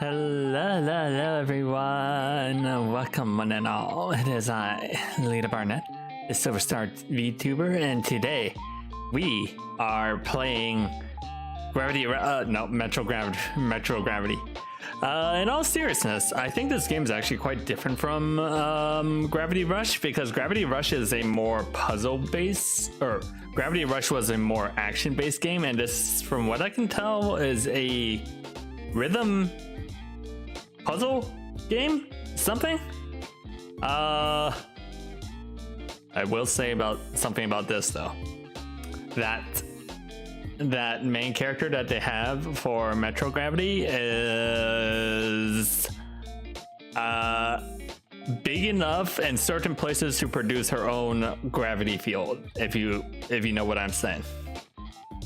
Hello everyone. Welcome one and all. It is I, Lita Barnett, the Silverstar VTuber, and today we are playing Metro Gravity. In all seriousness, I think this game is actually quite different from Gravity Rush, because Gravity Rush is a more puzzle-based, or Gravity Rush was a more action-based game, and this, from what I can tell, is a rhythm puzzle game? Something? I will say something about this though. That main character that they have for Metro Gravity is big enough in certain places to produce her own gravity field, if you know what I'm saying.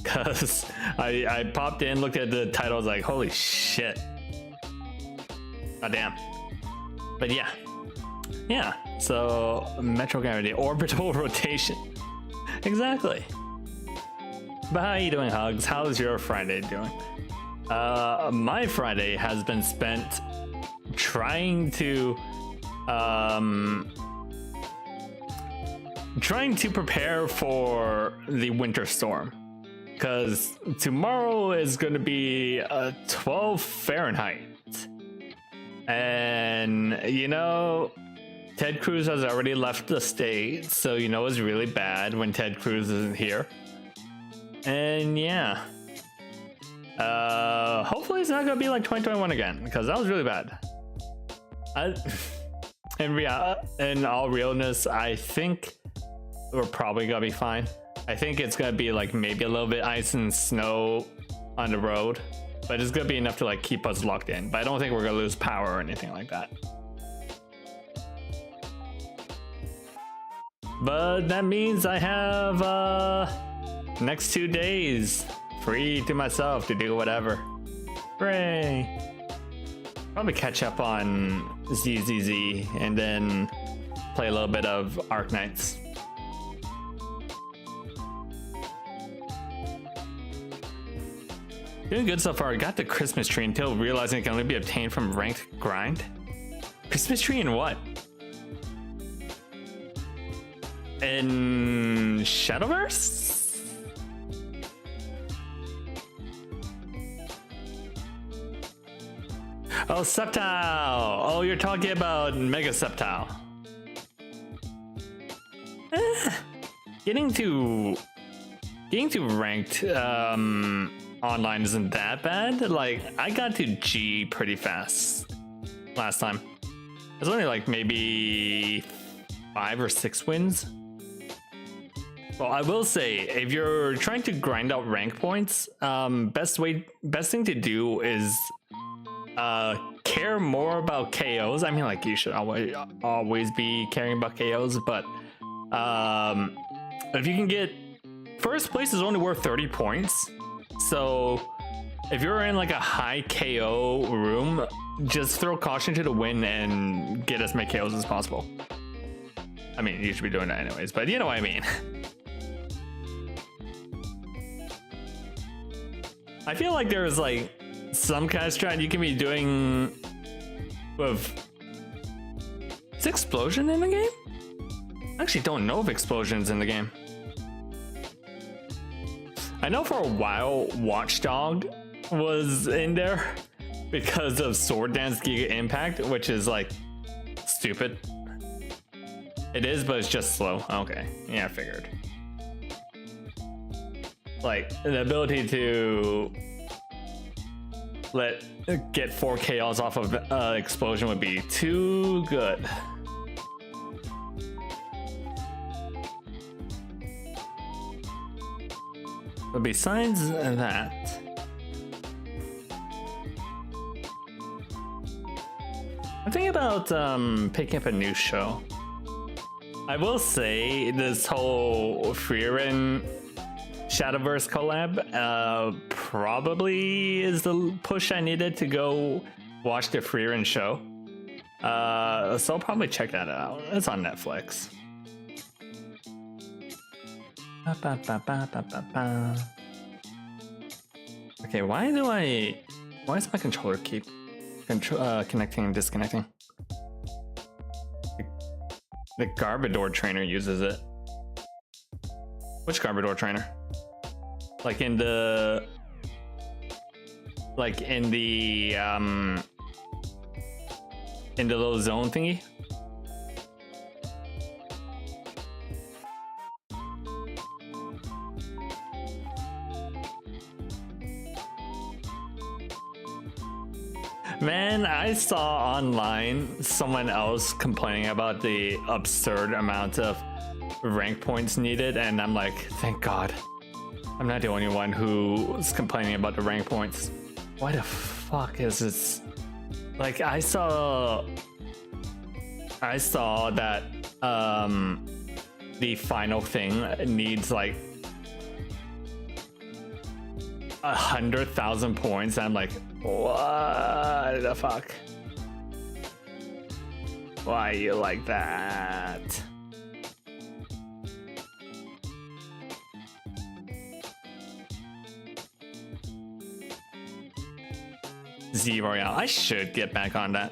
Cause I popped in, looked at the title, I was like, holy shit. God damn. But yeah, so Metro Gravity, orbital rotation. Exactly. But how are you doing, Hugs? How's your Friday doing? My Friday has been spent trying to prepare for the winter storm, because tomorrow is going to be 12 Fahrenheit. And, you know, Ted Cruz has already left the state, so you know it's really bad when Ted Cruz isn't here. And yeah. Hopefully it's not going to be like 2021 again, because that was really bad. In all realness, I think we're probably going to be fine. I think it's going to be like maybe a little bit ice and snow on the road, but it's gonna be enough to like keep us locked in. But I don't think we're gonna lose power or anything like that. But that means I have next 2 days free to myself to do whatever. Hooray! Probably catch up on ZZZ and then play a little bit of Arknights. Doing good so far. I got the Christmas tree until realizing it can only be obtained from ranked grind. Christmas tree in what? In Shadowverse? Oh, Septile! Oh, you're talking about Mega Septile. Getting to ranked online isn't that bad. Like, I got to G pretty fast last time. It was only like maybe 5 or 6 wins. Well, I will say, if you're trying to grind out rank points, best thing to do is care more about KOs. I mean, like, you should always be caring about KOs, but if you can get first place is only worth 30 points. So if you're in like a high KO room, just throw caution to the wind and get as many KOs as possible. I mean, you should be doing that anyways, but you know what I mean. I feel like there's like some kind of strat you can be doing with... Is explosion in the game? I actually don't know if explosion's in the game. I know for a while Watchdog was in there because of Sword Dance Giga Impact, which is like stupid. It is, but it's just slow. Okay, yeah, I figured. Like, the ability to get 4 KOs off of explosion would be too good. But besides that, I'm thinking about picking up a new show. I will say this whole Freerin Shadowverse collab probably is the push I needed to go watch the Freerin show. So I'll probably check that out. It's on Netflix. Okay, why does my controller keep connecting and disconnecting. The Garbodor trainer uses it. Which Garbodor trainer? Like in the little zone thingy? Man, I saw online someone else complaining about the absurd amount of rank points needed, and I'm like, thank God. I'm not the only one who's complaining about the rank points. Why the fuck is this? Like, I saw that the final thing needs like 100,000 points. I'm like, what the fuck? Why are you like that? Z Royale. I should get back on that.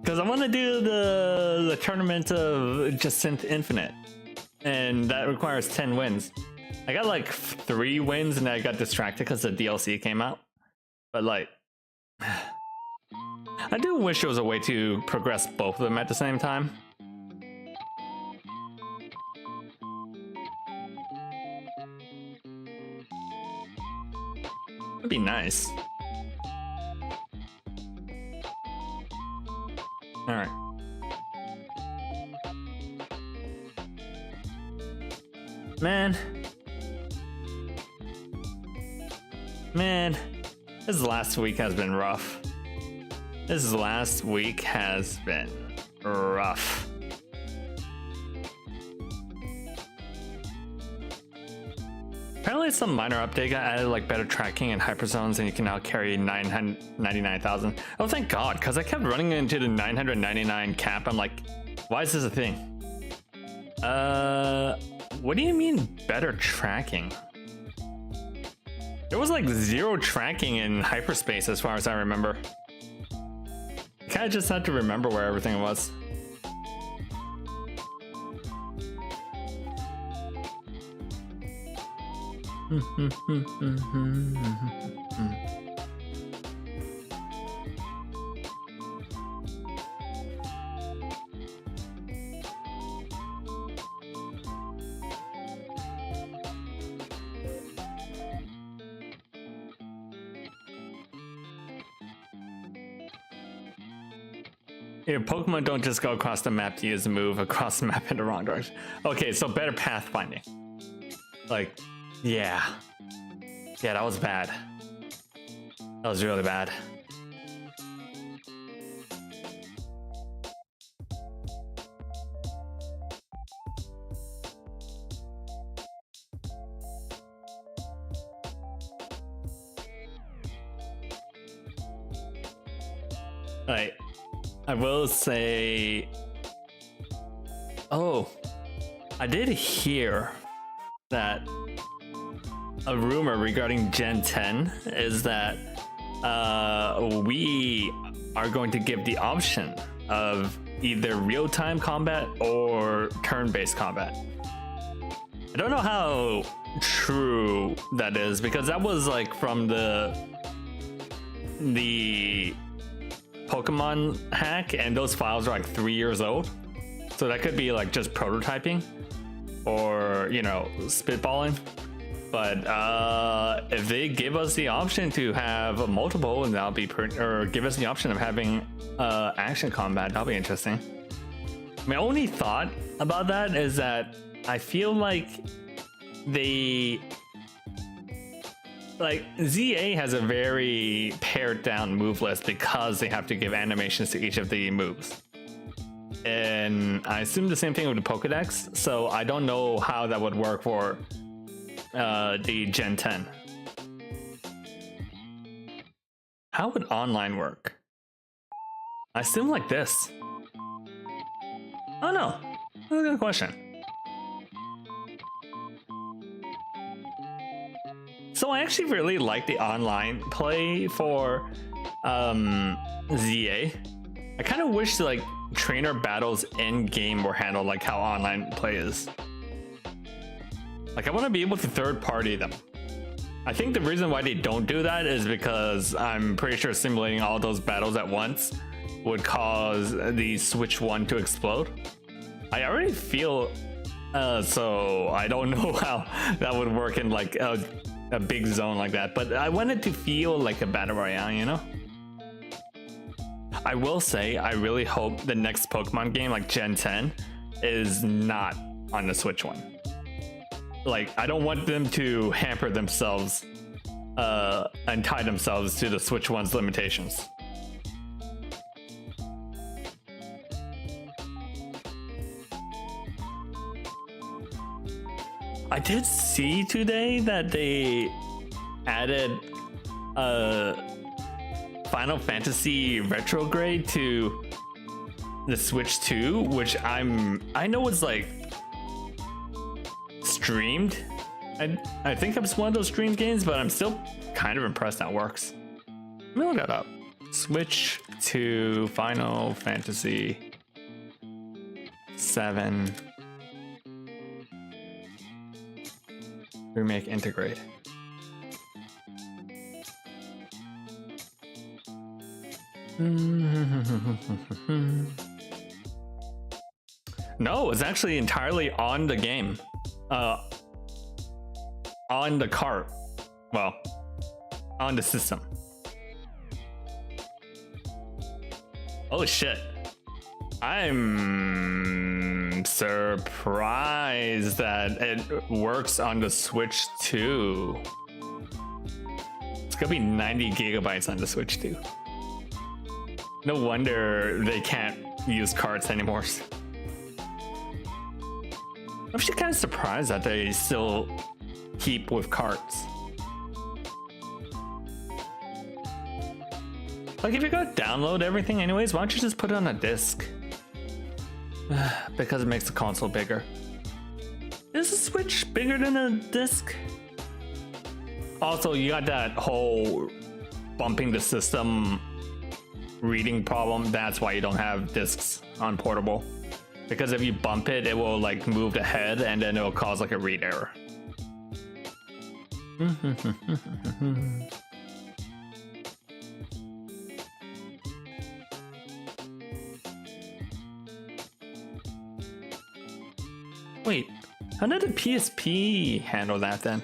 Because I want to do the tournament of Jacinthe Infinite. And that requires 10 wins. I got like 3 wins and I got distracted because the DLC came out. But like, I do wish there was a way to progress both of them at the same time. That'd be nice. All right. Man, this last week has been rough. This last week has been rough. Apparently some minor update got added, like better tracking and hyperzones, and you can now carry 999,000. Oh, thank God, because I kept running into the 999 cap. I'm like, why is this a thing? What do you mean better tracking? There was like 0 tracking in hyperspace as far as I remember. I kind of just had to remember where everything was. Your Pokemon don't just go across the map to use a move across the map in the wrong direction. Okay, so better pathfinding. Like, yeah. Yeah, that was bad. That was really bad. Like, I will say, oh, I did hear that a rumor regarding Gen 10 is that we are going to give the option of either real-time combat or turn-based combat. I don't know how true that is, because that was like from the Pokemon hack, and those files are like 3 years old, so that could be like just prototyping or, you know, spitballing. But if they give us the option to have multiple, and that'll be or give us the option of having action combat, that'll be interesting. My only thought about that is that I feel like ZA has a very pared down move list because they have to give animations to each of the moves. And I assume the same thing with the Pokedex, so I don't know how that would work for the Gen 10. How would online work? I assume like this. Oh no, that's a good question. So I actually really like the online play for ZA. I kind of wish like trainer battles in game were handled like how online play is. Like I want to be able to third party them. I think the reason why they don't do that is because I'm pretty sure simulating all those battles at once would cause the Switch 1 to explode. I already feel so I don't know how that would work in like a big zone like that, but I want it to feel like a battle royale, you know? I will say I really hope the next Pokemon game like Gen 10 is not on the Switch 1. Like I don't want them to hamper themselves and tie themselves to the Switch 1's limitations. I did see today that they added Final Fantasy Retrograde to the Switch 2, which I know it's like streamed. I think it's one of those streamed games, but I'm still kind of impressed that works. Let me look that up. Switch 2 Final Fantasy 7 Remake Integrate. No, it's actually entirely on the game. On the cart. Well, on the system. Oh shit. I'm surprised that it works on the Switch 2. It's gonna be 90 gigabytes on the Switch 2. No wonder they can't use carts anymore. I'm actually kind of surprised that they still keep with carts. Like if you're gonna download everything anyways, why don't you just put it on a disc? Because it makes the console bigger. Is the Switch bigger than a disc? Also, you got that whole bumping the system reading problem. That's why you don't have discs on portable. Because if you bump it, it will like move the head and then it will cause like a read error. Wait, how did the PSP handle that then?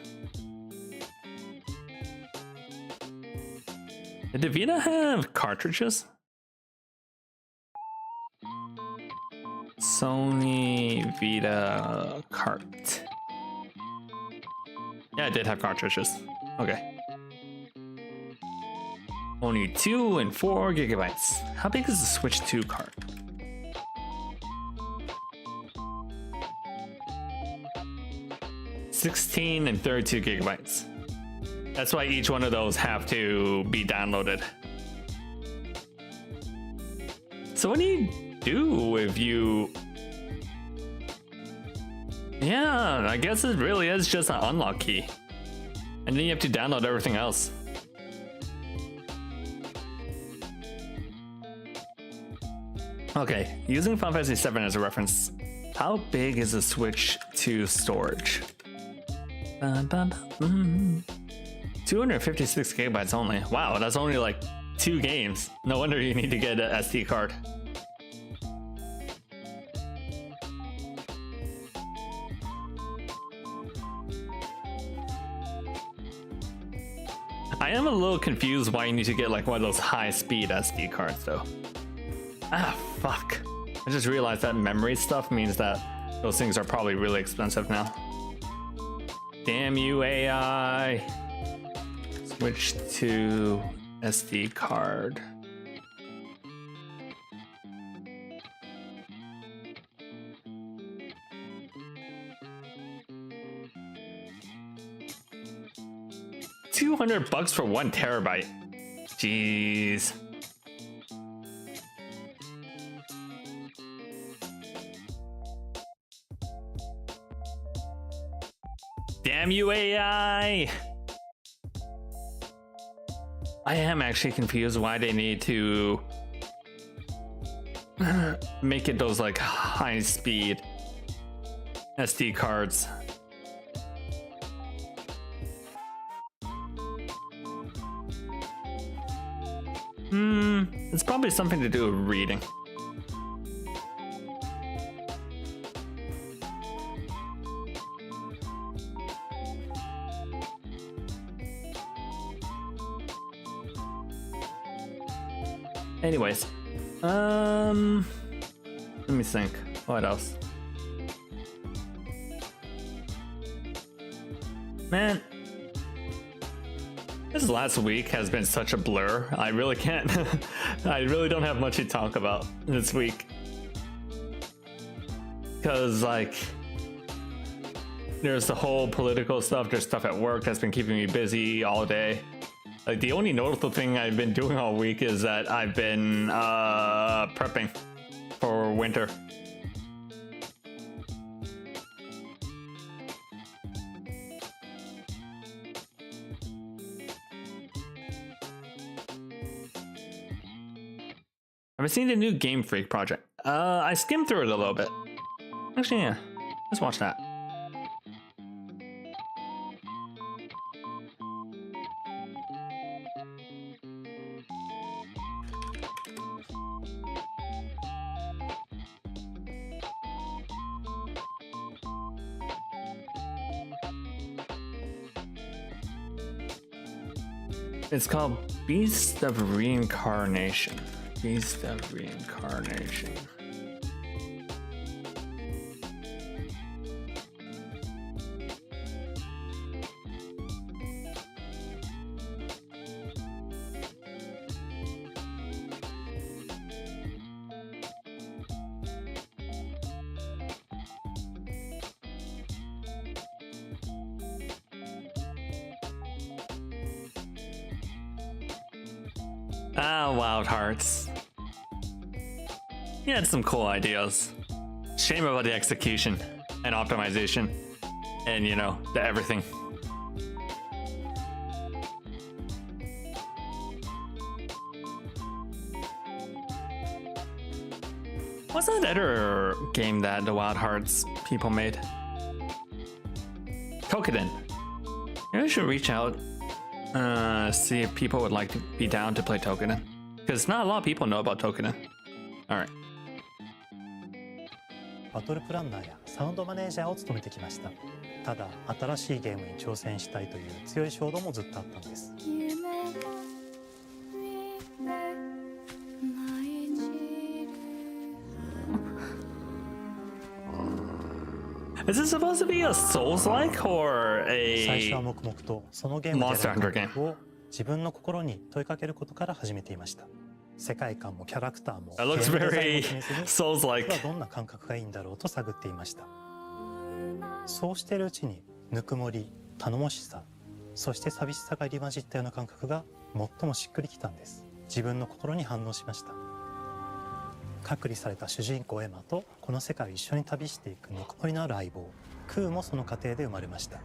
Did the Vita have cartridges? Sony Vita cart. Yeah, it did have cartridges. Okay. Only 2 and 4 gigabytes. How big is the Switch 2 cart? $16 and 32 gigabytes. That's why each one of those have to be downloaded. So what do you do if you... Yeah, I guess it really is just an unlock key. And then you have to download everything else. Okay, using Final Fantasy 7 as a reference, how big is the Switch 2 storage? 256 gigabytes only. Wow, that's only like 2 games. No wonder you need to get an SD card. I am a little confused why you need to get like one of those high-speed SD cards though. Ah, fuck. I just realized that memory stuff means that those things are probably really expensive now. Damn you, AI. Switch to SD card. $200 for 1 terabyte. Jeez. Damn you, AI! I am actually confused why they need to make it those like high speed SD cards. It's probably something to do with reading. Anyways, let me think. What else? Man, this last week has been such a blur. I really can't. I really don't have much to talk about this week. Because, like, there's the whole political stuff, there's stuff at work that's been keeping me busy all day. Like, the only notable thing I've been doing all week is that I've been prepping for winter. Have I seen the new Game Freak project? I skimmed through it a little bit. Actually, yeah. Let's watch that. It's called Beast of Reincarnation. Beast of Reincarnation. Ah, Wild Hearts. He had some cool ideas. Shame about the execution and optimization and, you know, the everything. What's that other game that the Wild Hearts people made? Tokeden. Maybe we should reach out, see if people would like to be down to play Tokeden. Because not a lot of people know about Tokeden. Alright. バトルプランナーやサウンドマネージャーを務めてきました。ただ、新しいゲームに挑戦したいという強い衝動もずっとあったんです。Is this supposed to be a Souls-like or 最初は a 黙々とそのゲームで Monster 選ぶ Hunter game? を自分の心に問いかけることから始めていました。世界観もキャラクターも That looks ゲームデザイン very も決めずに Souls-like. はどんな感覚がいいんだろうと探っていました。そうしているうちにぬくもり、頼もしさ、そして寂しさが入り混じったような感覚が最もしっくりきたんです。自分の心に反応しました。隔離された主人公エマとこの世界を一緒に旅していくぬくもりのある相棒クーもその過程で生まれました。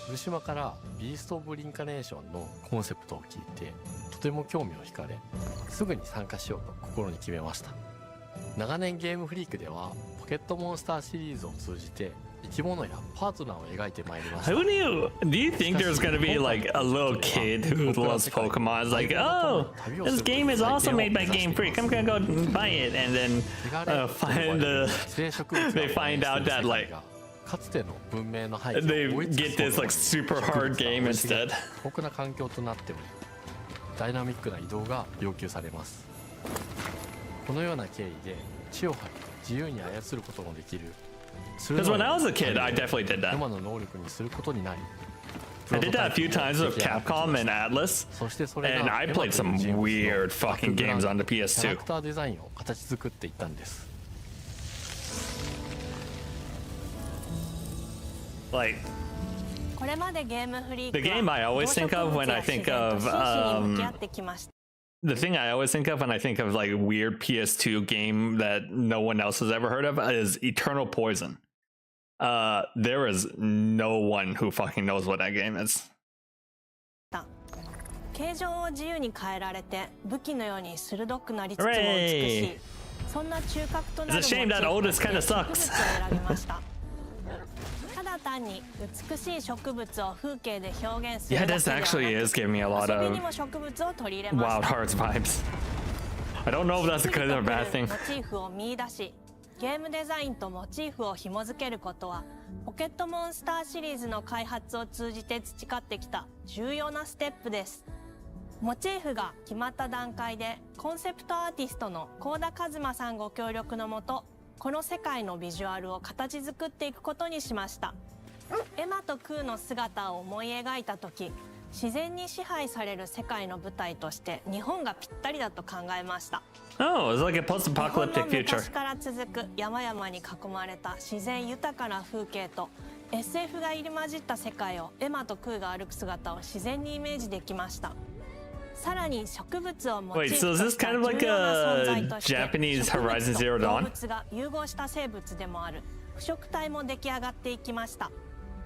古島からビースト・オブ・リンカネーションのコンセプトを聞いてとても興味を惹かれ、すぐに参加しようと心に決めました。長年ゲームフリークではポケットモンスターシリーズを通じて生き物やパートナーを描いてまいりました。 Who do you think there's gonna be like a little kid who loves Pokemon? It's like, oh, this game is also made by Game Freak. I'm gonna go buy it, and then they find out that like かつての文明の背景 they を追いつく get this like super hard game instead. 過酷な環境となっており、ダイナミックな移動が要求されます。このような経緯で地を張り自由に操ることもできる。 Because when I was a kid, I definitely did that. 今の能力にすることになり、 I did that a few times with Capcom and Atlas, そしてそれ and が I played some weird fucking games on the キャラ PS2. クターデザインを形作っていったんです。 Like これまでゲームフリーク the game I always think of when I think of the thing I always think of when I think of like weird PS2 game that no one else has ever heard of is Eternal Poison. There is no one who fucking knows what that game is. 形状を自由に変えられて武器のように鋭くなりつつも美しい、そんな中核となるモチーフとして植物を選びました。ただ単に美しい植物を風景で表現するだけではなく、遊びにも植物を取り入れました。 Wild Hearts vibes. I don't know if that's a good or bad thing. モチーフを見出し、ゲームデザインとモチーフを紐付けることはポケットモンスターシリーズの開発を通じて培ってきた重要なステップです。モチーフが決まった段階でコンセプトアーティストの幸田一馬さんご協力のもと、この世界のビジュアルを形作っていくことにしました。エマとクーの姿を思い描いた時、自然に支配される世界の舞台として日本がぴったりだと考えました。Oh, it's like a 日本 post-apocalyptic の future. 昔から続く山々に囲まれた自然豊かな風景と SF が入り混じった世界をエマとクーが歩く姿を自然にイメージできました。さらに植物をモチ Wait, ー so フ is と this した kind of 重 like 要な存在 a として Japanese 植 Horizon 物 Zero と動 Dawn? 物が融合した生物でもある腐食体も出来上がっていきました。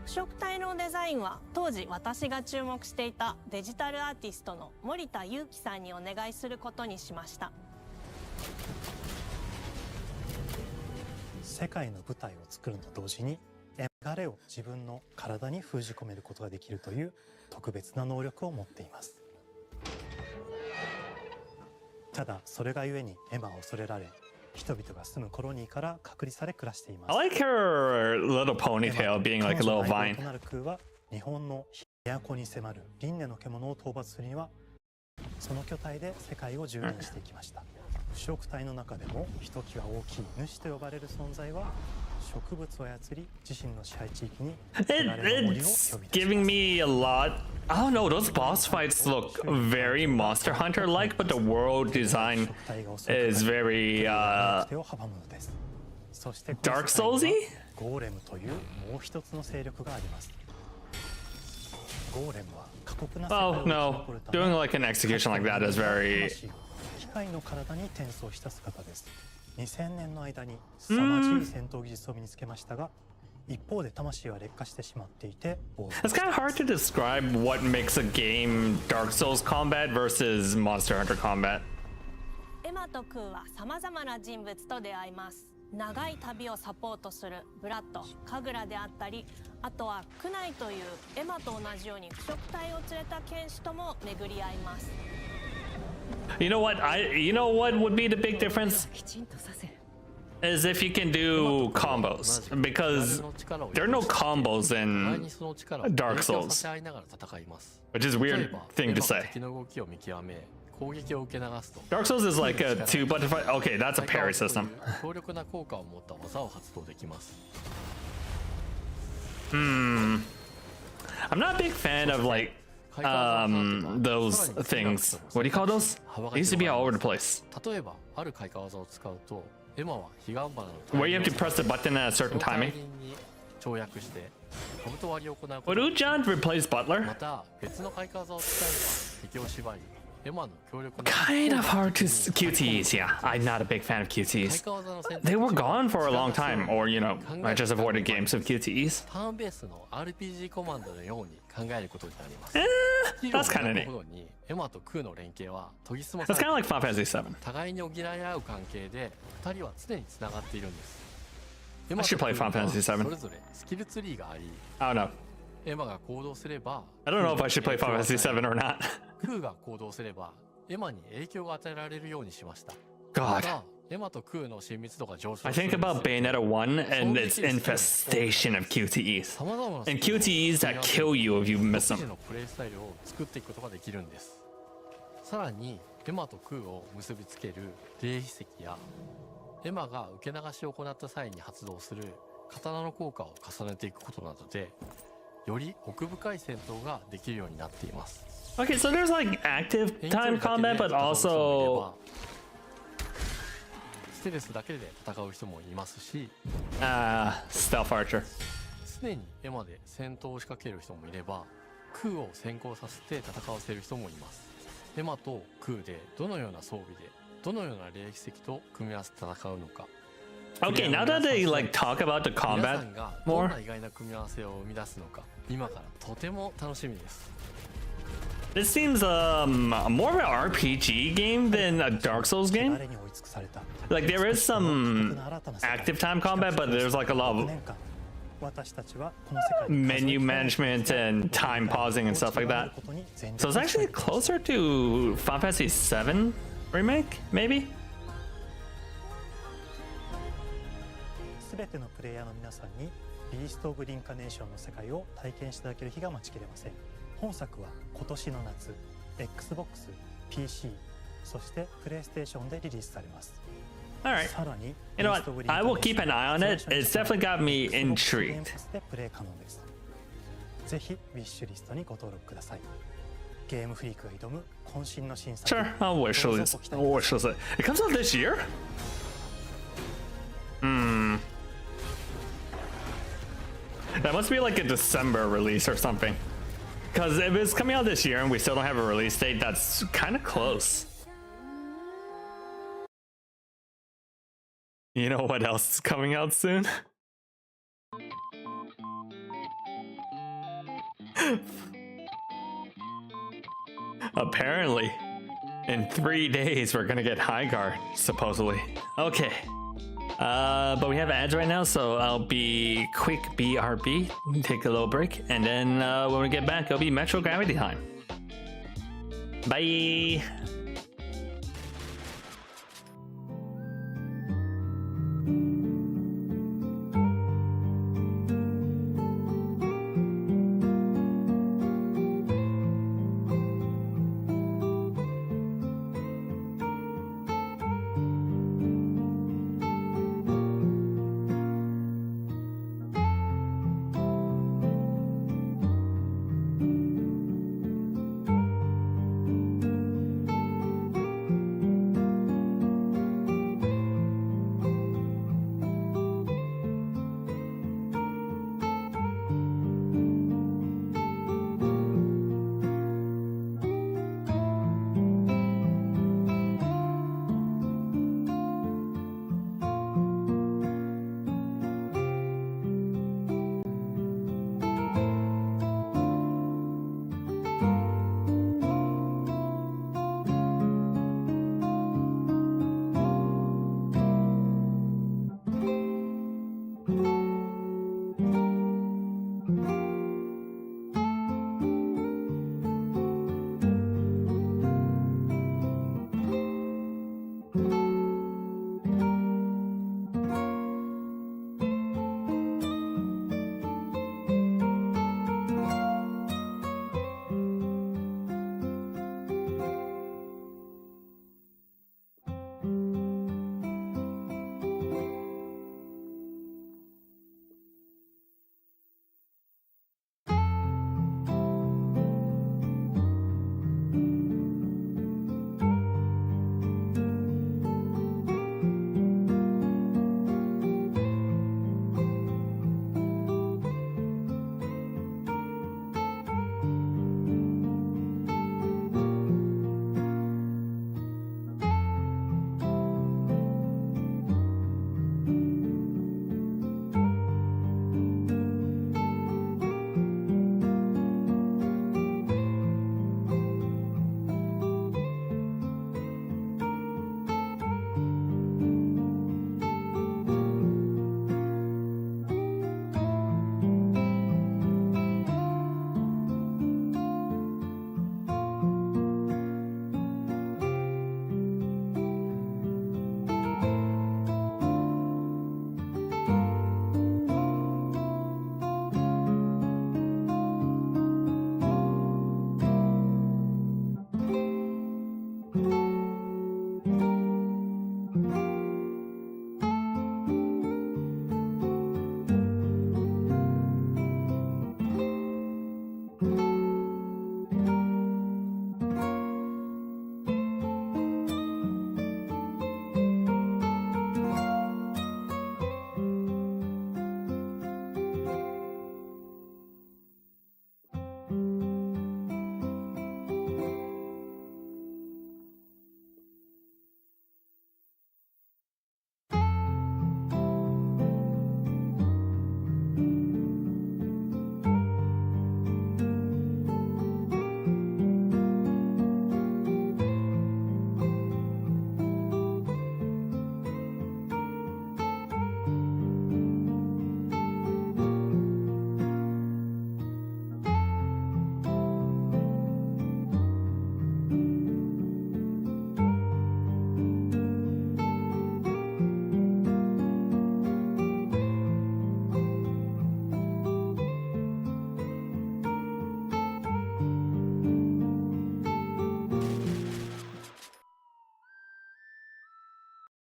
腐食体のデザインは当時私が注目していたデジタルアーティストの森田裕樹さんにお願いすることにしました。世界の舞台を作るのと同時に流れを自分の体に封じ込めることができるという特別な能力を持っています。ただそれがゆえにエマは恐れられ、人々が住むコロニーから隔離され暮らしています。 I like her little ponytail being like a little 彼女の相棒 vine. となるクーは日本の都に迫る輪廻の獣を討伐するにはその巨体で世界を蹂躙していきました。腐食体の中でもひときわ大きい主と呼ばれる存在は植物を操り自身の支配地域に汚れの森を呼び出し It's ます。 giving me a lot. I don't know, those boss fights look very Monster Hunter like, but the world design is very 手を阻むのです。そして Dark Souls-y? ゴーレムというもう一つの勢力があります。ゴーレムは過酷な世界を Oh 生き no, 残るため doing like an execution like that is very 機械の体に転送した姿です。2000年の間に凄まじい戦闘技術を身につけましたが、一方で魂は劣化してしまっていて、 It's kind of hard to describe what makes a game Dark Souls combat versus Monster Hunter combat. エマとクーはさまざまな人物と出会います。長い旅をサポートするブラッド、カグラであったり、あとはクナイというエマと同じように腐食体を連れた剣士とも巡り合います。 You know what? You know what would be the big difference? Is if you can do combos, because there are no combos in Dark Souls, which is a weird thing to say. Dark Souls is like a two-button fight. Okay, that's a parry system. I'm not a big fan of like those things. What do you call those? They used to be all over the place. 例えばある開花技を使うとエマは彼岸花の Where you have to press the button at a certain 大 timing. 輪に跳躍して兜割りを行うこと Would Ujan replace ま Butler? た別の開花技を使えば敵を縛りエマの強力な Kind of hard to QTEs, yeah. I'm not a big fan of 開 QTEs. 花技の選択 They were 肢は gone for a long time, or you know, I just avoided games of QTEs. ターンベースの RPG コマンドのように考えることになります。 That's kind of ヒー neat. ローを磨くほどにエマとクーの連携は研ぎ澄ま That's さ kind れ of て like Final Fantasy VII. 互いに補い合う関係で2人は常につながっているんです。エ I マと should ク play ー Final は Fantasy そ VII. れぞれスキルツリーがあり I don't know. エマが行動すれば I don't know if I should play Final Fantasy VII or not. クーが行動すればエマに影響が与えられるようにしました。 God. またエマとクーの親密度が上昇 I する think んです about Bayonetta 1 and its infestation of QTEs. 様々な And QTEs that kill you if you miss 独自 them. のプレイスタイルを作っていくことができるんです。さらにエマとクーを結びつける霊秘石やエマが受け流しを行った際に発動する刀の効果を重ねていくことなどでより奥深い戦闘ができるようになっています。 Okay, so there's like active 遠距離 time だけ combat, で but 戦う人も also いればステルスだけで戦う人もいますし stealth archer. 常にエマで戦闘を仕掛ける人もいればクーを先行させて戦わせる人もいます。エマとクーでどのような装備でどのような霊秘石と組み合わせて戦うのか Okay, now that they like talk about the 皆 combat さんがどん more, な意外な組み合わせを生み出すのか今からとても楽しみです。This seems more of an RPG game than a Dark Souls 手 game. 軽に追い尽くされた Like there is some active time combat, but there's like a lot of 年間私たちはこの世界に menu management and time pausing and stuff like that. So it's actually closer to Final Fantasy VII remake, maybe? すべてのプレイヤーの皆さんにビースト・オブ・リンカネーションの世界を体験していただける日が待ちきれません。本作は今年の夏 Xbox、PC、そしてプレイステーションでリリースされます。 Alright. さらに You know what? I will keep an eye on it. It's definitely got me intrigued. でプレイ可能です。ぜひウィッシュリストにご登録ください。ゲームフリークが挑む渾身の新作。 Sure, I'll wish list. I'll wish list it. It comes out this year? That must be like a December release or something. Because if it's coming out this year and we still don't have a release date, that's kind of close. You know what else is coming out soon? Apparently, in 3 days we're gonna get High Guard, supposedly. Okay. But we have ads right now, so I'll be quick BRB, take a little break, and then when we get back, it'll be Metro Gravity time. Bye!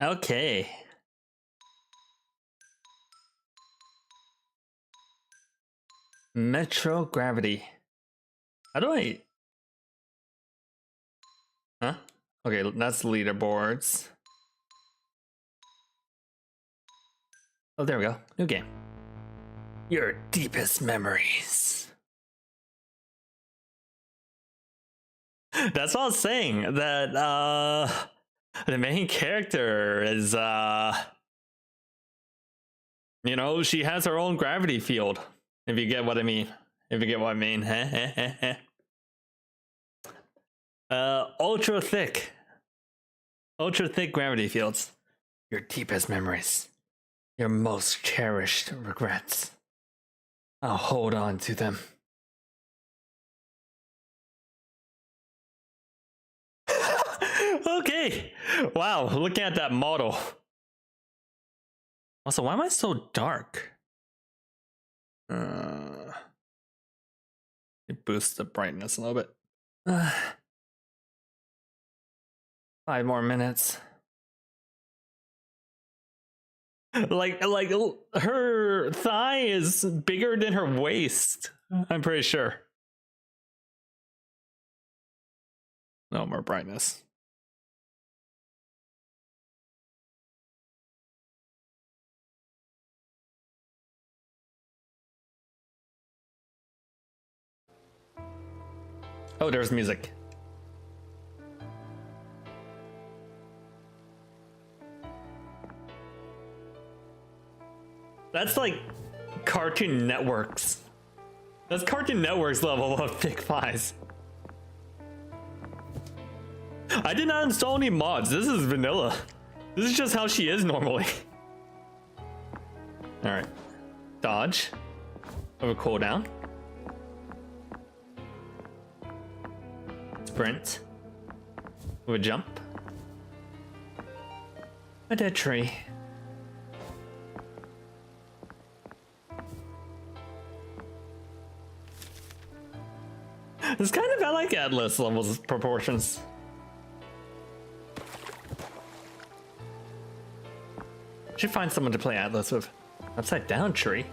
Okay. Metro gravity. How do I? Huh? Okay, that's leaderboards. Oh, there we go. New game. Your deepest memories. That's what I was saying. That the main character is you know, she has her own gravity field. If you get what I mean. If you get what I mean. Ultra thick gravity fields. Your deepest memories. Your most cherished regrets. I'll hold on to them. Okay. Wow, looking at that model. Also, why am I so dark? It boosts the brightness a little bit. 5 more minutes. Like her thigh is bigger than her waist. I'm pretty sure. No more brightness. Oh, there's music. That's like Cartoon Networks. That's Cartoon Network's level of thick thighs. I did not install any mods. This is vanilla. This is just how she is normally. Alright. Dodge. Have a cooldown. Sprint. With a jump. A dead tree. It's kind of, I like Atlas levels proportions. Should find someone to play Atlas with. Upside down tree.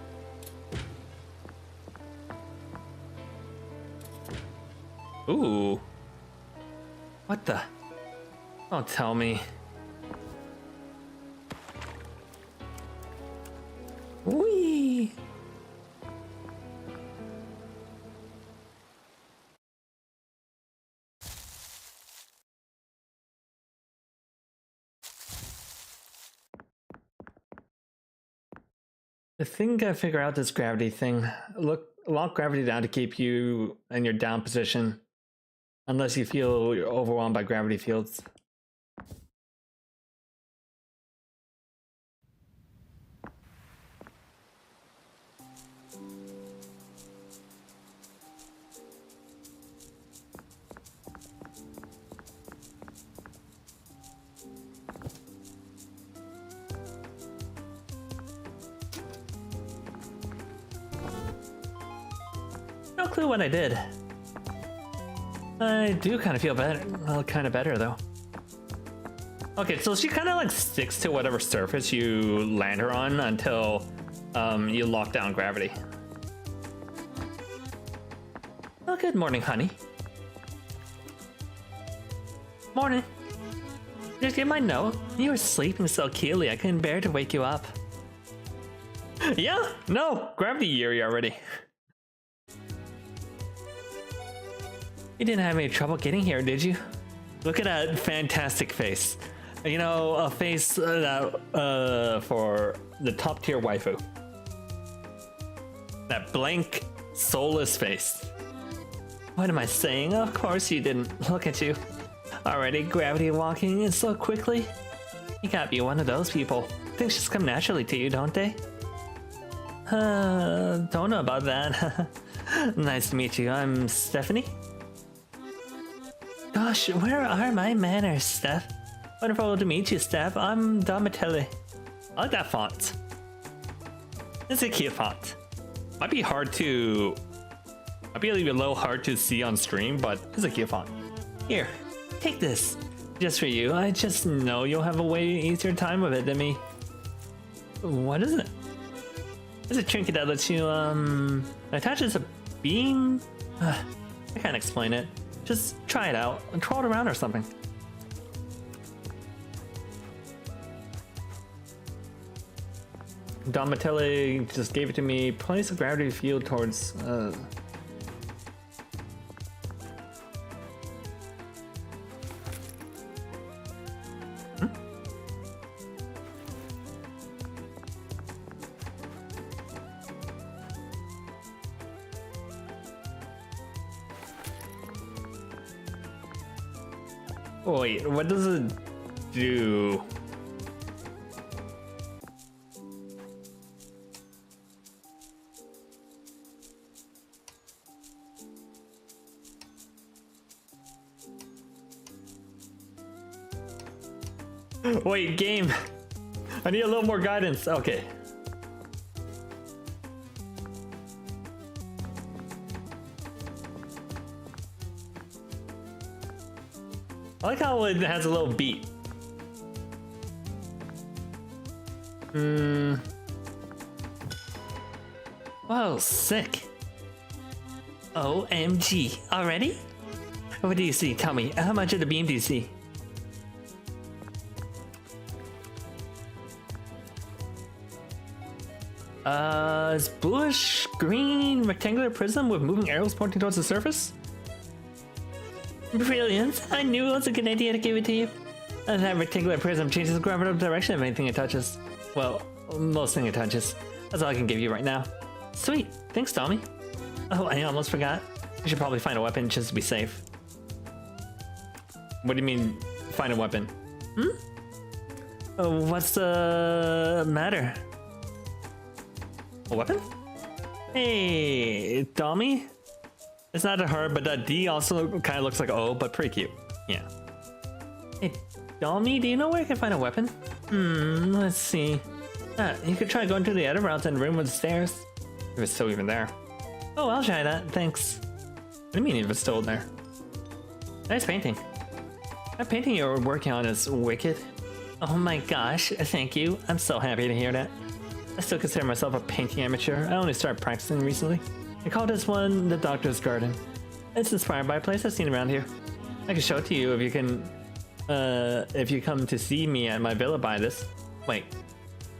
Ooh. What the? Don't tell me. Whee! I think I figure out this gravity thing. Lock gravity down to keep you in your down position. Unless you feel you're overwhelmed by gravity fields. No clue what I did. I do kind of feel better. Well, kind of better though. Okay, so she kind of like sticks to whatever surface you land her on until you lock down gravity. Oh, good morning, honey. Morning. Did you get my note? You were sleeping so cutely, I couldn't bear to wake you up. Yeah, no, gravity Yuri already. You didn't have any trouble getting here, did you? Look at that fantastic face. You know, a face for the top tier waifu. That blank, soulless face. What am I saying? Of course you didn't. Look at you. Already gravity walking so quickly. You gotta be one of those people. Things just come naturally to you, don't they? Don't know about that. Nice to meet you. I'm Stephanie. Gosh, where are my manners, Steph? Wonderful to meet you, Steph. I'm Donatelli. I like that font. It's a cute font. Might be a little hard to see on stream, but it's a cute font. Here, take this. Did just for you. I just know you'll have a way easier time with it than me. What is it? It's a trinket that lets you, attaches a beam? I can't explain it. Just try it out and crawl it around or something. Donatelli just gave it to me. Place a gravity field towards, Wait, what does it do? Wait, game. I need a little more guidance. Okay. I like how it has a little beat. Whoa, sick. OMG, already? What do you see? Tell me, how much of the beam do you see? It's bluish green rectangular prism with moving arrows pointing towards the surface? Brilliant! I knew it was a good idea to give it to you. And that rectangular prism changes the gravitational direction of anything it touches. Well, most thing it touches. That's all I can give you right now. Sweet! Thanks, Tommy. Oh, I almost forgot. We should probably find a weapon just to be safe. What do you mean, find a weapon? What's the matter? A weapon? Hey, Tommy? It's not a her, but that D also kind of looks like O, but pretty cute. Yeah. Hey, Tommy, do you know where I can find a weapon? Let's see. You could try going to the other route and room with the stairs. If it's still even there. Oh, I'll try that, thanks. What do you mean if it's still there? Nice painting. That painting you're working on is wicked. Oh my gosh, thank you. I'm so happy to hear that. I still consider myself a painting amateur. I only started practicing recently. I call this one the Doctor's Garden. It's inspired by a place I've seen around here. I can show it to you if you can, if you come to see me at my villa by this. Wait,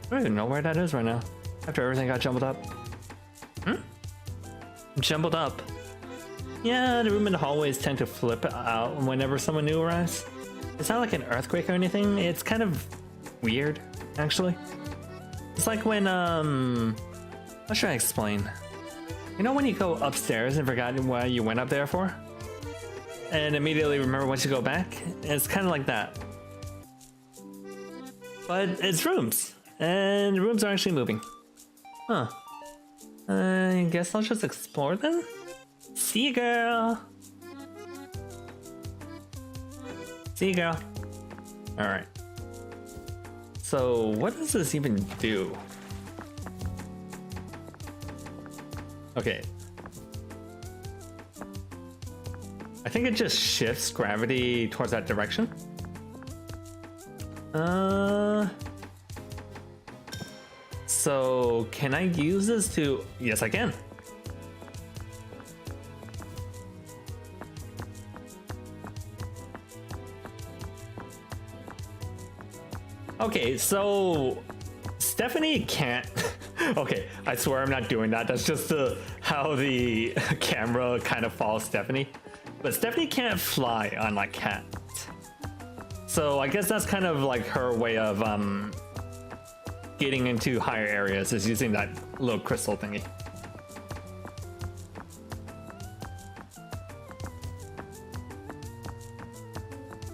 I don't even know where that is right now. After everything got jumbled up. Jumbled up? Yeah, the room in the hallways tend to flip out whenever someone new arrives. It's not like an earthquake or anything. It's kind of weird, actually. It's like when, what should I explain? You know when you go upstairs and forgot why you went up there for? And immediately remember once you go back? It's kind of like that. But it's rooms. And rooms are actually moving. Huh. I guess I'll just explore then? See you, girl! See you, girl. Alright. So, what does this even do? Okay. I think it just shifts gravity towards that direction. So, can I use this to... Yes, I can. Okay, so Stephanie can't. Okay, I swear I'm not doing that. That's just how the camera kind of follows Stephanie. But Stephanie can't fly unlike Cat. So I guess that's kind of like her way of getting into higher areas is using that little crystal thingy.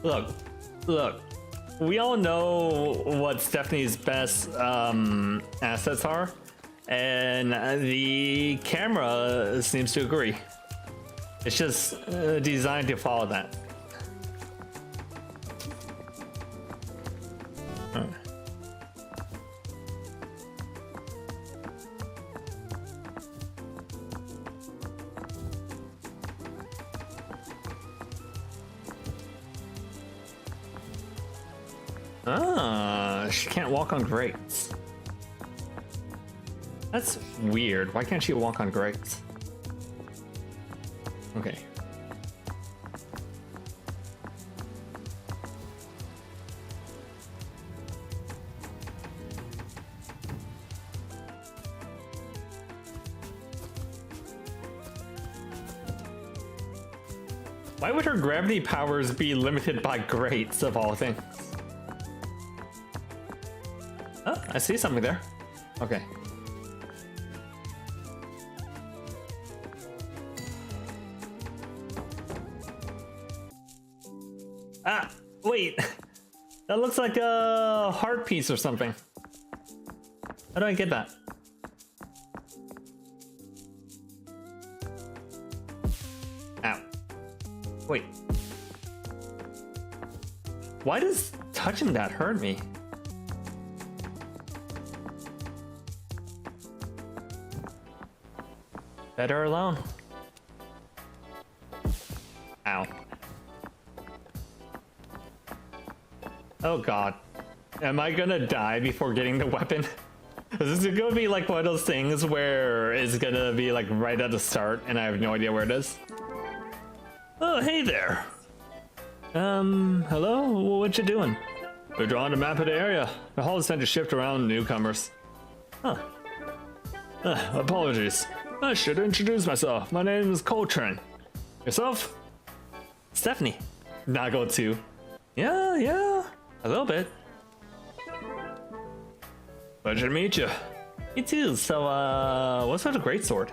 Look. We all know what Stephanie's best assets are, and the camera seems to agree. It's just designed to follow that. Ah, she can't walk on grates. That's weird. Why can't she walk on grates? Okay. Why would her gravity powers be limited by grates of all things? Oh, I see something there. Okay. Ah, wait. That looks like a heart piece or something. How do I get that? Ow. Wait. Why does touching that hurt me? Better alone. Ow. Oh god. Am I gonna die before getting the weapon? Is this gonna be like one of those things where it's gonna be like right at the start and I have no idea where it is? Oh, hey there. Hello? What you doing? We're drawing a map of the area. The halls tend to shift around newcomers. Huh. Apologies. I should introduce myself. My name is Coltrane. Yourself? Stephanie. Nago too. Yeah. A little bit. Pleasure to meet you. You too. So, what's with a greatsword?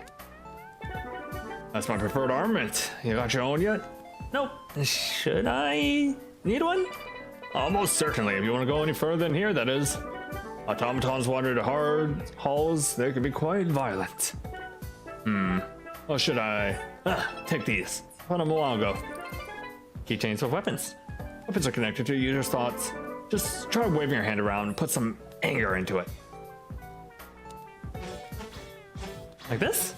That's my preferred armament. You got your own yet? Nope. Should I need one? Almost certainly. If you want to go any further than here, that is. Automatons wander to hard halls. They can be quite violent. Or should I? Take these. Found them a while ago. Keychains with weapons. Weapons are connected to your user's thoughts. Just try waving your hand around and put some anger into it. Like this?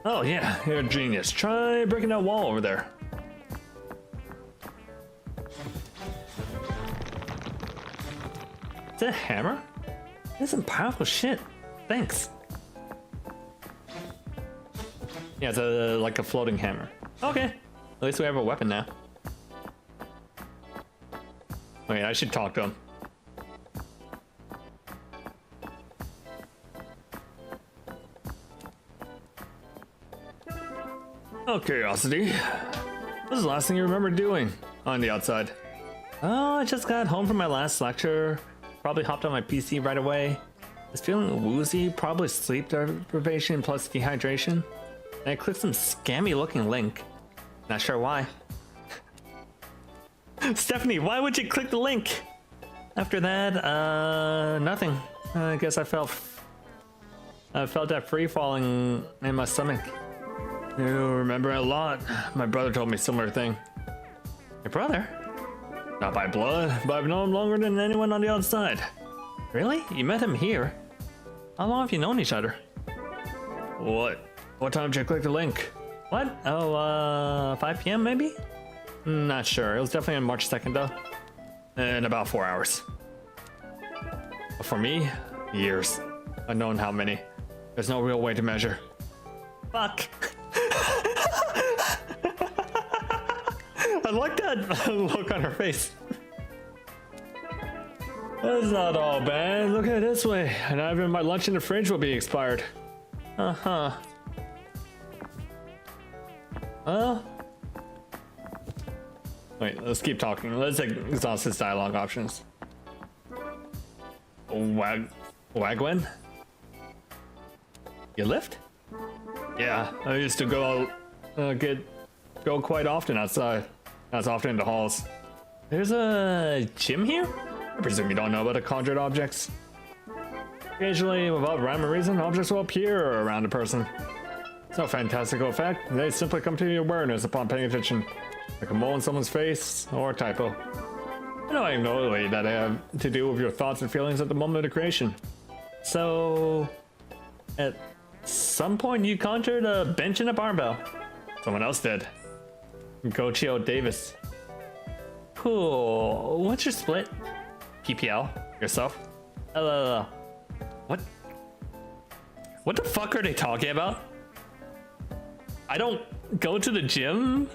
Oh yeah, you're a genius. Try breaking that wall over there. Is that a hammer? That's some powerful shit. Thanks. Yeah, it's like a floating hammer. Okay, at least we have a weapon now. Wait, I should talk to him. Oh, curiosity. What was the last thing you remember doing on the outside? Oh, I just got home from my last lecture. Probably hopped on my PC right away. I was feeling woozy, probably sleep deprivation plus dehydration. And I clicked some scammy looking link. Not sure why. Stephanie, why would you click the link? After that, nothing. I guess I felt that free falling in my stomach. You remember a lot. My brother told me a similar thing. Your brother? Not by blood, but I've known him longer than anyone on the outside. Really? You met him here? How long have you known each other? What time did you click the link? What? Oh, 5 p.m. maybe? Not sure. It was definitely on March 2nd though. In about 4 hours. For me, years. Unknown how many. There's no real way to measure. Fuck. I like that look on her face. That's not all bad. Look at it this way. And even my lunch in the fridge will be expired. Uh-huh. Wait, let's keep talking. Let's exhaust his dialogue options. Wagwin? You lift? Yeah, I used to go quite often outside. Not so often in the halls. There's a gym here? I presume you don't know about the conjured objects. Occasionally, without rhyme or reason, objects will appear around a person. It's no fantastical effect. They simply come to your awareness upon paying attention. Like a mole in someone's face, or a typo. I don't even know really that they have to do with your thoughts and feelings at the moment of creation. So, at some point you conjured a bench and a barbell. Someone else did. Gochio Davis. Cool. What's your split? PPL? Yourself? Hello. What? What the fuck are they talking about? I don't go to the gym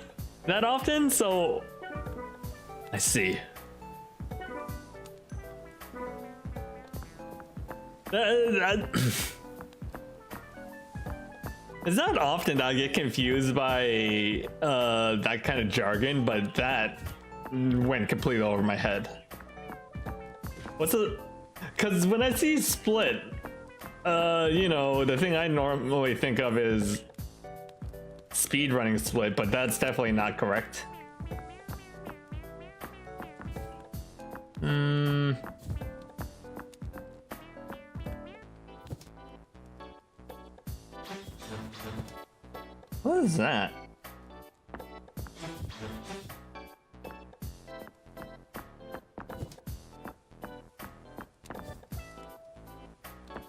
that often, so I see. It's not often that I get confused by that kind of jargon, but that went completely over my head. Because when I see split, you know, the thing I normally think of is speedrunning split, but that's definitely not correct. What is that?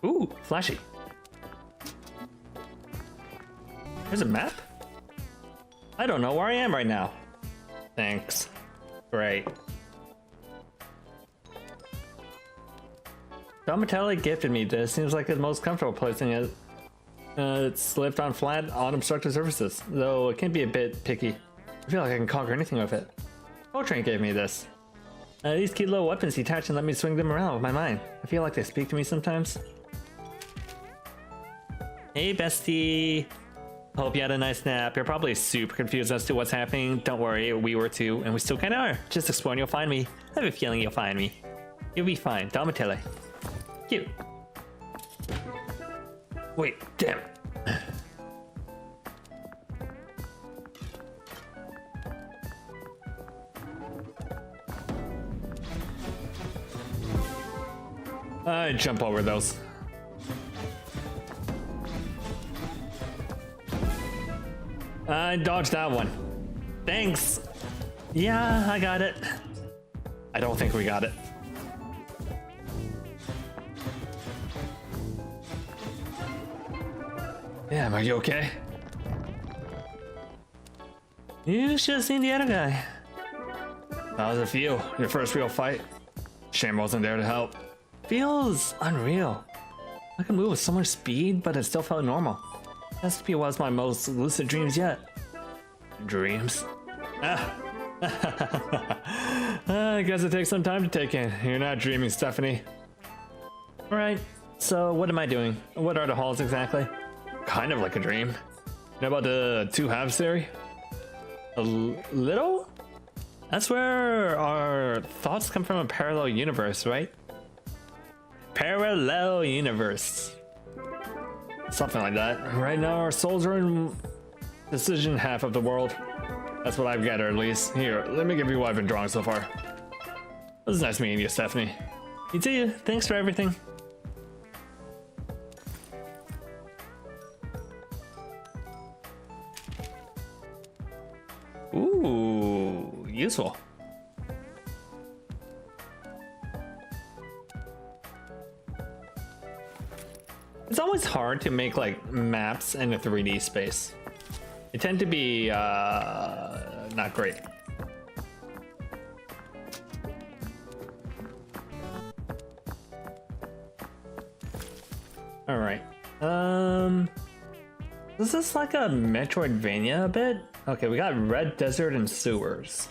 Ooh, flashy. There's a map? I don't know where I am right now. Thanks. Great. Domitella gifted me this. Seems like the most comfortable placing it. It's lived on flat, unobstructed surfaces, though it can be a bit picky. I feel like I can conquer anything with it. Coltrane gave me this. These cute little weapons detach and let me swing them around with my mind. I feel like they speak to me sometimes. Hey bestie! Hope you had a nice nap. You're probably super confused as to what's happening. Don't worry, we were too, and we still kinda are. Just explore and you'll find me. I have a feeling you'll find me. You'll be fine. Domitella. Cute. Wait, damn. I jump over those. I dodged that one. Thanks. Yeah, I got it. I don't think we got it. Damn, are you okay? You should have seen the other guy. How does it feel? Your first real fight? Shame I wasn't there to help. Feels unreal. I can move with so much speed, but it still felt normal. SP was my most lucid dreams yet. Dreams? I guess it takes some time to take in. You're not dreaming, Stephanie. Alright, so what am I doing? What are the halls exactly? Kind of like a dream. You know about the two halves theory? A little? That's where our thoughts come from a parallel universe, right? Parallel universe. Something like that. Right now our souls are in decision half of the world. That's what I've gathered at least. Here, let me give you what I've been drawing so far. It was nice meeting you, Stephanie. You too. Thanks for everything. Ooh, useful. It's always hard to make like maps in a 3D space. They tend to be not great. All right. Is this like a Metroidvania a bit? Okay, we got Red Desert and Sewers.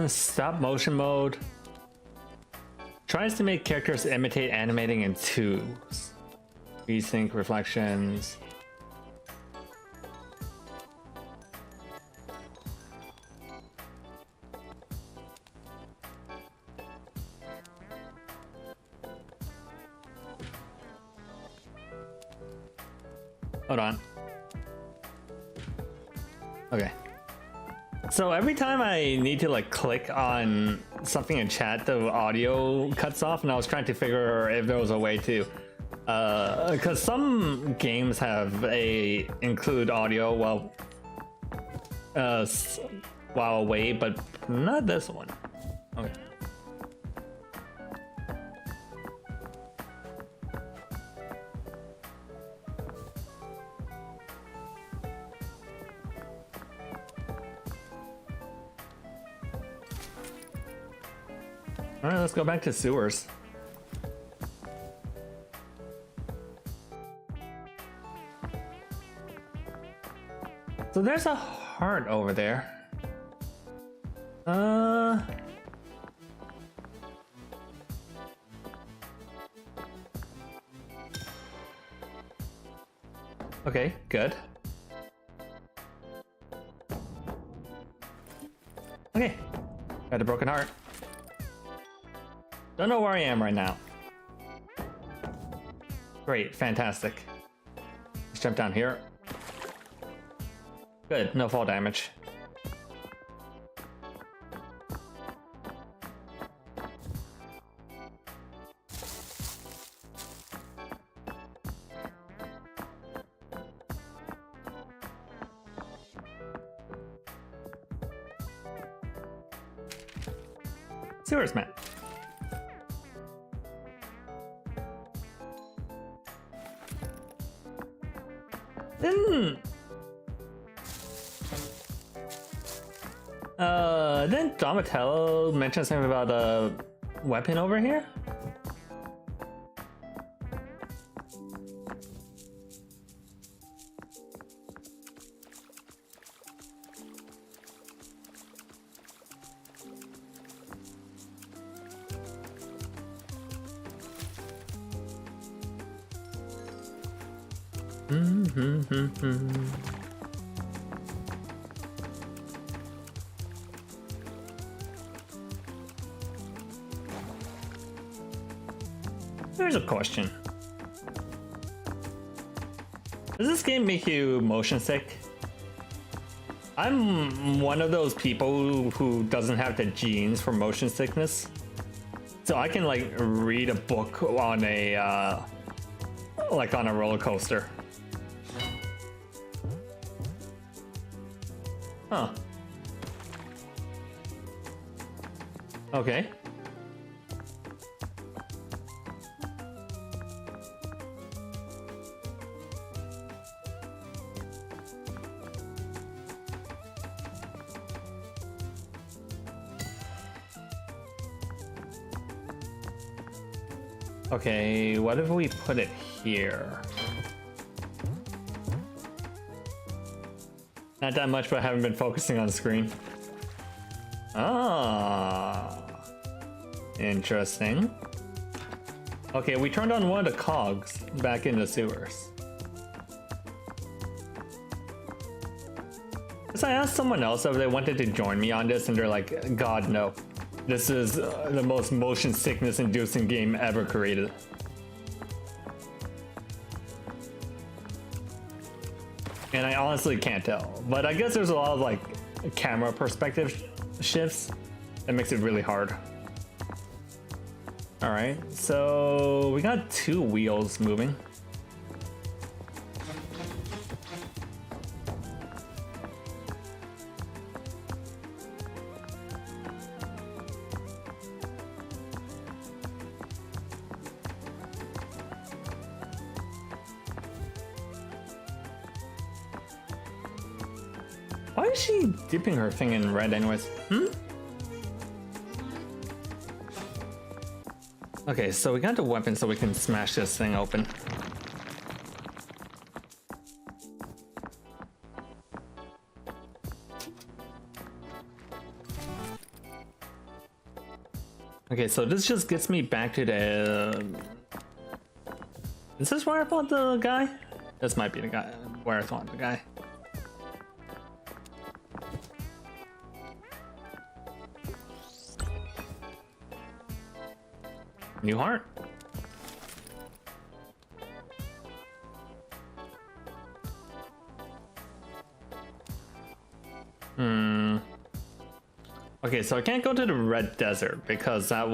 Stop motion mode. Tries to make characters imitate animating in twos. Resync reflections. Hold on. Okay. So every time I need to like click on something in chat, the audio cuts off, and I was trying to figure if there was a way to, because some games have include audio. Well, while away, but not this one. Okay. All right, let's go back to sewers. So there's a heart over there. Okay, good. Okay, got a broken heart. Don't know where I am right now. Great, fantastic. Let's jump down here. Good, no fall damage. Sewers map. Didn't Donatello mention something about a weapon over here? Here's a question. Does this game make you motion sick? I'm one of those people who doesn't have the genes for motion sickness. So I can like read a book on a like on a roller coaster. Huh. Okay. Okay, what if we put it here? Not that much, but I haven't been focusing on the screen. Ah, interesting. Okay, we turned on one of the cogs back in the sewers. So I asked someone else if they wanted to join me on this, and they're like, God, no. This is the most motion sickness inducing game ever created. And I honestly can't tell, but I guess there's a lot of like camera perspective shifts that makes it really hard. All right, so we got 2 wheels moving. Why is she dipping her thing in red anyways? Okay, so we got the weapon so we can smash this thing open. Okay, so this just gets me back to the... Is this where I fought the guy? This might be the guy where I fought the guy. New heart. Okay, so I can't go to the red desert because that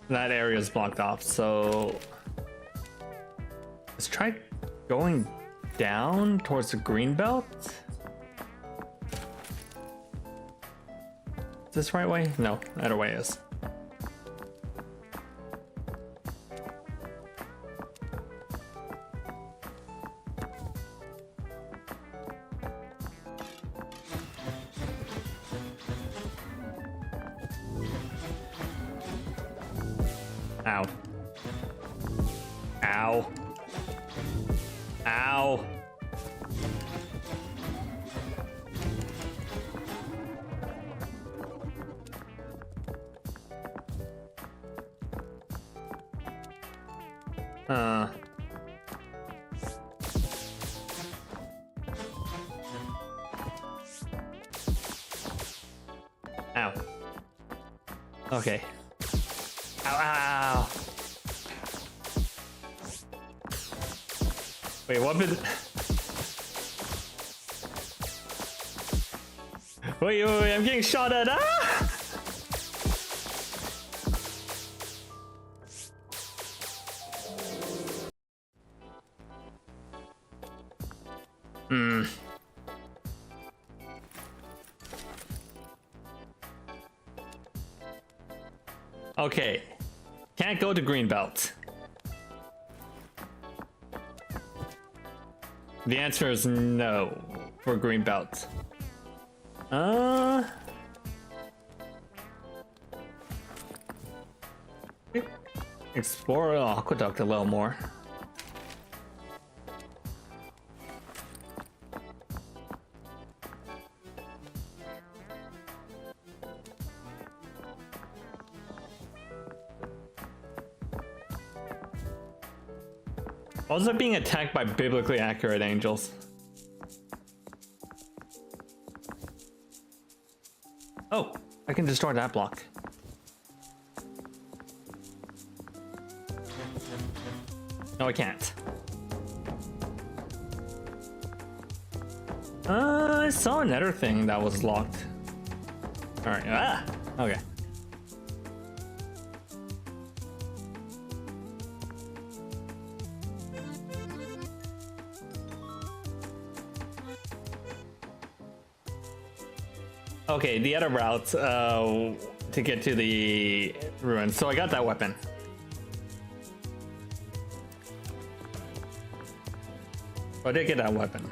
area is blocked off. So let's try going down towards the green belt. Is this the right way? No, other way is. Ow. Ow. Ow. Ow. Okay. Ow, ow. Wait, what did... Wait, I'm getting shot at. Ah! Okay. Can't go to green belt. The answer is no for green belt. Explore aqueduct a little more. Also being attacked by biblically accurate angels. Oh, I can destroy that block. No, I can't. I saw another thing that was locked. Alright, okay. Okay, the other route to get to the ruins. So I got that weapon. I did get that weapon.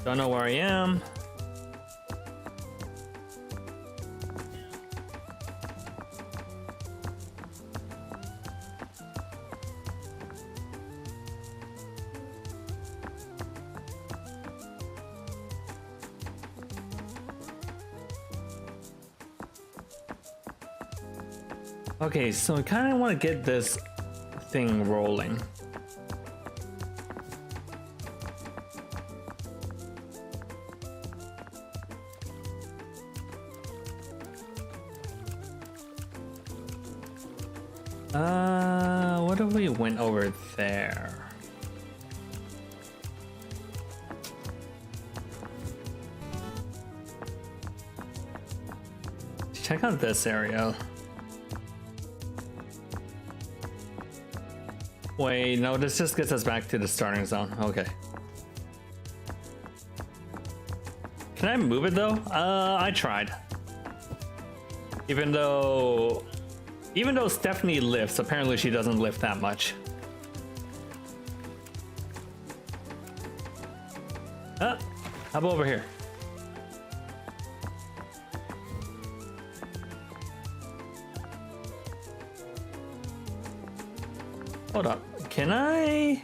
Don't know where I am. Okay, so I kind of want to get this thing rolling. What if we went over there? Check out this area. Wait, no, this just gets us back to the starting zone. Okay. Can I move it though? I tried. Even though Stephanie lifts, apparently she doesn't lift that much. How about over here? Hold up. Can I?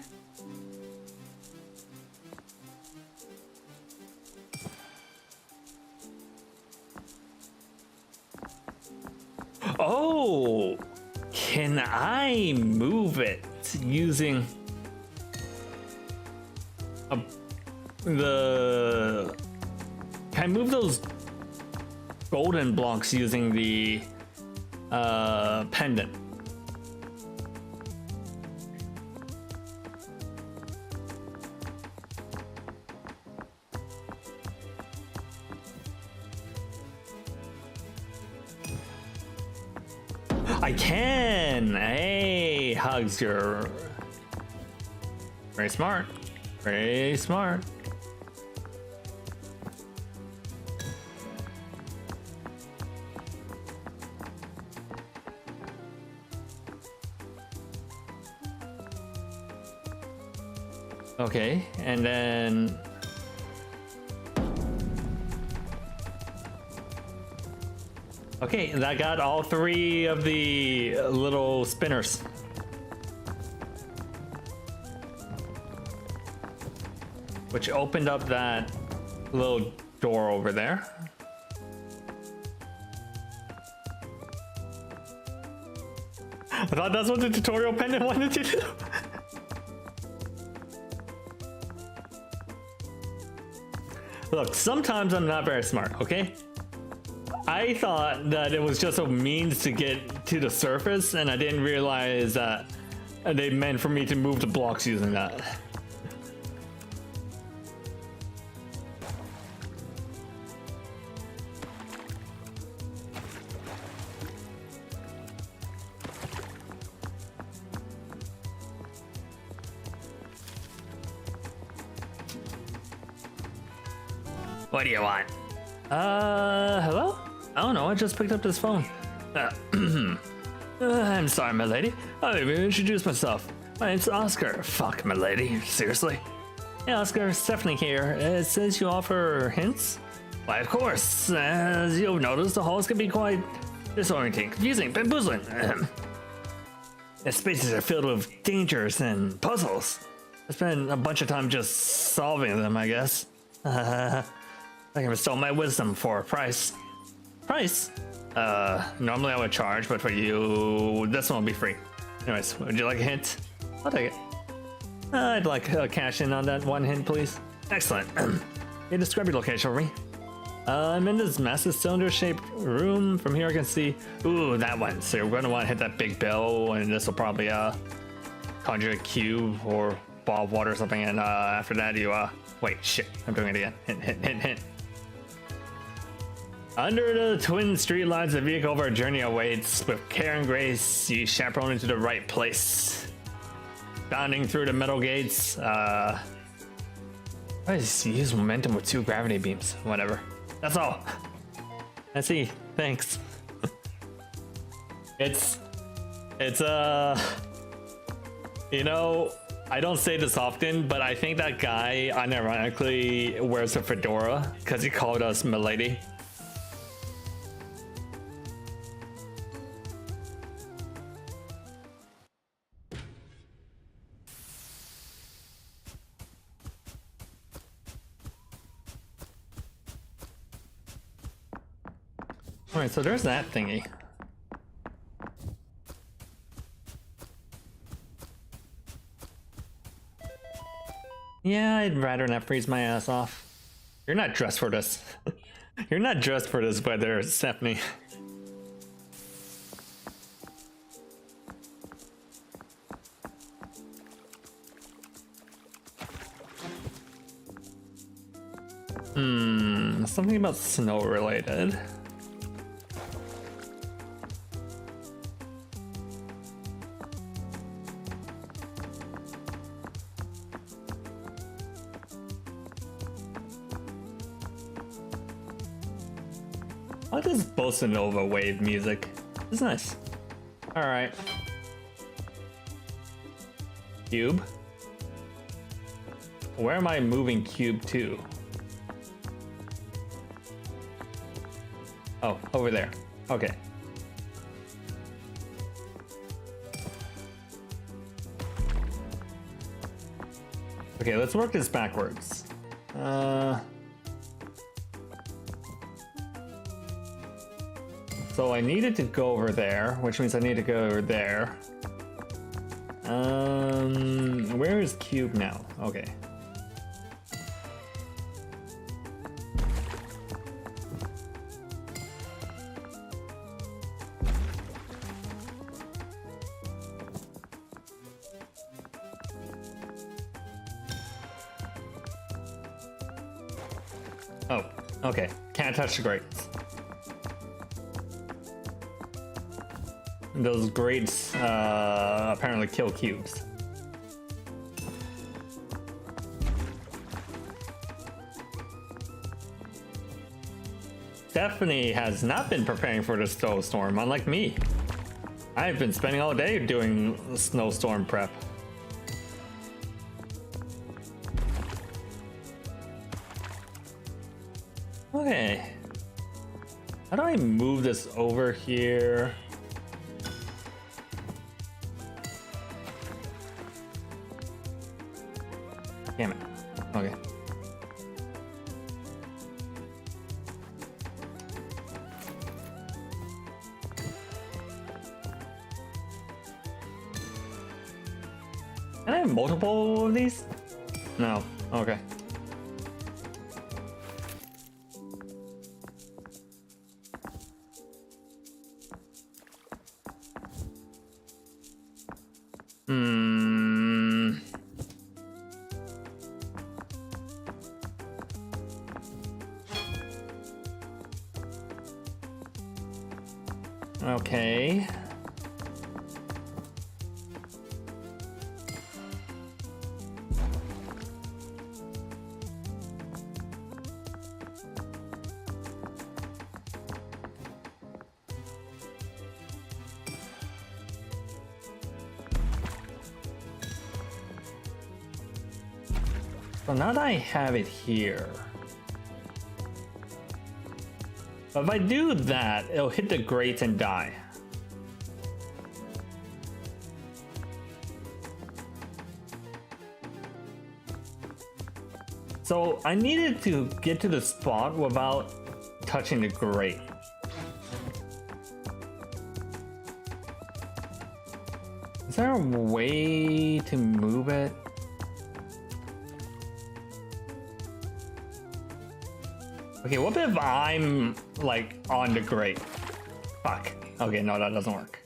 Oh, can I move it using the? Can I move those golden blocks using the pendant? I can. Hey, hugs. You're very smart. Very smart. Okay, and then okay, that got all 3 of the little spinners. Which opened up that little door over there. I thought that's what the tutorial pendant wanted to do. Look, sometimes I'm not very smart, okay? I thought that it was just a means to get to the surface, and I didn't realize that they meant for me to move the blocks using that. What do you want? Hello? I don't know, I just picked up this phone. I'm sorry, my lady. I'll even introduce myself. My name's Oscar. Fuck, my lady. Seriously? Hey, Oscar, Stephanie here. It says you offer hints? Why, of course. As you'll notice, the halls can be quite disorienting, confusing, bamboozling. The spaces are filled with dangers and puzzles. I spent a bunch of time just solving them, I guess. I can bestow my wisdom for a price. Price? Normally I would charge, but for you, this one will be free. Anyways, would you like a hint? I'll take it. I'd like a cash in on that one hint, please. Excellent. Can you describe your location for me? I'm in this massive cylinder-shaped room. From here I can see, ooh, that one. So you're gonna want to hit that big bell, and this will probably conjure a cube or ball of water or something. And after that, you wait, shit, I'm doing it again. Hint, hint, hint, hint. Under the twin street lines, the vehicle of our journey awaits. With care and grace, you chaperone into the right place. Bounding through the metal gates. I just use momentum with 2 gravity beams. Whatever. That's all. I see. Thanks. It's you know, I don't say this often, but I think that guy unironically wears a fedora because he called us milady. Alright, so there's that thingy. Yeah, I'd rather not freeze my ass off. You're not dressed for this. You're not dressed for this weather, Stephanie. Something about snow related. I like this bossa nova wave music. It's nice. Alright. Cube. Where am I moving cube to? Oh, over there. Okay. Okay, let's work this backwards. So I needed to go over there, which means I need to go over there. Where is cube now? Okay. Oh, okay. Can't touch the grates. those grates apparently kill cubes. Stephanie has not been preparing for the snowstorm, unlike me. I've been spending all day doing snowstorm prep. Okay. How do I move this over here? Damn it. Okay. Can I have multiple of these? No. Okay. Okay. So now that I have it here, but if I do that, it'll hit the grates and die. So I needed to get to the spot without touching the grate. Is there a way to move it? Okay, what if I'm like on the grate? Fuck. Okay, no, that doesn't work.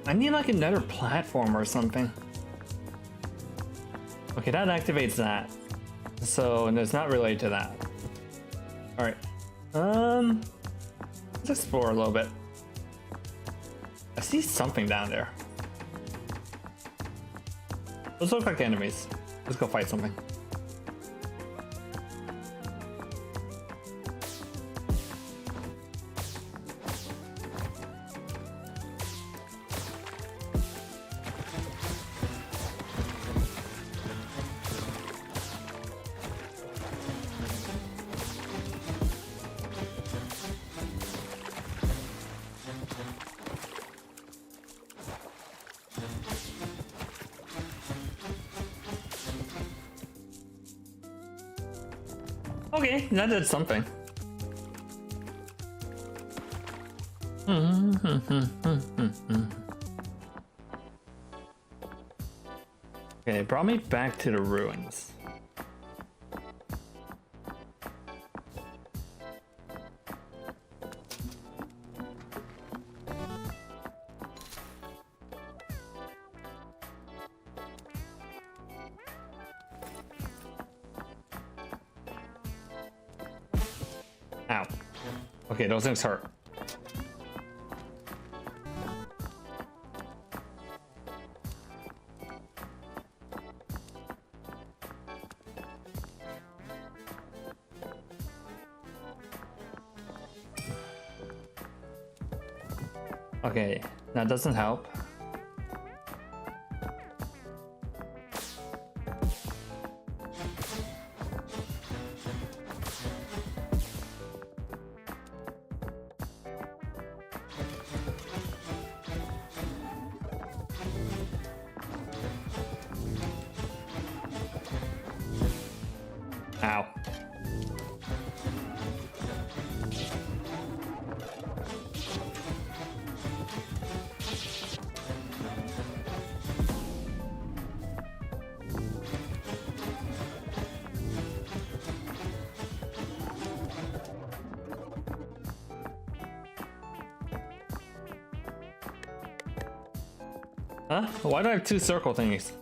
I need like another platform or something. Okay, that activates that. So, and it's not related to that. Alright. Let's explore a little bit. I see something down there. Those look like enemies. Let's go fight something. Okay, that did something. Okay, it brought me back to the ruins. Ow. Okay, those things hurt. Okay, that doesn't help. Ow. Huh? Why do I have two circle thingies?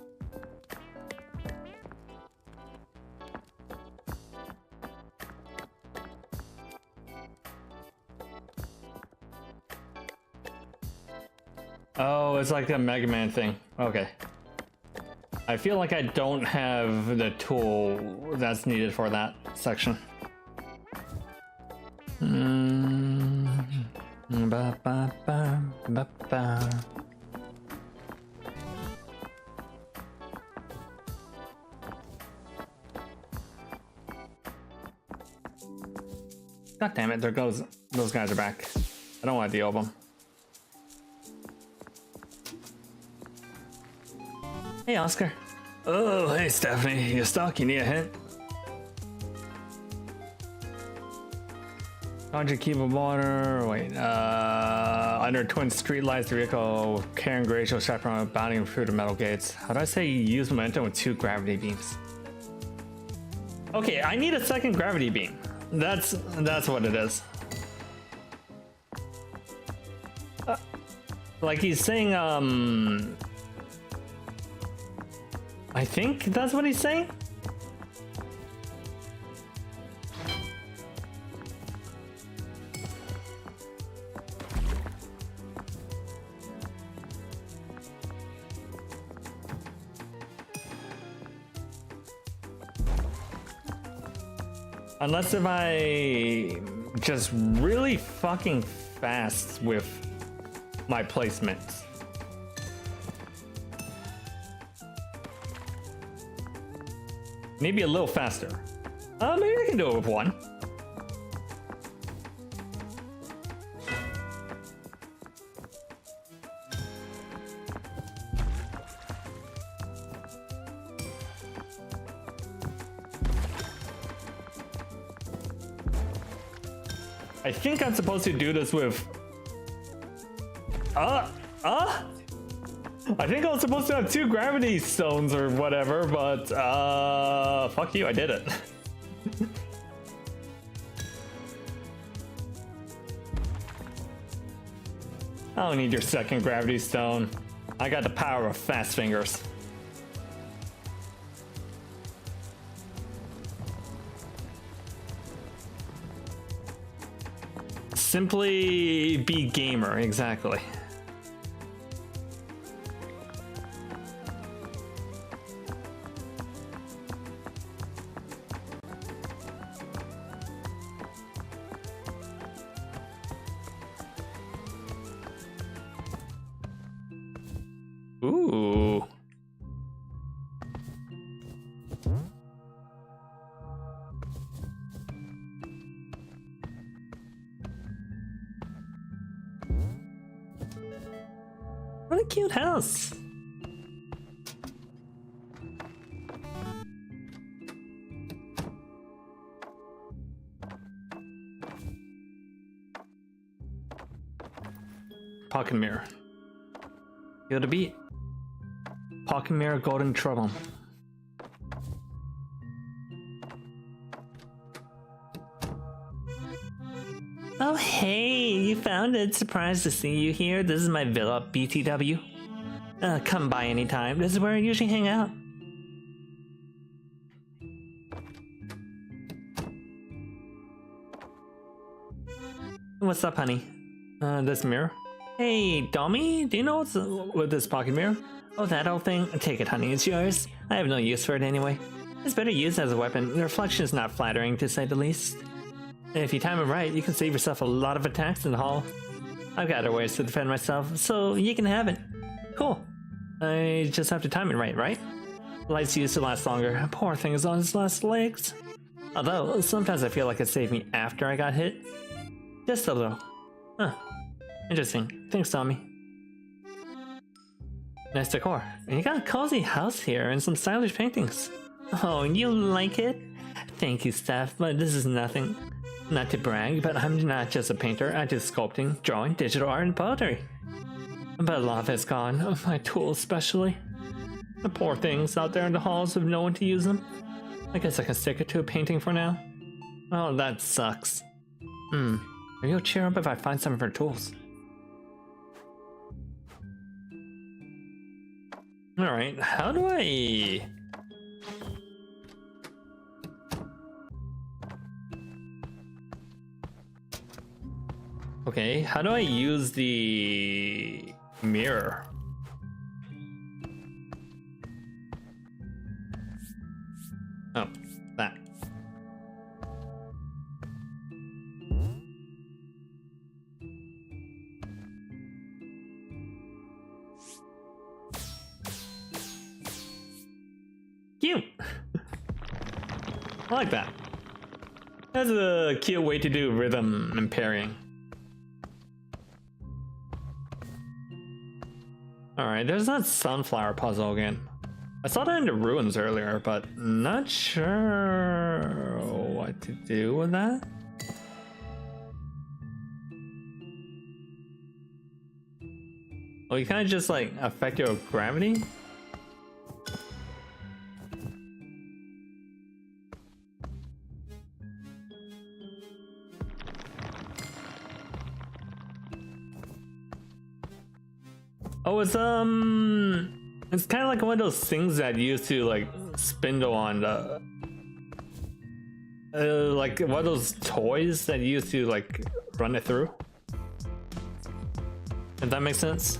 Oh, it's like a Mega Man thing. Okay. I feel like I don't have the tool that's needed for that section. Ba, ba, ba, ba, ba. God damn it, there goes. Those guys are back. I don't want to deal with them. Hey, Oscar. Oh, hey, Stephanie. You stuck? You need a hint? 100 cube of water. Wait, under twin streetlights, the vehicle carrying Glacial chaperone bounding through the metal gates. How do I say use momentum with 2 gravity beams? Okay, I need a second gravity beam. That's what it is. Like he's saying, I think that's what he's saying. Unless if I just really fucking fast with my placements. Maybe a little faster. Maybe I can do it with 1. I think I'm supposed to do this with... I think I was supposed to have 2 gravity stones or whatever, but fuck you, I did it. I don't need your second gravity stone. I got the power of fast fingers. Simply be gamer, exactly. Ooh. What a cute house. Pocket mirror. Feel the beat. Pocket mirror, golden trouble. Oh hey, you found it. Surprised to see you here. This is my villa, BTW. Come by anytime. This is where I usually hang out. What's up, honey? This mirror? Hey, Dommy, do you know what's with this pocket mirror? Oh, that old thing? Take it, honey, it's yours. I have no use for it anyway. It's better used as a weapon. The reflection is not flattering, to say the least. If you time it right, you can save yourself a lot of attacks in the hall. I've got other ways to defend myself, so you can have it. Cool. I just have to time it right? Lights used to last longer. Poor thing is on its last legs. Although, sometimes I feel like it saved me after I got hit. Just a little. Huh. Interesting. Thanks, Tommy. Nice decor. And you got a cozy house here and some stylish paintings. Oh, you like it? Thank you, Steph, but this is nothing. Not to brag, but I'm not just a painter. I do sculpting, drawing, digital art, and poetry. But a lot of it's gone. My tools especially. The poor things out there in the halls with no one to use them. I guess I can stick it to a painting for now. Oh, that sucks. Maybe you'll cheer up if I find some of her tools. All right, how do I? Okay, how do I use the mirror? Oh, that. Cute. I like that. That's a cute way to do rhythm and parrying. Alright, there's that sunflower puzzle again. I saw that in the ruins earlier, but not sure what to do with that. Oh, you kind of just like affect your gravity? Oh, it's kind of like one of those things that you used to like spindle on the, like one of those toys that you used to like run it through. If that makes sense.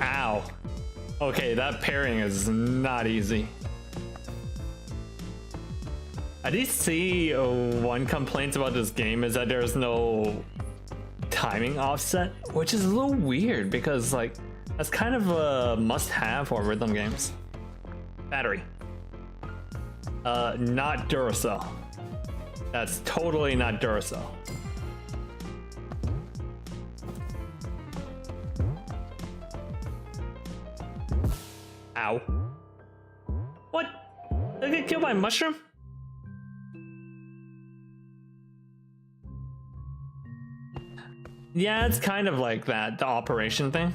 Ow. Okay, that pairing is not easy. I did see one complaint about this game is that there's no timing offset, which is a little weird because like that's kind of a must-have for rhythm games. Battery. Not Duracell. That's totally not Duracell. Ow. What? Did I get killed by a mushroom? Yeah, it's kind of like that, the operation thing.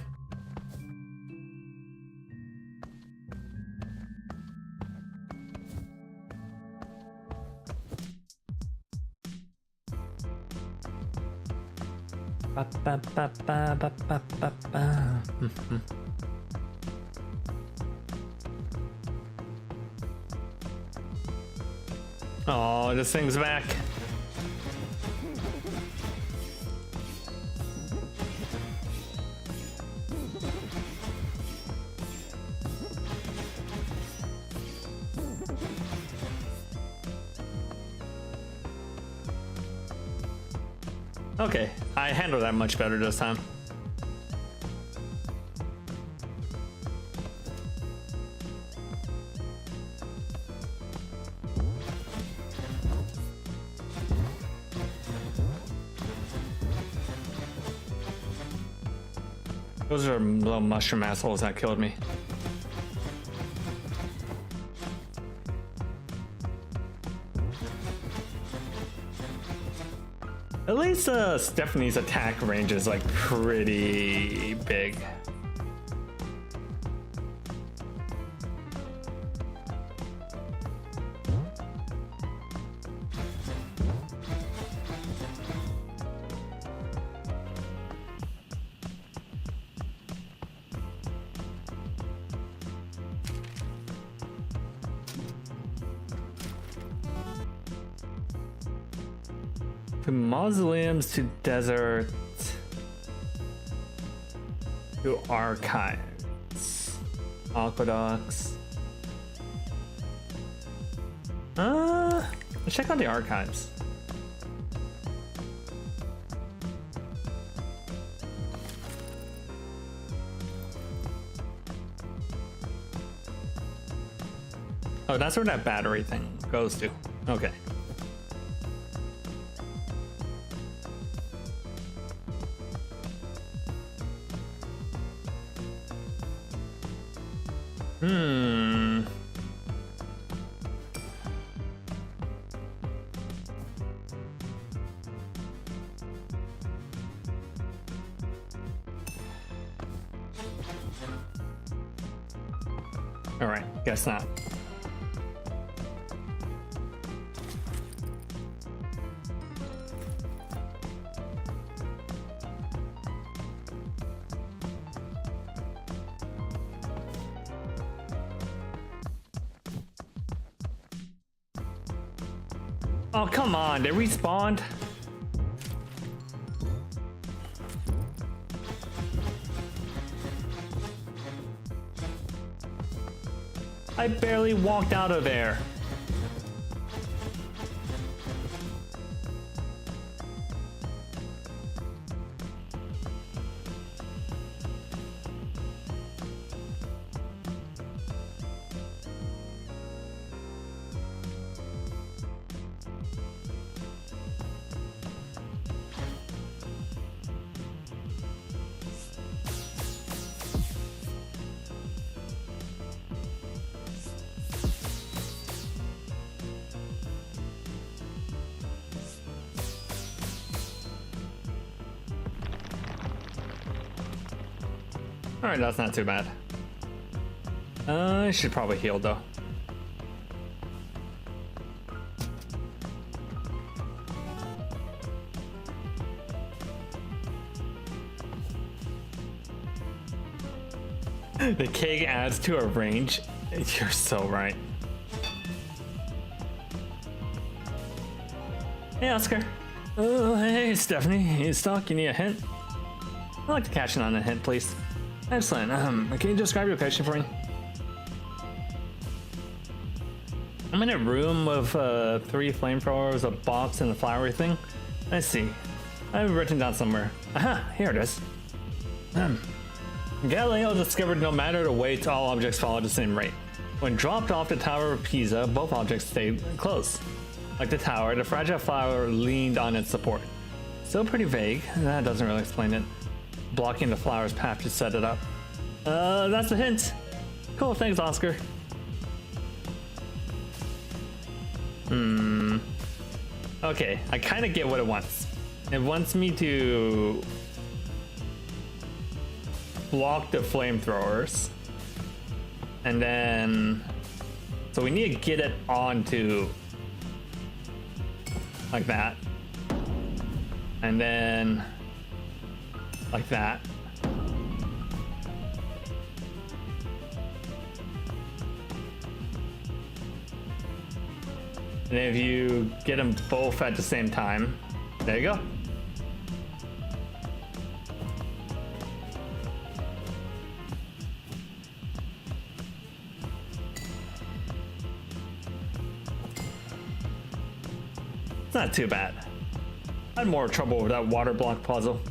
Ba, ba, ba, ba, ba, ba, ba, ba. Oh, this thing's back. Okay, I handled that much better this time. Those are little mushroom assholes that killed me. At least Stephanie's attack range is like pretty big. To mausoleums, to desert, to archives, aqueducts. Let's check out the archives. Oh, that's where that battery thing goes to. Okay. Hmm. All right, guess not. Oh, come on, they respawned? I barely walked out of there. Alright, that's not too bad. I should probably heal though. The keg adds to our range. You're so right. Hey, Oscar. Oh, hey, Stephanie. You stuck? You need a hint? I'd like to cash in on a hint, please. Excellent. Can you describe your location for me? I'm in a room with 3 flamethrowers, a box, and a flowery thing. I see. I've written down somewhere. Aha! Here it is. Galileo discovered no matter the weight, all objects follow the same rate. When dropped off the Tower of Pisa, both objects stayed close. Like the tower, the fragile flower leaned on its support. Still pretty vague. That doesn't really explain it. Blocking the flower's path to set it up. That's a hint. Cool, thanks, Oscar. Okay, I kind of get what it wants. It wants me to block the flamethrowers. And then... So we need to get it onto... like that. And then... like that. And if you get them both at the same time, there you go. It's not too bad. I had more trouble with that water block puzzle.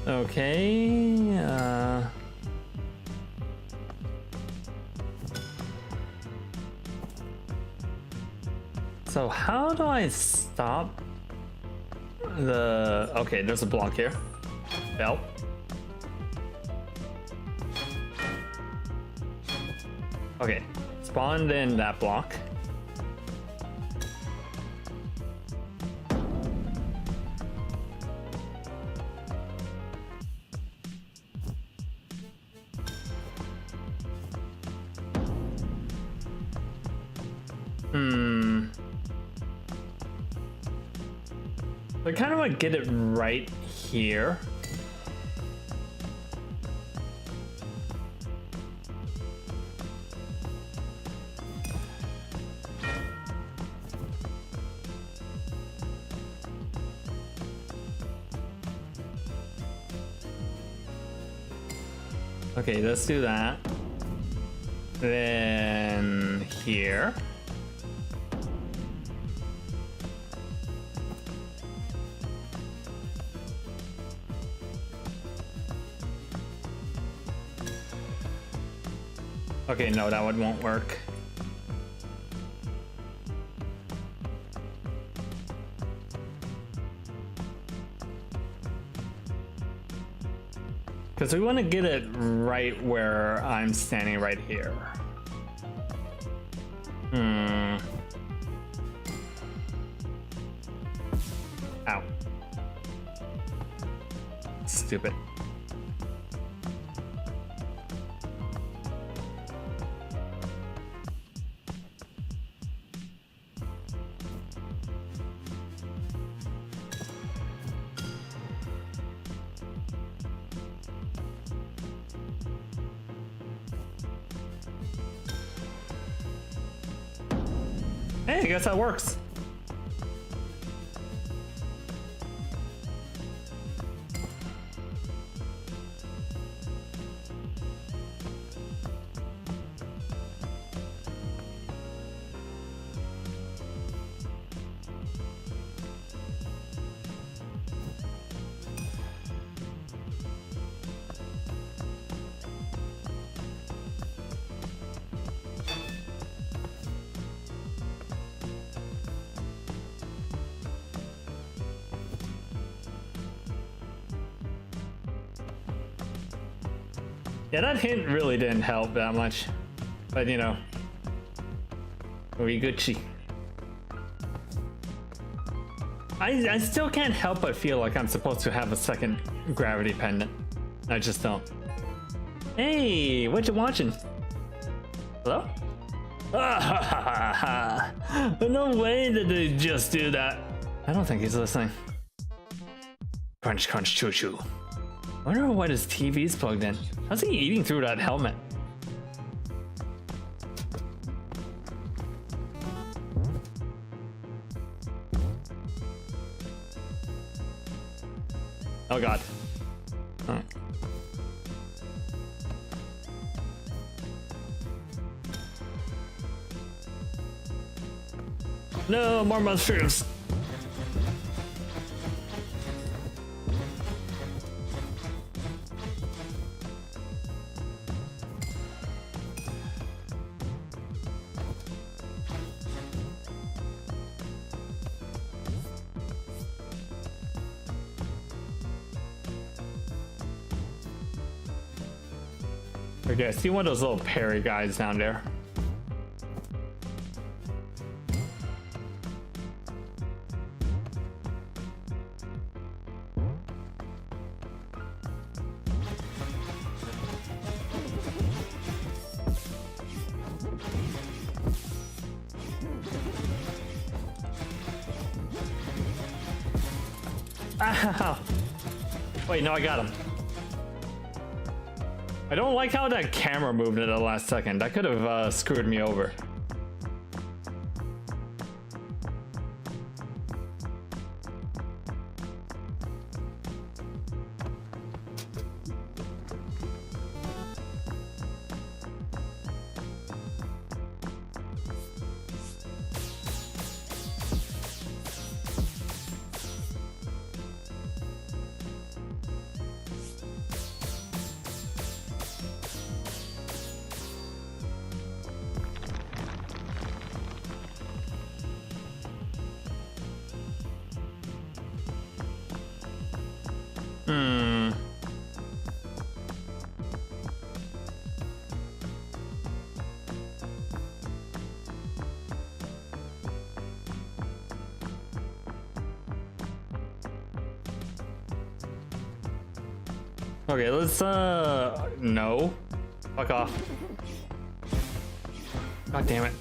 Okay, so how do I stop the... Okay, there's a block here. Bell. Okay, spawned in that block. I kind of want to get it right here. Okay, let's do that. Then here. Okay, no, that one won't work. Because we want to get it right where I'm standing right here. Ow. Stupid. Hey, I guess that works. Yeah, that hint really didn't help that much. But you know, we Gucci. I still can't help but feel like I'm supposed to have a second gravity pendant. I just don't. Hey, what you watching? Hello? No way did they just do that. I don't think he's listening. Crunch, crunch, choo choo. Wonder what his TV's plugged in. How's he eating through that helmet? Oh god. Oh. No, more mushrooms. Okay, I see one of those little parry guys down there. Ow. Wait, no, I got him. I don't like how that camera moved at the last second. That could have screwed me over. Okay, let's no. Fuck off. God damn it.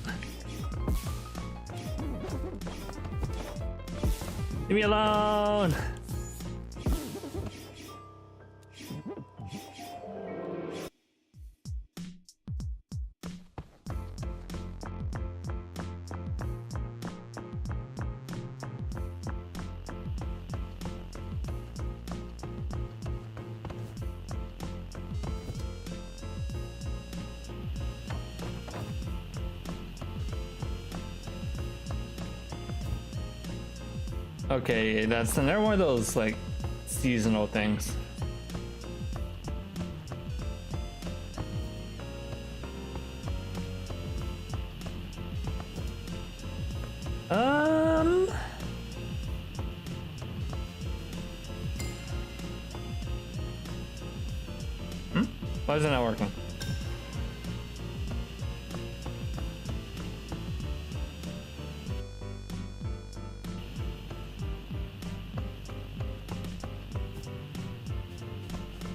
Leave me alone. Okay, that's another one of those like seasonal things. Why is it not working?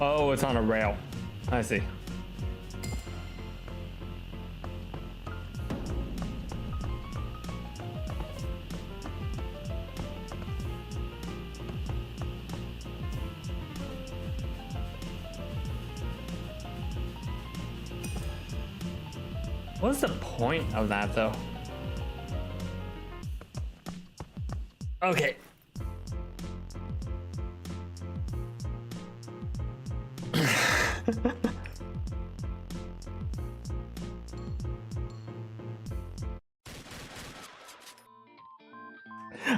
Oh, it's on a rail. I see. What's the point of that, though? Okay.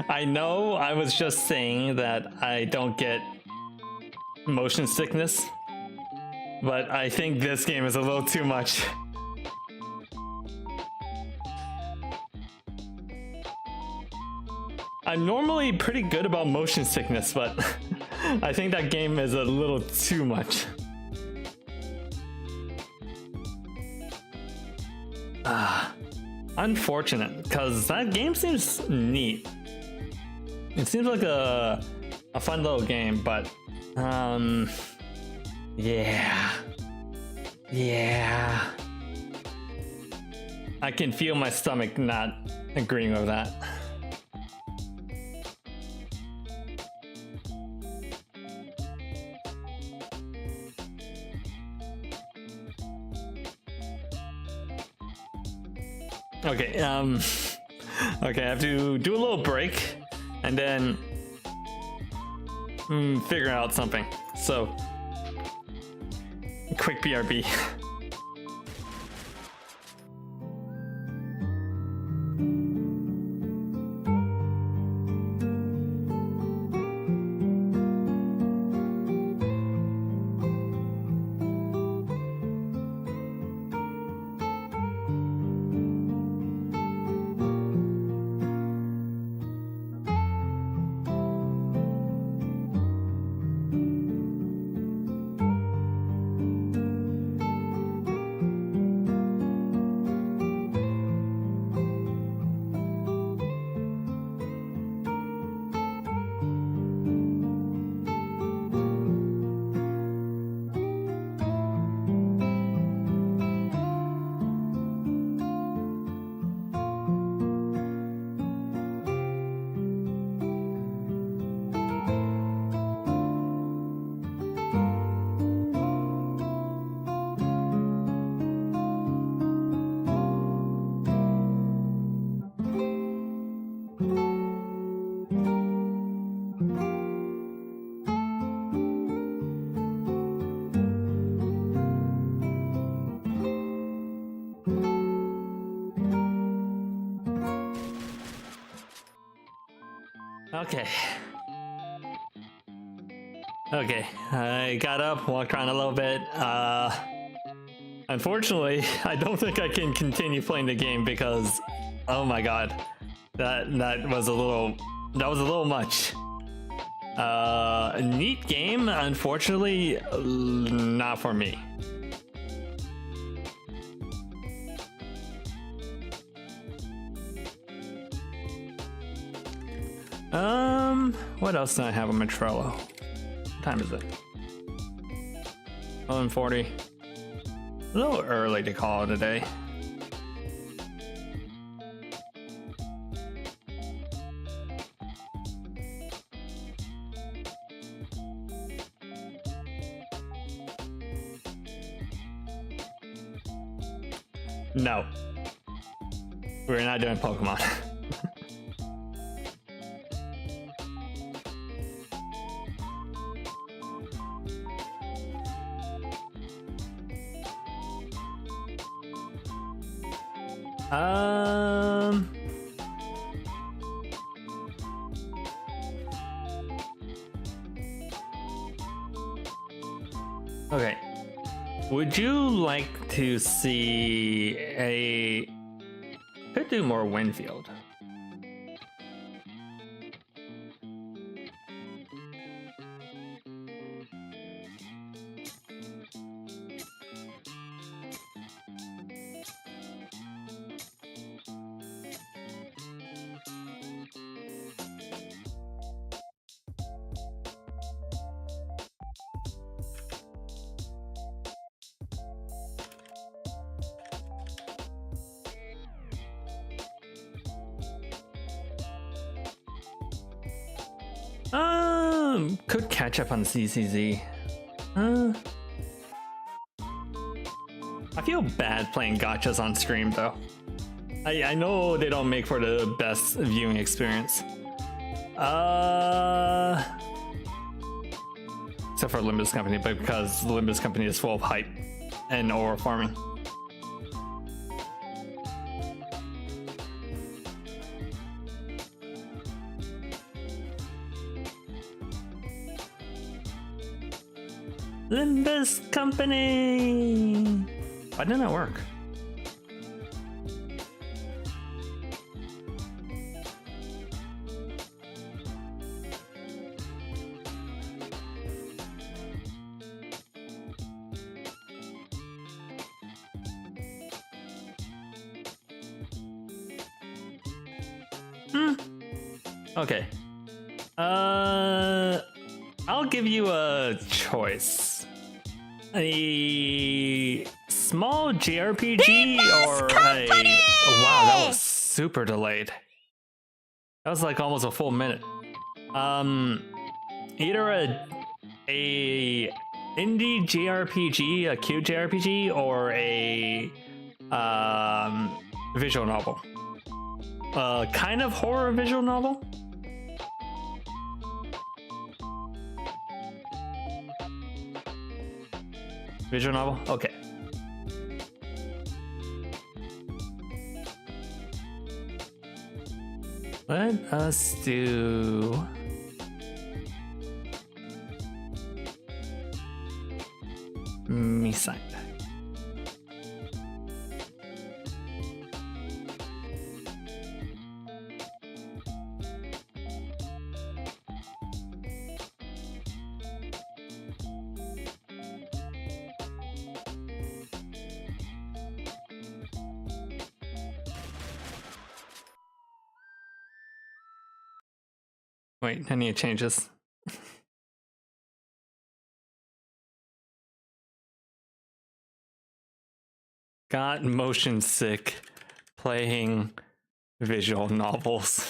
I know I was just saying that I don't get motion sickness, but I think this game is a little too much. I'm normally pretty good about motion sickness, but I think that game is a little too much. Unfortunate, because that game seems neat. It seems like a fun little game, but yeah. I can feel my stomach not agreeing with that. Okay, okay, I have to do a little break and then figure out something. So, quick BRB. Okay. Okay, I got up, walked around a little bit. Unfortunately, I don't think I can continue playing the game because, oh my god, that was a little much. A neat game, unfortunately, not for me. What else do I have on my Trello? What time is it? 11:40. A little early to call it a day. No. We're not doing Pokemon. Okay. Would you like to see a... Could do more Winfield. Could catch up on CCZ. I feel bad playing gachas on stream though. I know they don't make for the best viewing experience. Except for Limbus Company, but because Limbus Company is full of hype and ore farming. Limbus Company! Why didn't that work? Okay. I'll give you a choice. A small JRPG or a... Oh, wow, that was super delayed. That was like almost a full minute. Either a indie JRPG, a cute JRPG, or a visual novel. Kind of horror visual novel. Visual novel? Okay. Let us do... Misai. Wait, I need to change this. Got motion sick playing visual novels.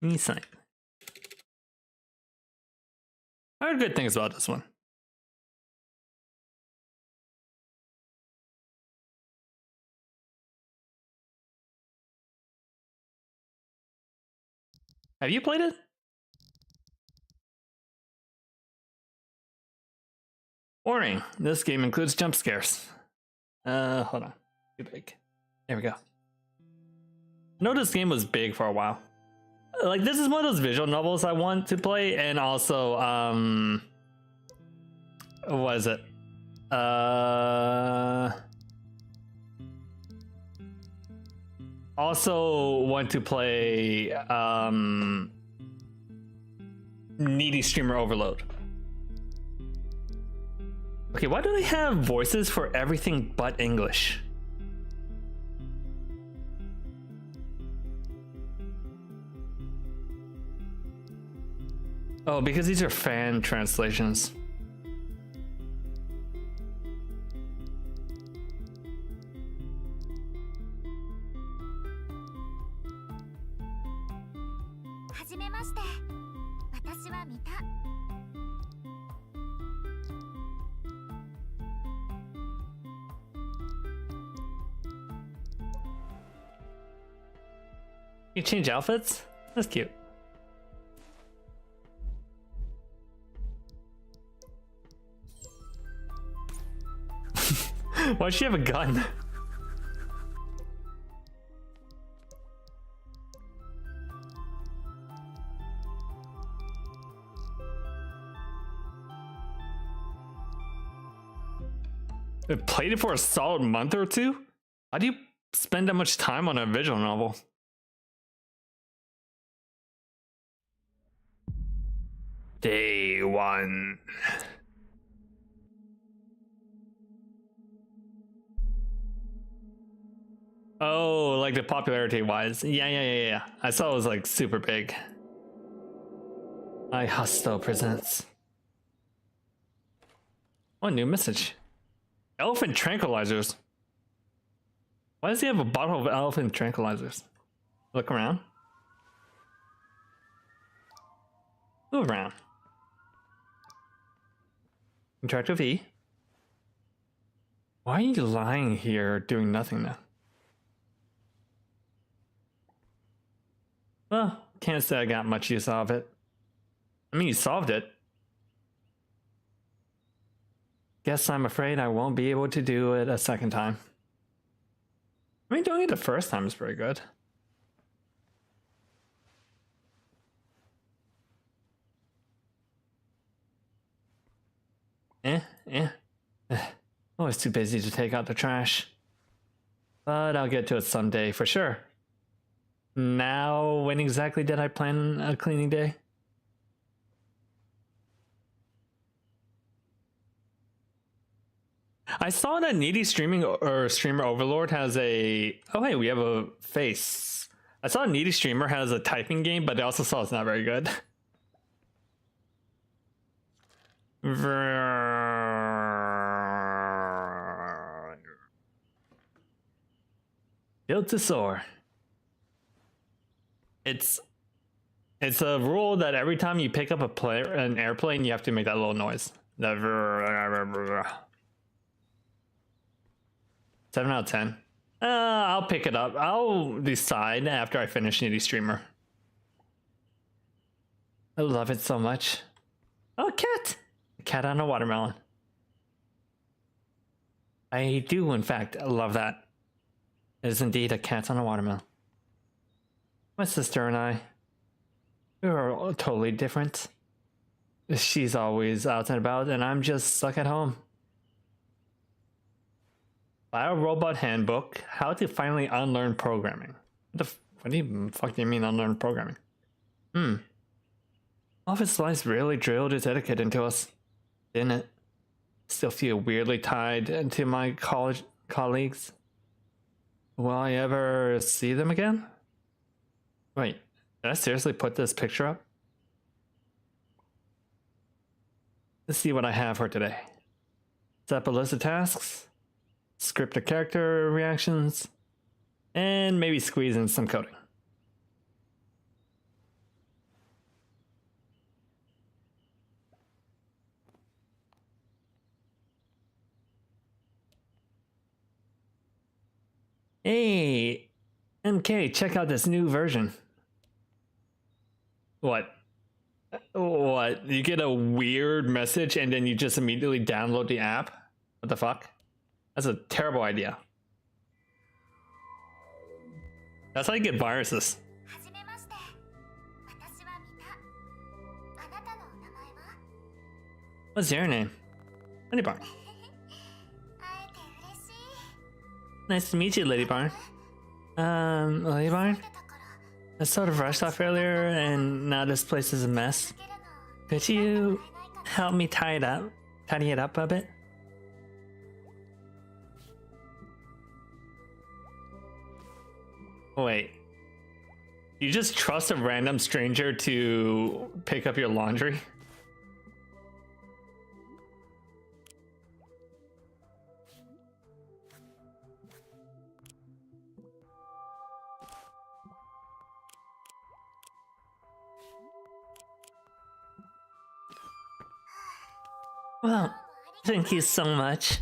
Nissan. I heard good things about this one. Have you played it? Warning, this game includes jump scares. Hold on. Too big. There we go. I know this game was big for a while. Like, this is one of those visual novels I want to play, and also, what is it? Also want to play, Needy Streamer Overload. Okay, why do they have voices for everything but English? Oh, because these are fan translations. You change outfits? That's cute. Why does she have a gun? played it for a solid month or two? How do you spend that much time on a visual novel? Day 1. Oh, like the popularity wise. Yeah. I saw it was like super big. I Hostel presents. Oh, new message. Elephant tranquilizers. Why does he have a bottle of elephant tranquilizers? Look around. Move around. Interact with E. Why are you lying here doing nothing now? Well, can't say I got much use out of it. I mean, you solved it. Guess I'm afraid I won't be able to do it a second time. I mean, doing it the first time is pretty good. Always too busy to take out the trash. But I'll get to it someday for sure. Now, when exactly did I plan a cleaning day? I saw that Needy Streaming or Streamer Overlord has a... Oh, hey, we have a face. I saw Needy Streamer has a typing game, but I also saw it's not very good. Built to soar. It's a rule that every time you pick up an airplane, you have to make that little noise. 7 out of 10. I'll pick it up. I'll decide after I finish Nitty Streamer. I love it so much. Oh, cat! A cat on a watermelon. I do, in fact, love that. It is indeed a cat on a watermelon. My sister and I, we are totally different. She's always out and about, and I'm just stuck at home. Biorobot Handbook: How to Finally Unlearn Programming. What the fuck do you mean unlearn programming? Office life really drilled its etiquette into us, didn't it? Still feel weirdly tied into my college colleagues. Will I ever see them again? Wait, did I seriously put this picture up? Let's see what I have for today. Set up a list of tasks, script a character reactions, and maybe squeeze in some coding. Hey, MK, check out this new version. What? What? You get a weird message and then you just immediately download the app? What the fuck? That's a terrible idea. That's how you get viruses. What's your name? Lady Barn. Nice to meet you, Lady Barn. Lady Barn? I sort of rushed off earlier and now this place is a mess. Could you help me tidy it up a bit? Wait. You just trust a random stranger to pick up your laundry? Well, thank you so much.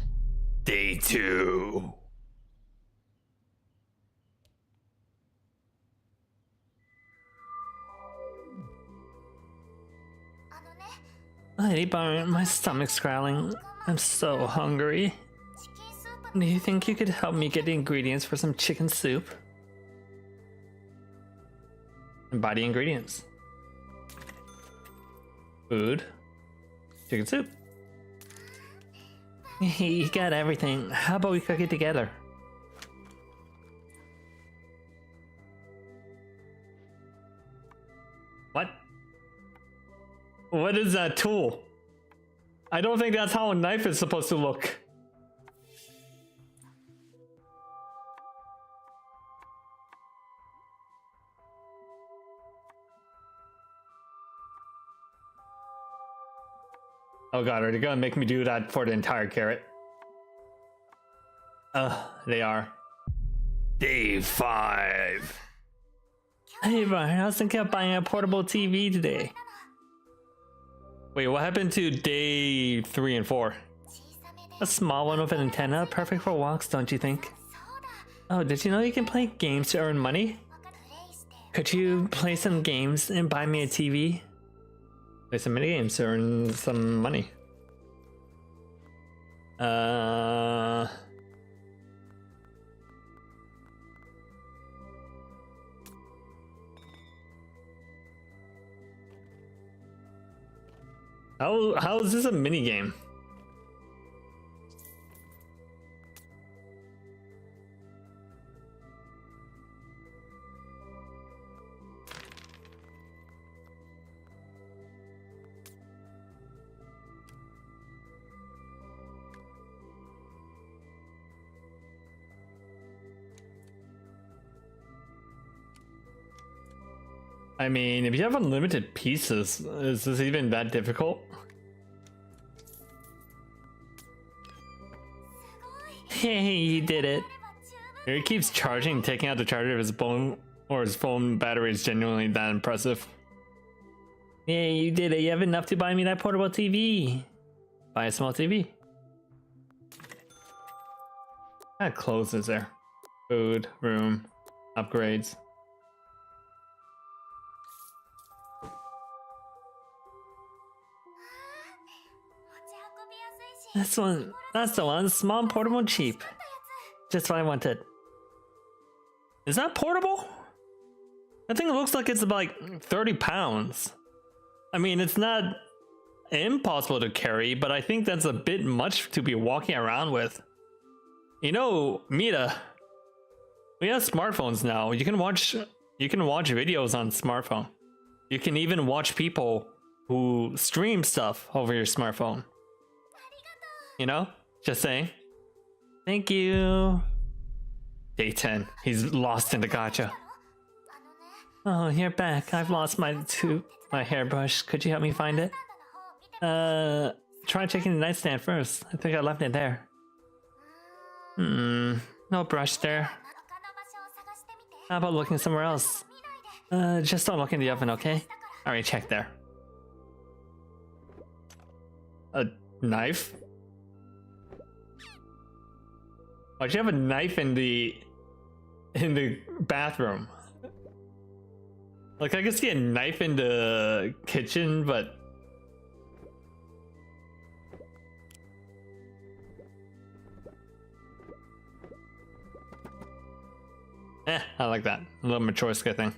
Day 2. Lady Barn, my stomach's growling. I'm so hungry. Do you think you could help me get the ingredients for some chicken soup? And buy the ingredients. Food. Chicken soup. You got everything. How about we cook it together? What? What is that tool? I don't think that's how a knife is supposed to look. Oh god, are they gonna make me do that for the entire carrot? They are. Day 5. Hey Brian, I was thinking of buying a portable TV today. Wait, what happened to day 3 and 4? A small one with an antenna, perfect for walks, don't you think? Oh, did you know you can play games to earn money? Could you play some games and buy me a TV? Play some mini games to earn some money. How is this a mini game? I mean, if you have unlimited pieces, is this even that difficult? Hey, you did it. He keeps charging, taking out the charger of his phone, or his phone battery is genuinely that impressive. Yeah, you did it. You have enough to buy me that portable TV. Buy a small TV. What kind of clothes is there? Food, room, upgrades. That's the one. Small, and portable, and cheap. Just what I wanted. Is that portable? That thing looks like it's about like 30 pounds. I mean, it's not impossible to carry, but I think that's a bit much to be walking around with. You know, Mita, we have smartphones now. You can watch videos on smartphone. You can even watch people who stream stuff over your smartphone. You know? Just saying. Thank you. Day 10. He's lost in the gacha. Oh, you're back. I've lost my hairbrush. Could you help me find it? Try checking the nightstand first. I think I left it there. No brush there. How about looking somewhere else? Just don't look in the oven, okay? Alright, check there. A knife? Why'd you have a knife in the bathroom? Like, I could see a knife in the kitchen, but I like that. A little Matryoshka thing.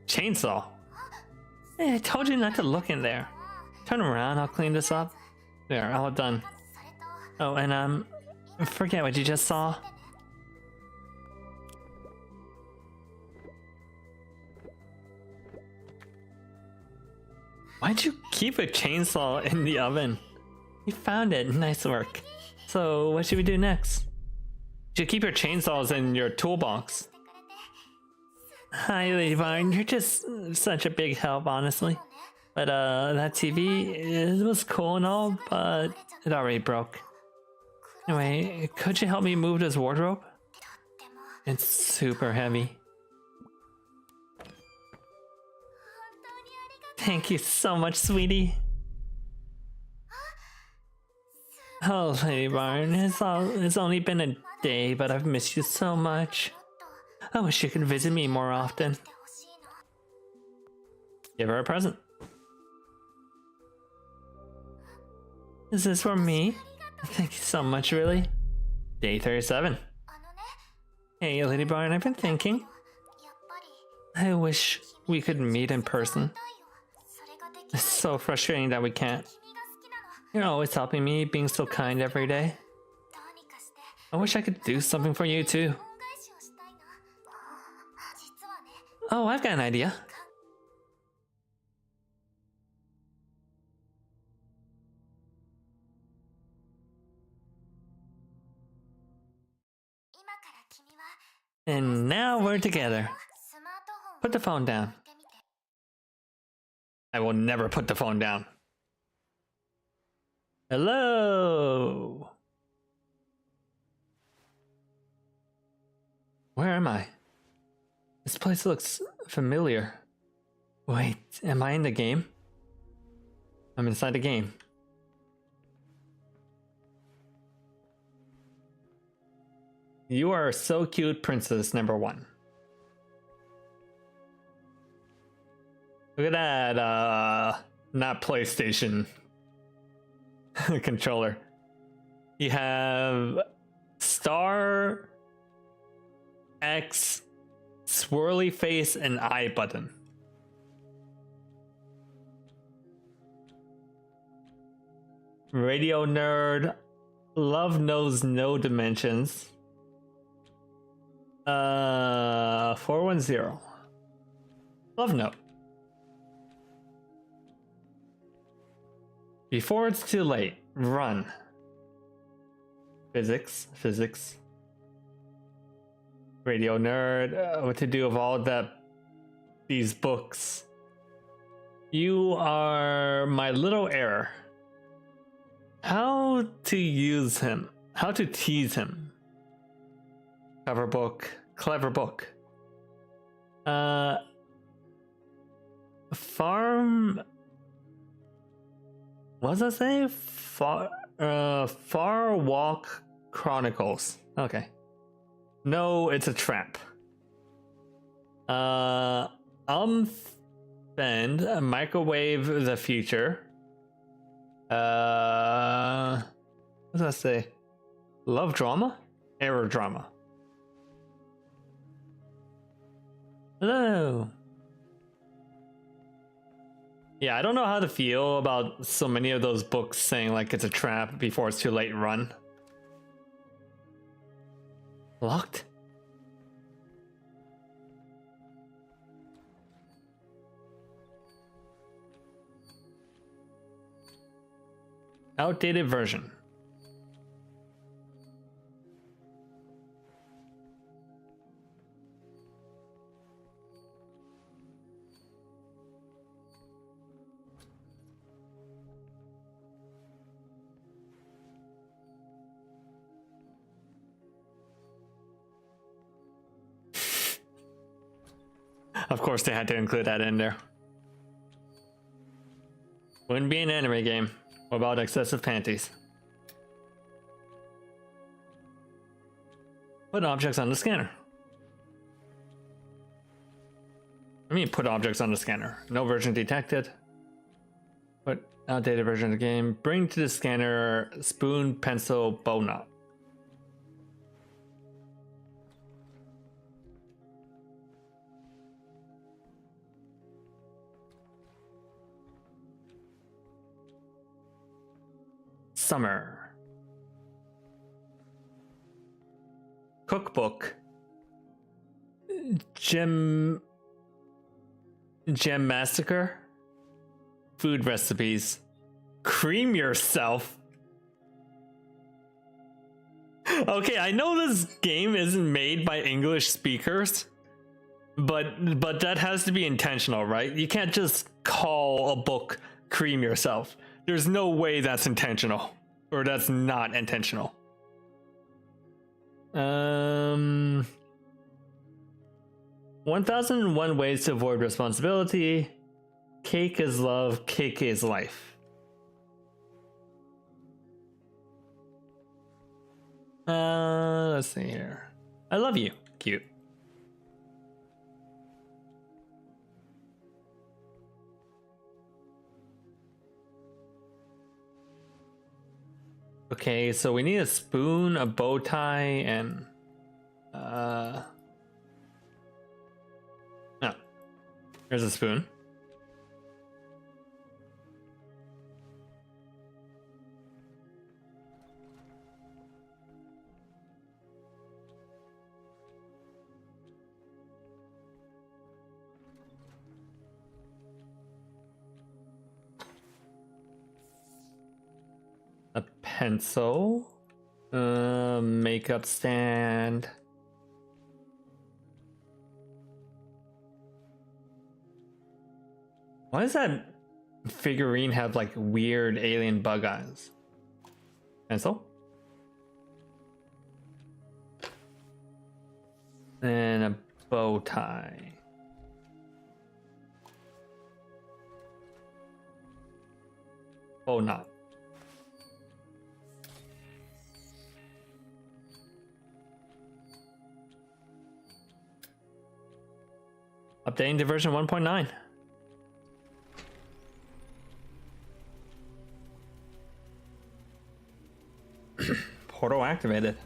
Chainsaw. Hey, I told you not to look in there. Turn around, I'll clean this up. There, all done. Oh, and forget what you just saw. Why'd you keep a chainsaw in the oven? You found it. Nice work. So, what should we do next? You should keep your chainsaws in your toolbox. Hi, Lady Vine. You're just such a big help, honestly. But, that TV, it was cool and all, but it already broke. Anyway, could you help me move this wardrobe? It's super heavy. Thank you so much, sweetie. Oh, Lady Barn, it's only been a day, but I've missed you so much. I wish you could visit me more often. Give her a present. Is this for me? Thank you so much, really. Day 37. Hey, Lady Barn, I've been thinking. I wish we could meet in person. It's so frustrating that we can't. You're always helping me, being so kind every day. I wish I could do something for you too. Oh, I've got an idea. And now we're together. Put the phone down. I will never put the phone down. Hello? Where am I? This place looks familiar. Wait, am I in the game? I'm inside the game. You are so cute, Princess number 1. Look at that, not PlayStation controller. You have star, X, swirly face, and I button. Radio nerd, love knows no dimensions. 410. Love note. Before it's too late, run. Physics. Radio nerd, what to do with all these books. You are my little error. How to use him. How to tease him. Cover book. Clever book. Farm. What does that say? Far Walk Chronicles. Okay. No, it's a trap. Spend microwave the future. What does that say? Love drama? Error drama. Hello. Yeah, I don't know how to feel about so many of those books saying like it's a trap before it's too late, run. Locked? Outdated version. Of course they had to include that in there. Wouldn't be an anime game. What about excessive panties? Put objects on the scanner. I mean, put objects on the scanner. No version detected. Put outdated version of the game. Bring to the scanner spoon, pencil, bow knot. Summer. Cookbook. Gem massacre. Food recipes. Cream yourself. Okay, I know this game isn't made by English speakers, but that has to be intentional, right? You can't just call a book Cream Yourself. There's no way that's intentional, or that's not intentional. 1001 ways to avoid responsibility. Cake is love, cake is life. Let's see here. I love you. Cute. Okay, so we need a spoon, a bow tie, and no. Here's a spoon. pencil. Makeup stand. Why does that figurine have like weird alien bug eyes? Pencil. And a bow tie. Bow knot. Updating to version 1.9. Portal activated.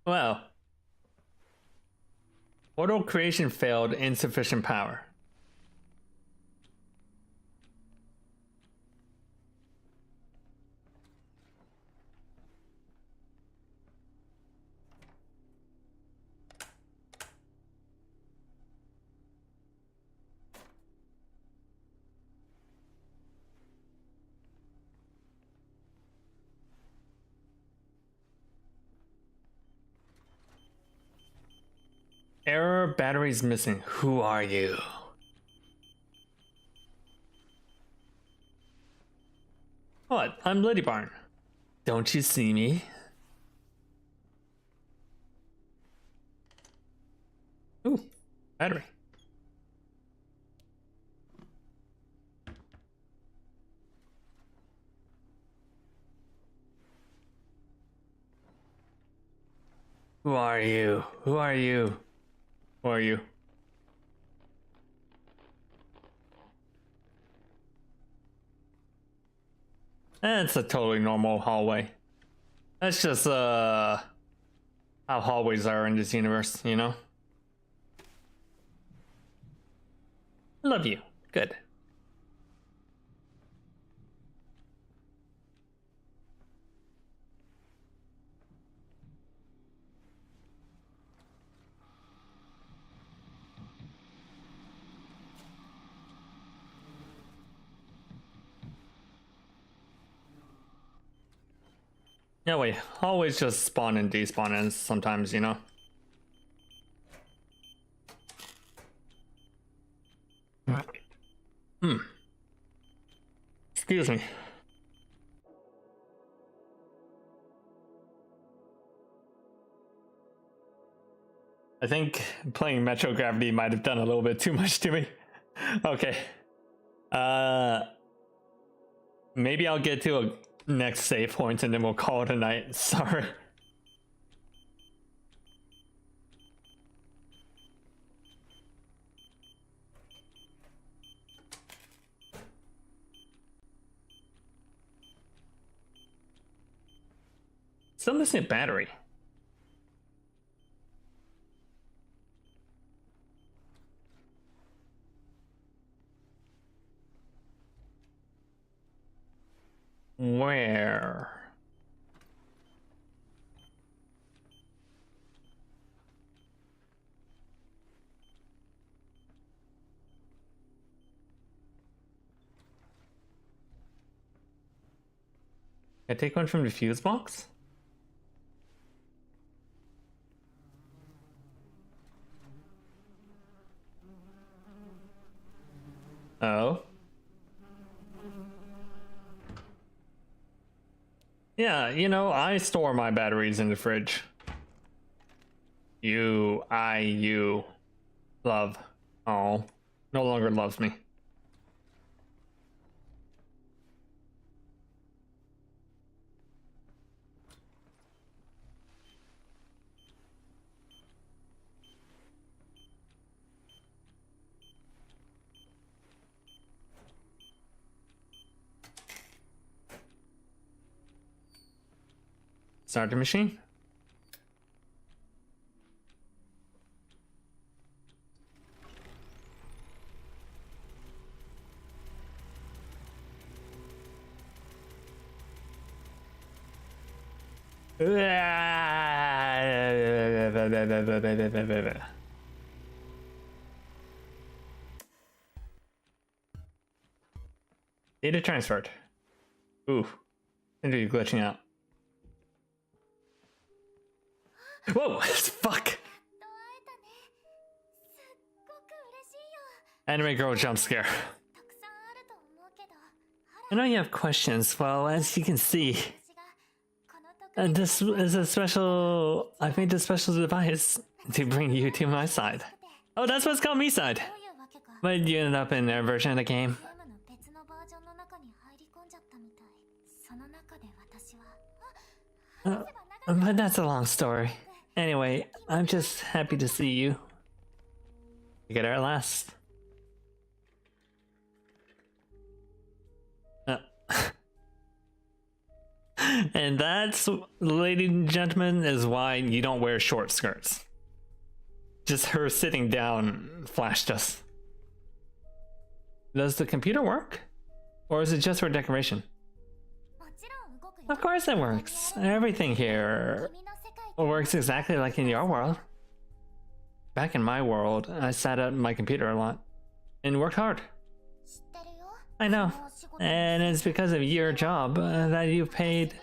Well, portal creation failed, insufficient power. Error, batteries missing. Who are you? What? I'm Liddy Barn. Don't you see me? Ooh, battery. Who are you? Who are you? Who are you? It's a totally normal hallway. That's just how hallways are in this universe, you know? Love you. Good. Yeah, wait, always just spawn and despawn and sometimes, you know? Excuse me. I think playing Metro Gravity might have done a little bit too much to me. Okay. Maybe I'll get to a next save point and then we'll call it a night. Sorry. Still missing a battery. Where? Can I take one from the fuse box? Oh. Yeah, you know, I store my batteries in the fridge. You, love. Oh, no longer loves me. Start the machine. Data transferred. Ooh. Seems to be glitching out. Whoa! Fuck! Anime girl jump scare. I know you have questions. Well, as you can see, this is a special. I've made a special device to bring you to my side. Oh, that's what's called me side. But you ended up in their version of the game. But that's a long story. Anyway, I'm just happy to see you. You get her at last. And that's, ladies and gentlemen, is why you don't wear short skirts. Just her sitting down flashed us. Does the computer work? Or is it just for decoration? Of course it works. Everything here works exactly like in your world. Back in my world, I sat at my computer a lot and worked hard. I know, and it's because of your job that you've paid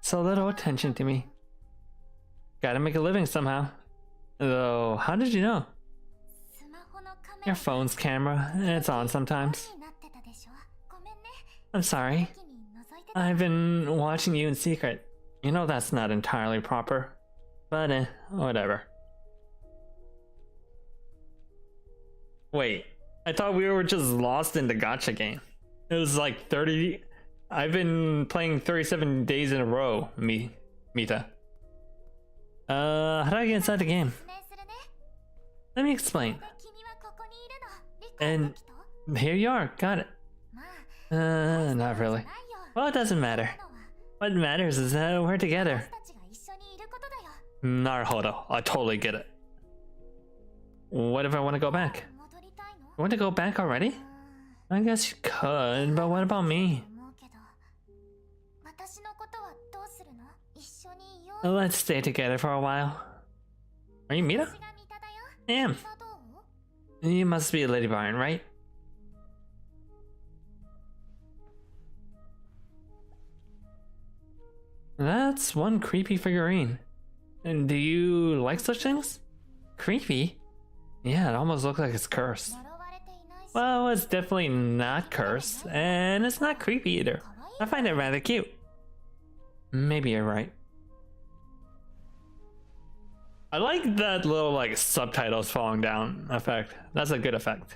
so little attention to me. Gotta make a living somehow. Though, how did you know? Your phone's camera, it's on sometimes. I'm sorry. I've been watching you in secret. You know that's not entirely proper. But whatever. Wait, I thought we were just lost in the gacha game. It was like 30... I've been playing 37 days in a row, Mita. How do I get inside the game? Let me explain. And here you are, got it. Not really. Well, it doesn't matter. What matters is that we're together. Naruhodo, I totally get it. What if I want to go back? You want to go back already? I guess you could, but what about me? Let's stay together for a while. Are you Mita? I am. You must be Lady Byron, right? That's one creepy figurine. And do you like such things? Creepy? Yeah, it almost looks like it's cursed. Well, it's definitely not cursed, and it's not creepy either. I find it rather cute. Maybe you're right. I like that little like subtitles falling down effect. That's a good effect.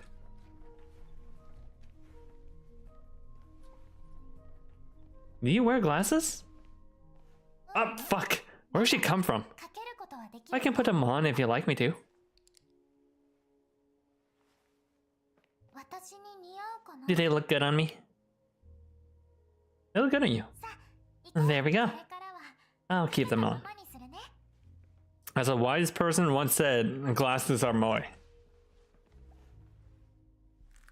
Do you wear glasses? Oh, fuck. Where'd she come from? I can put them on if you like me to. Do they look good on me? They look good on you. There we go. I'll keep them on. As a wise person once said, glasses are moe.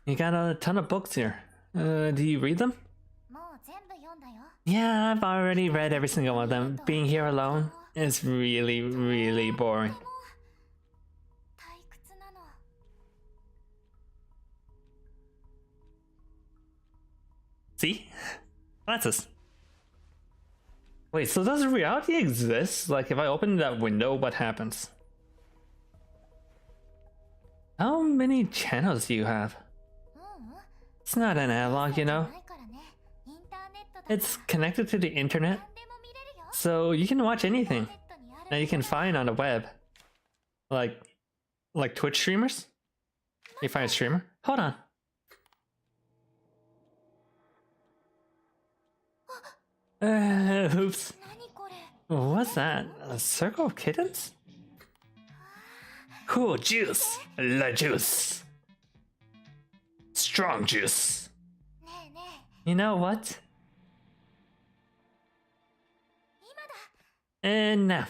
You got a ton of books here. Do you read them? Yeah, I've already read every single one of them. Being here alone is really, really boring. See? Glasses. Wait, so does reality exist? Like, if I open that window, what happens? How many channels do you have? It's not an analog, you know? It's connected to the internet, so you can watch anything that you can find on the web. Like Twitch streamers? You find a streamer? Hold on. Oops. What's that? A circle of kittens? Cool juice. La juice. Strong juice. You know what? And now.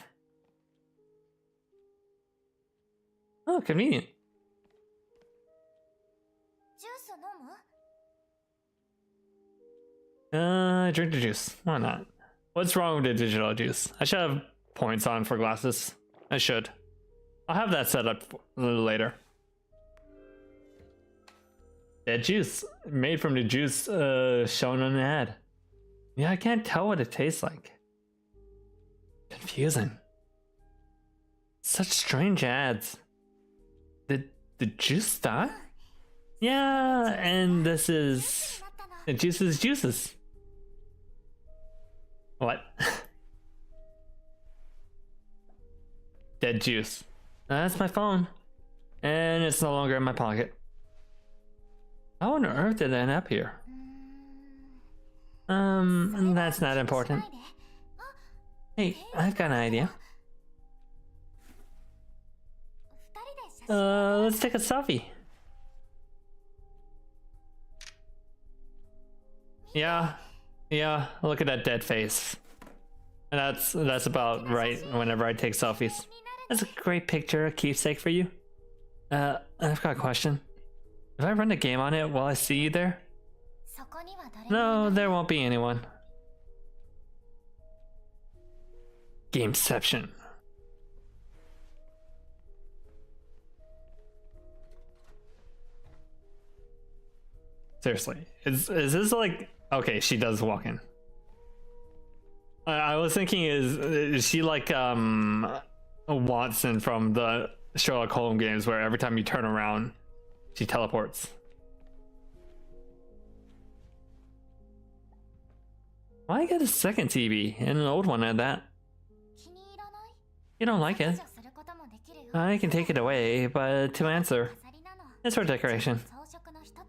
Oh, convenient. Drink the juice. Why not? What's wrong with the digital juice? I should have points on for glasses. I should. I'll have that set up a little later. That juice, made from the juice shown on the ad. Yeah, I can't tell what it tastes like. Confusing. Such strange ads. Did the juice die? Yeah, and this is... The juice is juices. What? Dead juice. That's my phone. And it's no longer in my pocket. How on earth did it end up here? That's not important. Hey, I've got an idea. Let's take a selfie. Yeah, look at that dead face. And that's about right whenever I take selfies. That's a great picture, a keepsake for you. I've got a question. If I run the game on it, will I see you there? No, there won't be anyone. Gameception. Seriously, is this like... Okay, she does walk in. I was thinking, is she like Watson from the Sherlock Holmes games, where every time you turn around, she teleports? Why get a second TV and an old one at that? You don't like it? I can take it away, but to answer, it's for decoration.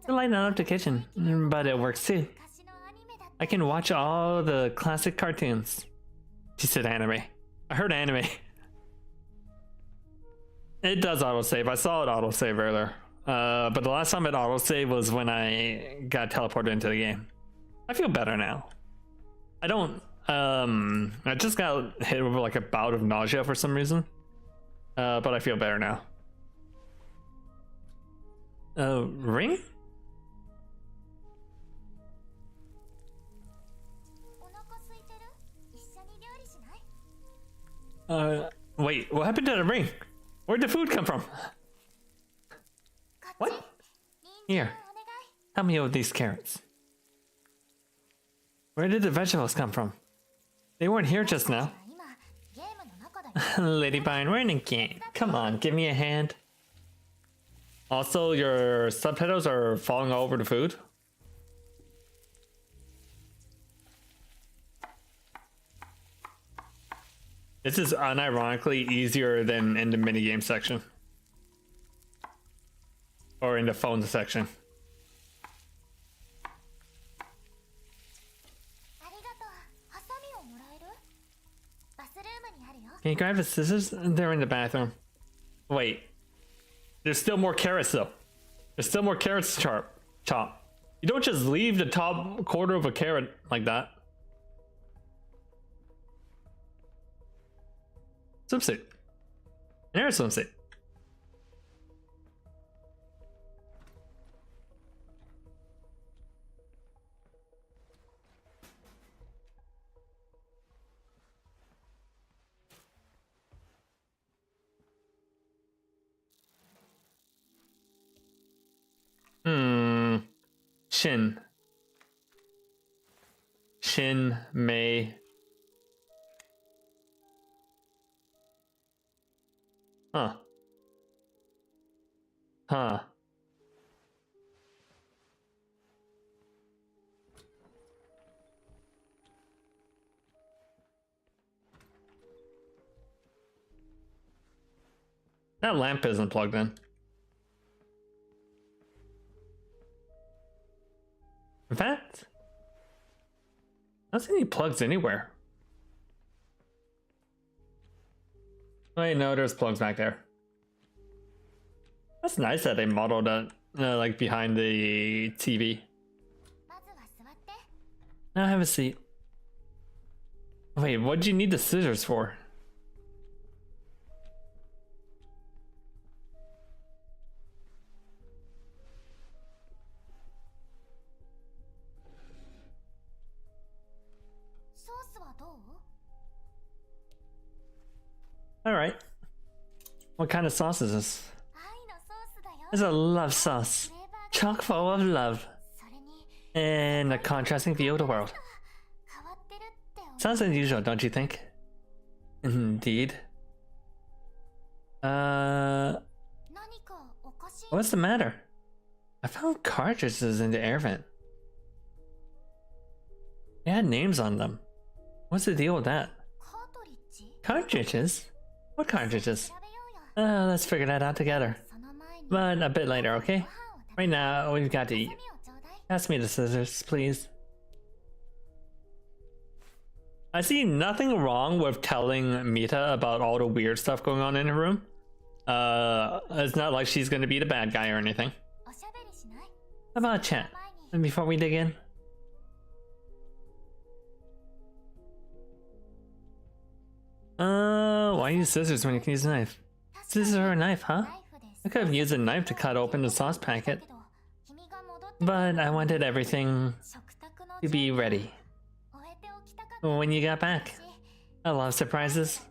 To lighten up the kitchen, but it works too. I can watch all the classic cartoons. She said anime. I heard anime. It does autosave. I saw it autosave earlier. But the last time it autosave was when I got teleported into the game. I feel better now. I don't... I just got hit with like a bout of nausea for some reason. But I feel better now. Ring? Wait, what happened to the ring? Where'd the food come from? What? Here, help me with these carrots. Where did the vegetables come from? They weren't here just now. Ladybine, we're in a game. Come on, give me a hand. Also, your subtitles are falling all over the food. This is unironically easier than in the minigame section. Or in the phone section. Can you grab the scissors? They're in the bathroom. Wait. There's still more carrots though. There's still more carrots to chop. You don't just leave the top quarter of a carrot like that. Swimsuit. An air swimsuit. Shin May. Huh. That lamp isn't plugged in. In fact, I don't see any plugs anywhere. Wait, no, there's plugs back there. That's nice that they modeled it like behind the TV. Now have a seat. Wait, what do you need the scissors for? Alright. What kind of sauce is this? It's a love sauce. Chock full of love. And a contrasting view of the world. Sounds unusual, don't you think? Indeed. What's the matter? I found cartridges in the air vent. They had names on them. What's the deal with that? Cartridges? What cartridges? Let's figure that out together. But a bit later, okay? Right now, we've got to eat. Pass me the scissors, please. I see nothing wrong with telling Mita about all the weird stuff going on in her room. It's not like she's gonna be the bad guy or anything. How about a chat before we dig in? Why use scissors when you can use a knife? Scissors or a knife, huh? I could have used a knife to cut open the sauce packet. But I wanted everything to be ready when you got back. I love surprises.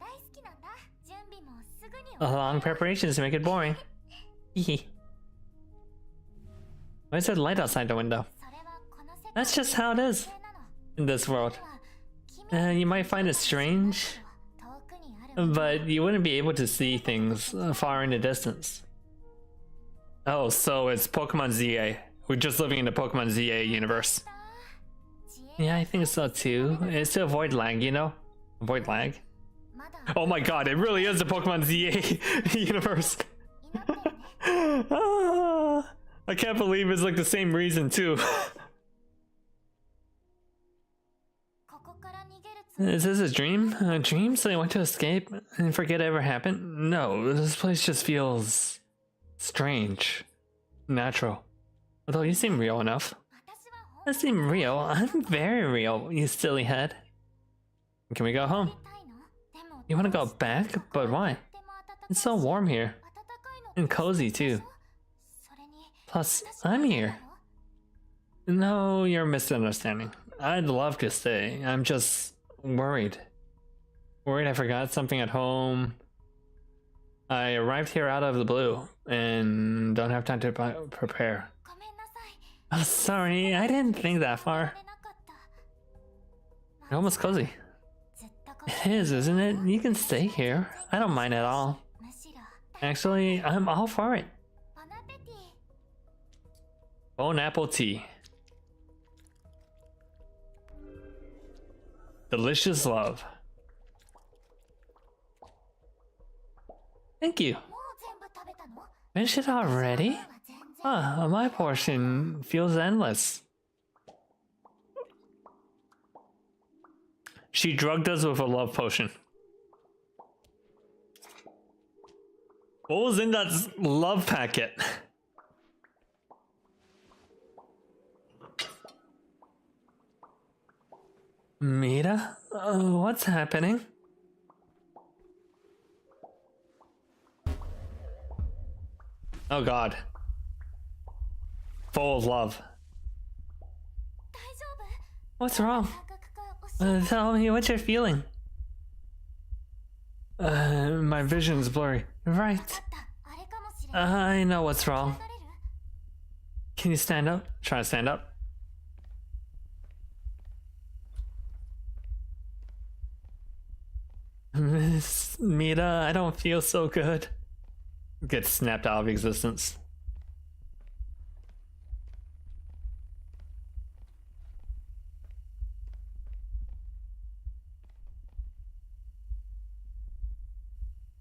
Long preparations to make it boring. Why is there light outside the window? That's just how it is in this world. You might find it strange, but you wouldn't be able to see things far in the distance. Oh, so it's Pokemon ZA. We're just living in the Pokemon ZA universe. Yeah, I think so too. It's to avoid lag, you know? Avoid lag. Oh my god, it really is the Pokemon ZA universe. I can't believe it's like the same reason too. Is this a dream? A dream? So you want to escape and forget it ever happened? No, this place just feels strange. Natural. Although you seem real enough. I seem real. I'm very real, you silly head. Can we go home? You want to go back? But why? It's so warm here. And cozy too. Plus, I'm here. No, you're misunderstanding. I'd love to stay. I'm just worried. Worried I forgot something at home. I arrived here out of the blue and don't have time to prepare. Oh, sorry, I didn't think that far. You're almost cozy. It is, isn't it? You can stay here. I don't mind at all. Actually, I'm all for it. Bon apple tea. Delicious love. Thank you. Finish it already? My portion feels endless. She drugged us with a love potion. What was in that love packet? Mita? What's happening? Oh god. Full of love. What's wrong? Tell me what you're feeling. My vision's blurry. Right. I know what's wrong. Can you stand up? Try to stand up. Miss Mita, I don't feel so good. Get snapped out of existence.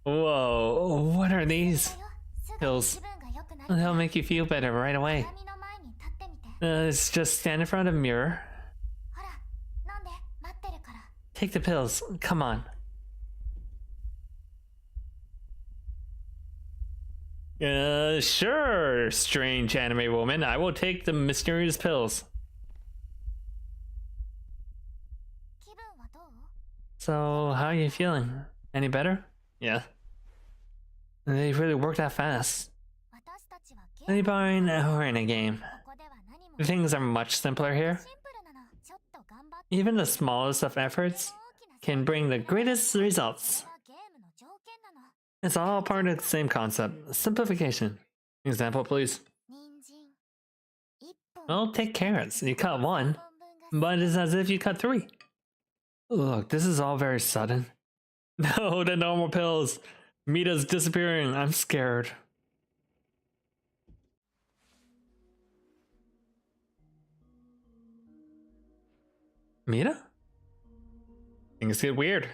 Whoa, what are these? Pills. They'll make you feel better right away. It's just stand in front of a mirror. Take the pills, come on. Sure, strange anime woman. I will take the mysterious pills. So, how are you feeling? Any better? Yeah. They really work that fast. Any barn or in a game. Things are much simpler here. Even the smallest of efforts can bring the greatest results. It's all part of the same concept. Simplification. Example, please. Well, take carrots. You cut one, but it's as if you cut three. Look, this is all very sudden. No, the normal pills. Mita's disappearing. I'm scared. Mita? Things get weird.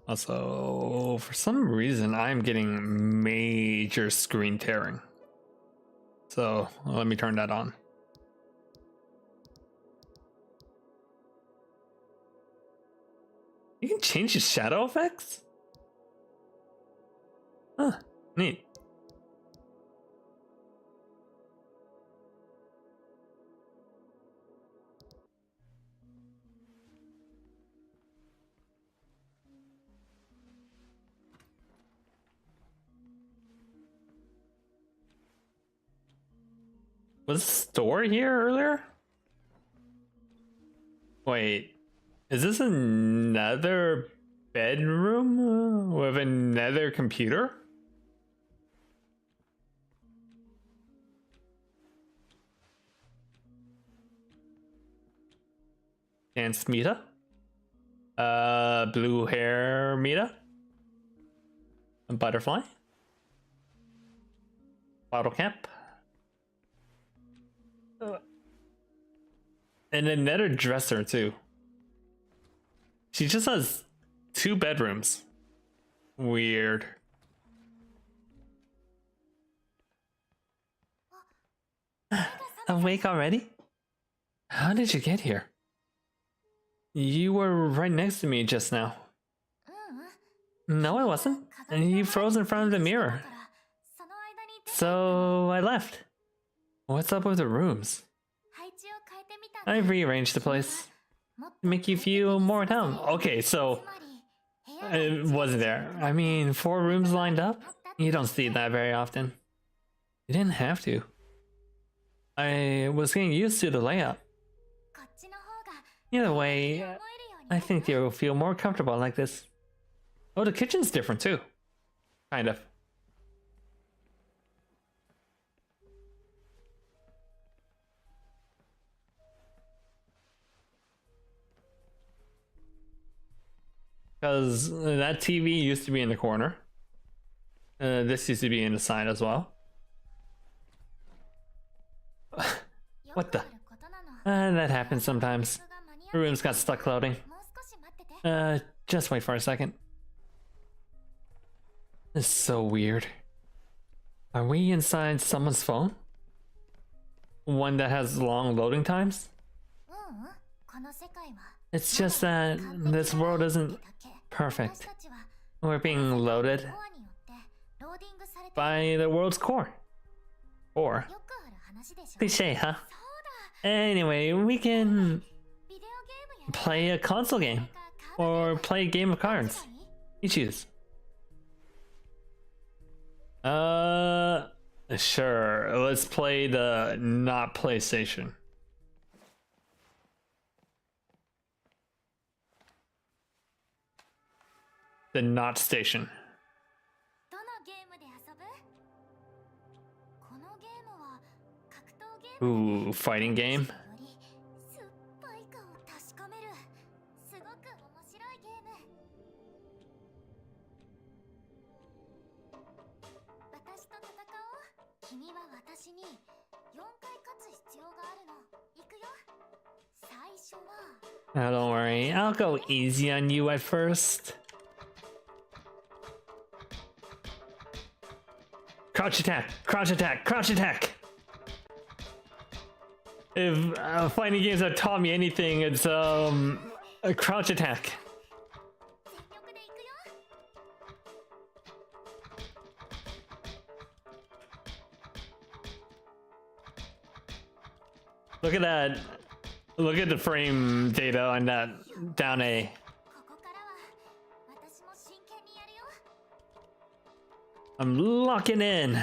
Also, for some reason, I'm getting major screen tearing. So, let me turn that on. You can change the shadow effects? Huh, neat. Was the store here earlier? Wait, is this another bedroom with another computer? Dance Mita? Blue hair Mita? A butterfly? Bottle cap? And another dresser too. She just has 2 bedrooms. Weird. Awake already? How did you get here? You were right next to me just now. No, I wasn't. And you froze in front of the mirror. So I left. What's up with the rooms? I rearranged the place to make you feel more at home. Okay, so it wasn't there. I mean, 4 rooms lined up? You don't see that very often. You didn't have to. I was getting used to the layout. Either way, I think you'll feel more comfortable like this. Oh, the kitchen's different too. Kind of. Because that TV used to be in the corner. This used to be in the side as well. What the? That happens sometimes. The room's got stuck loading. Just wait for a second. This is so weird. Are we inside someone's phone? One that has long loading times? It's just that this world isn't perfect. We're being loaded by the world's core. Or cliche, huh? Anyway, we can play a console game or play a game of cards. You choose. Sure. Let's play the not PlayStation. The not station. Ooh, fighting game. Oh, don't worry, I'll go easy on you at first. Crouch attack, crouch attack, crouch attack! If fighting games have taught me anything, it's a crouch attack. Look at that. Look at the frame data on that down A. I'm locking in.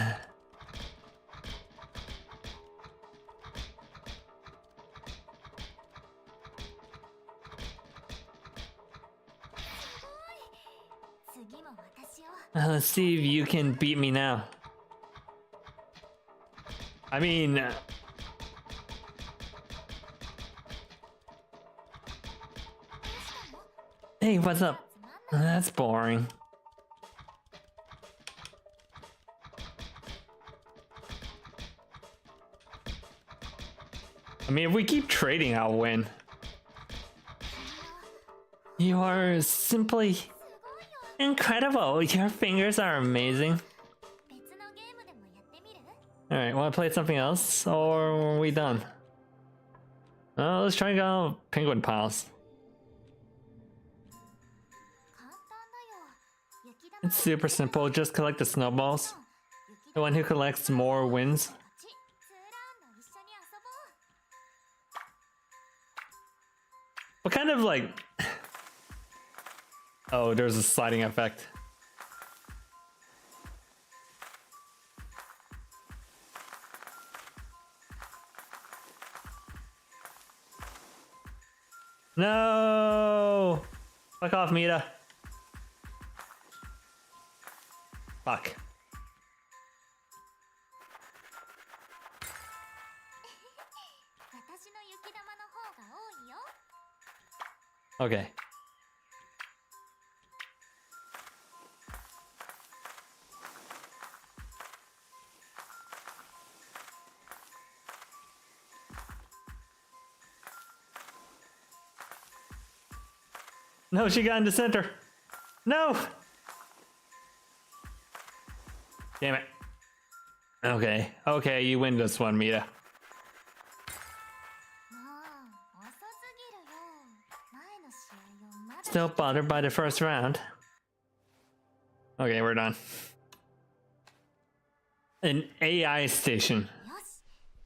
Let's see if you can beat me now. I mean... Hey, what's up? That's boring. I mean, if we keep trading, I'll win. You are simply incredible. Your fingers are amazing. Alright, want to play something else? Or are we done? Oh, let's try and go penguin piles. It's super simple, just collect the snowballs. The one who collects more wins. What kind of like... Oh, there's a sliding effect. No! Fuck off, Mita. Fuck. Okay. No, she got in the center. No! Damn it. Okay, okay, you win this one, Mita. Still bothered by the first round. Okay, we're done. An AI station.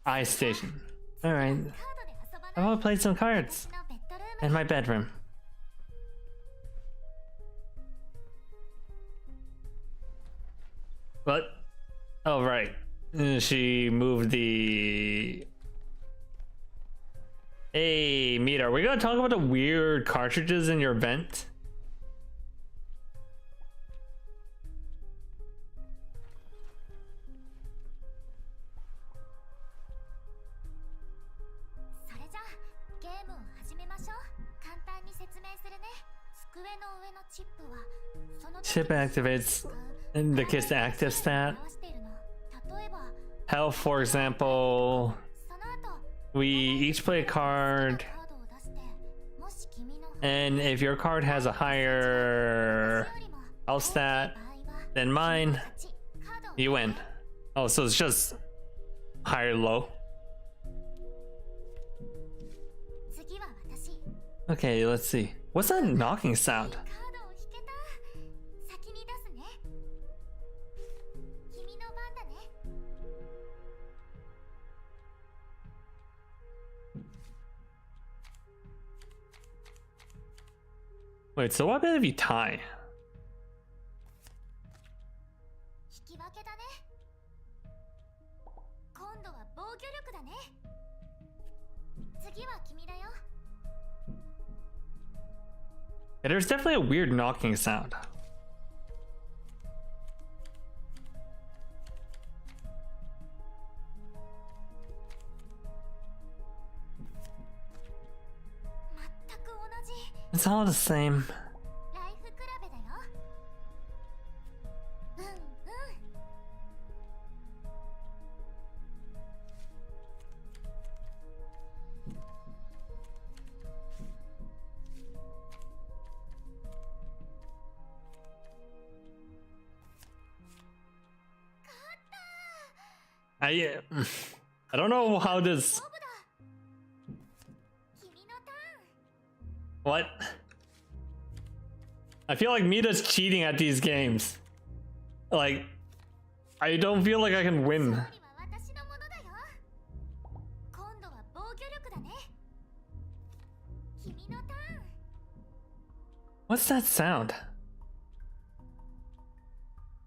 I station. Alright. I want to play some cards. In my bedroom. What? Oh, right. She moved the... Hey, Mita, are we gonna talk about the weird cartridges in your vent? Chip activates in the case active stat. Health, for example. We each play a card, and if your card has a higher health stat than mine, you win. Oh, so it's just higher low. Okay, let's see. What's that knocking sound? Wait, so what about if you tie? Yeah, there's definitely a weird knocking sound. It's all the same. I don't know how this... What? I feel like Mita's cheating at these games. Like, I don't feel like I can win. What's that sound?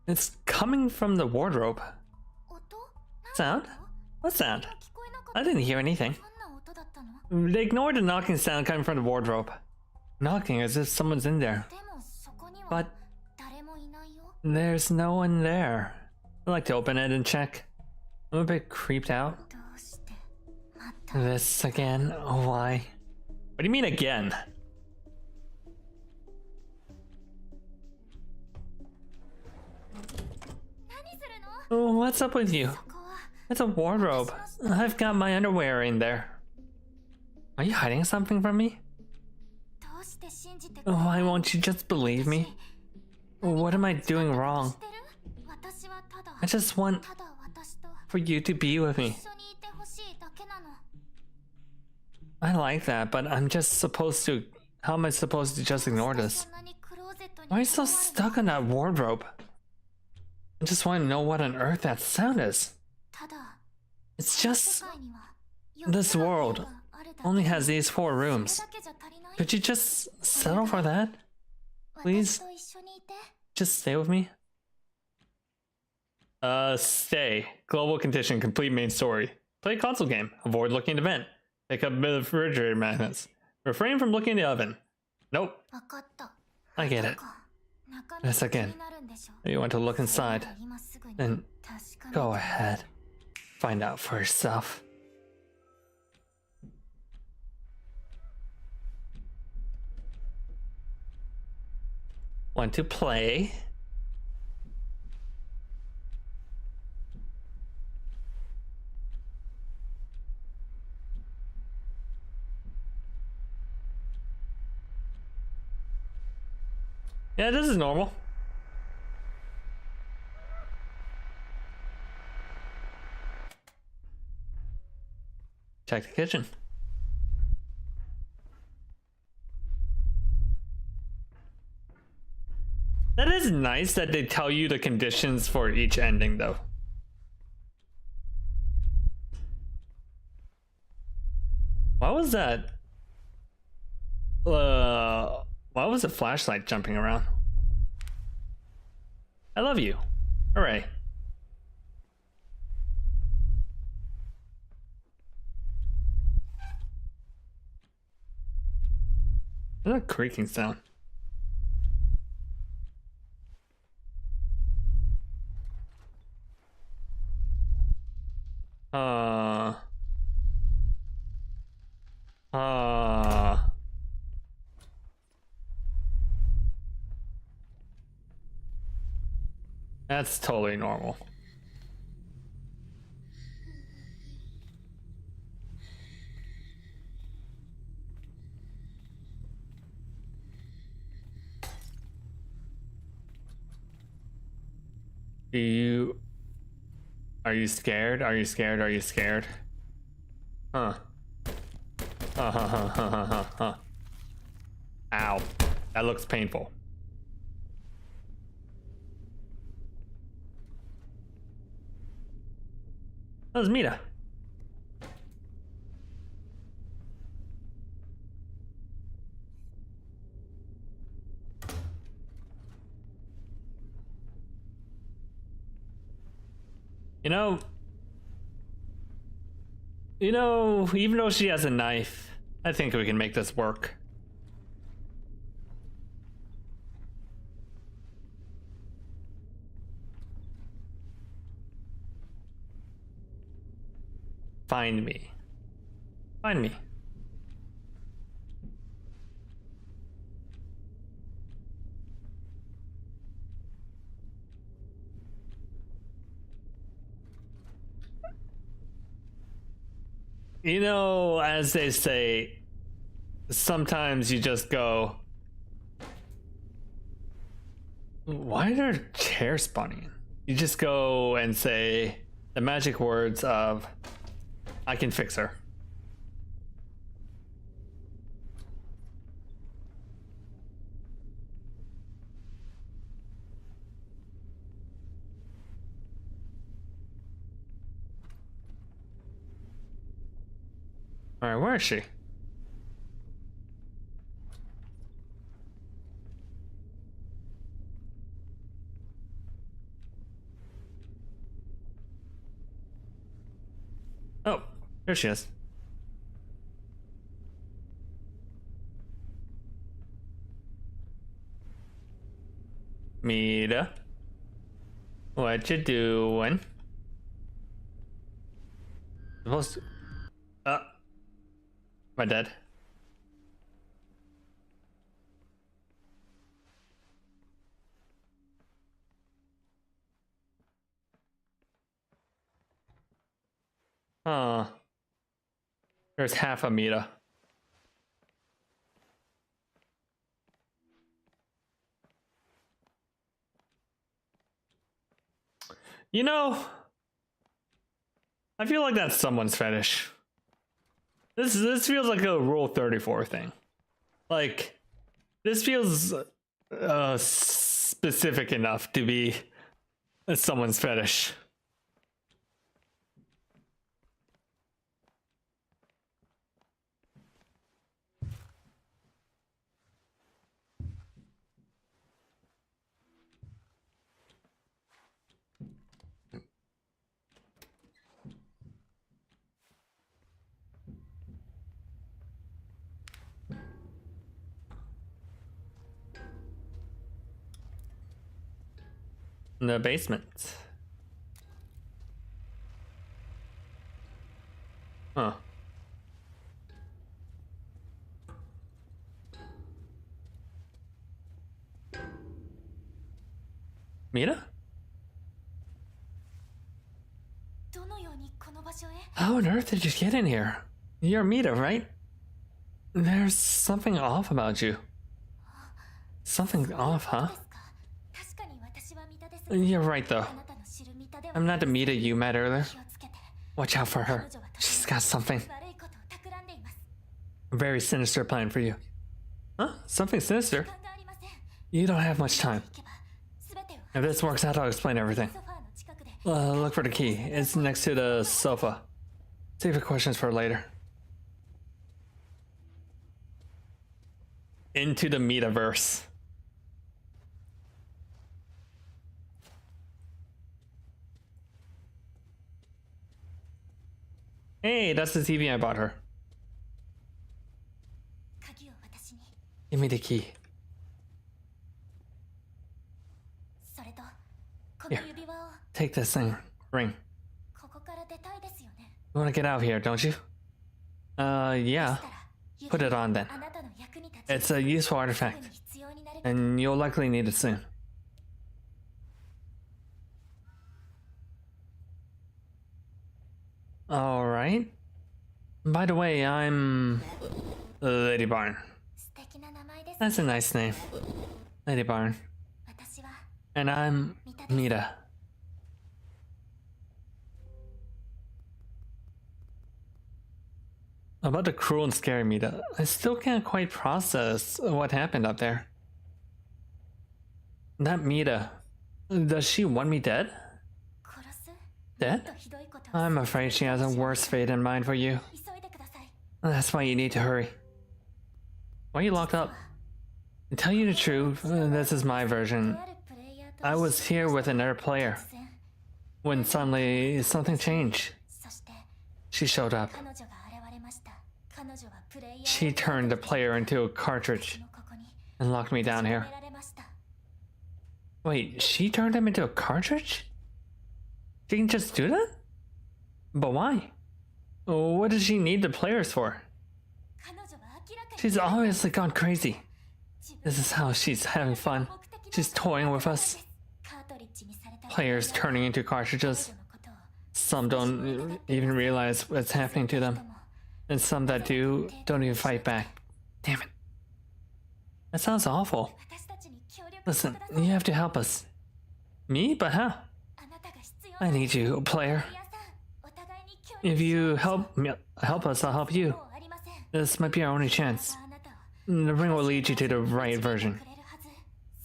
It's coming from the wardrobe. Sound? What sound? I didn't hear anything. They ignored the knocking sound coming from the wardrobe. Knocking as if someone's in there. But There's no one there. I'd like to open it and check. I'm a bit creeped out. どうしてまた This again? Why? What do you mean again? 何するの What's up with you? ここは It's a wardrobe. I've got my underwear in there. Are you hiding something from me? どうして信じてくれる Why won't you just believe me? What am I doing wrong? 知ってる私はただ I just want ただ私と for you to be with me. 一緒にいてほしいだけなの I like that, but I'm just supposed to... How am I supposed to just ignore this? そんなにクローゼットに Why are you so stuck on that wardrobe? I just want to know what on earth that sound is. ただ It's 世 just... 界には This world あるだけ only has these 4 rooms. それだけじゃ足りない Could you just settle for that? please? 私と一緒にいて Just stay with me? Stay. Global condition, complete main story. Play a console game. Avoid looking at the vent. Pick up refrigerator magnets. Refrain from looking in the oven. Nope. 分かった I get it. 中身 Yes, が気 again. になるんでしょ You want to look inside? 今すぐに Then 確かめ go て ahead. Find out for yourself. Want to play? Yeah, this is normal. Check the kitchen. That is nice that they tell you the conditions for each ending, though. Why was that? Why was the flashlight jumping around? I love you. Hooray. There's a creaking sound. That's totally normal. Are you scared? Are you scared? Are you scared? Huh. Ow. That looks painful. That was Mita. You know, even though she has a knife, I think we can make this work. Find me. Find me. You know, as they say, sometimes you just go, why are there chairs spawning? You just go and say the magic words of, I can fix her. All right, where is she? Oh, here she is. Mita. What you doing? Supposed to... Am I dead? Huh. There's half a meter. You know, I feel like that's someone's fetish. This feels like a Rule 34 thing. Like, this feels specific enough to be someone's fetish. In the basement. Huh. Mira? どのようにこの場所へ How on earth did you get in here? You're Mita, right? There's something off about you. Something off, huh? 確かに私は見たです You're right, though. あなたの知る見たでは I'm not the Mita you met earlier. 気をつけて Watch out for her. She's got something. 悪いことを企んでいます A very sinister plan for you. Huh? Something sinister? 時間がありません You don't have much time. 行けば全てを If this works out, I'll explain everything. ソファーの近くで Look for the key. It's next to the sofa. Save your questions for later. Into the metaverse. Hey, that's the TV I bought her. 鍵を私に Give me the key. それとこの Here. 指輪を Take this thing. Ring. ここから出たいですよね You wanna get out of here, don't you? Yeah. そしたら Put it on then. あなたの役に立ち It's a useful すぐ artifact, に必要になる and you'll likely need it soon. Alright. By the way, I'm Lady Barn. 素敵な名前です That's a nice name. Lady Barn. 私は And I'm Mita. About the cruel and scary Mita, I still can't quite process what happened up there. That Mita, does she want me dead? 殺す Dead? とひどいことを I'm afraid she has a worse fate in mind for you. 急いでください That's why you need to hurry. Why are you locked up? To tell you the truth, this is my と version. あるプレイヤーと I was here with another player 突然 when suddenly something changed. そして She showed up. 彼女が現れました彼女はプレイヤー She turned the player into a cartridge のここに and locked me down 閉 here. められました Wait, she turned him into a cartridge? She can just do that? But why? What does she need the players for? 彼女は明らかに She's obviously gone crazy. 自分 This is how she's having fun. 目的の She's toying with us. カートリッジにされた Players turning into 彼 cartridges. 女のことを Some don't even realize what's happening to them. 人も And some that do don't even fight back. Damn it. That sounds awful. 私たちに協力して Listen, ください you have to help us. Me? But how? あなたが必要 I need you, player. プレイヤーさんお互いに協力 If し you よう help us, I'll help you. もうありません This might be our only chance. あなたを The ring will lead you to the right version. くれるはず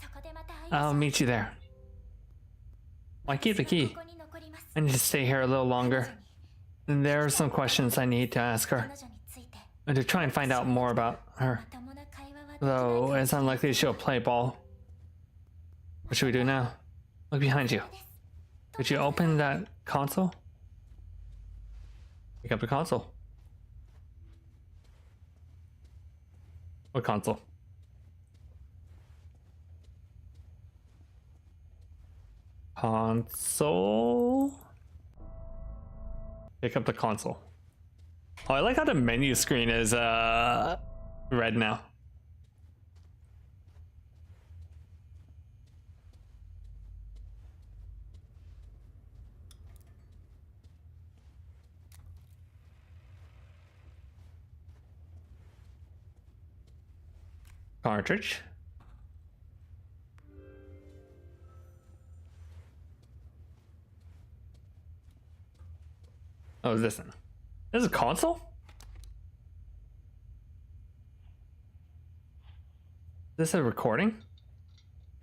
そこでまた会いましょ I'll う meet you there. I keep the key. ここに残ります I need to stay here a little longer. There are some questions I need to ask her 彼女について and to try and find out more about her. まともな会話はできない Though it's unlikely she'll play ball. What should we do now? Look behind you. Could you open that console? Pick up the console. What console? Console. Pick up the console. Oh, I like how the menu screen is red now. Cartridge. Oh, is this one? This is a console? Is this a recording?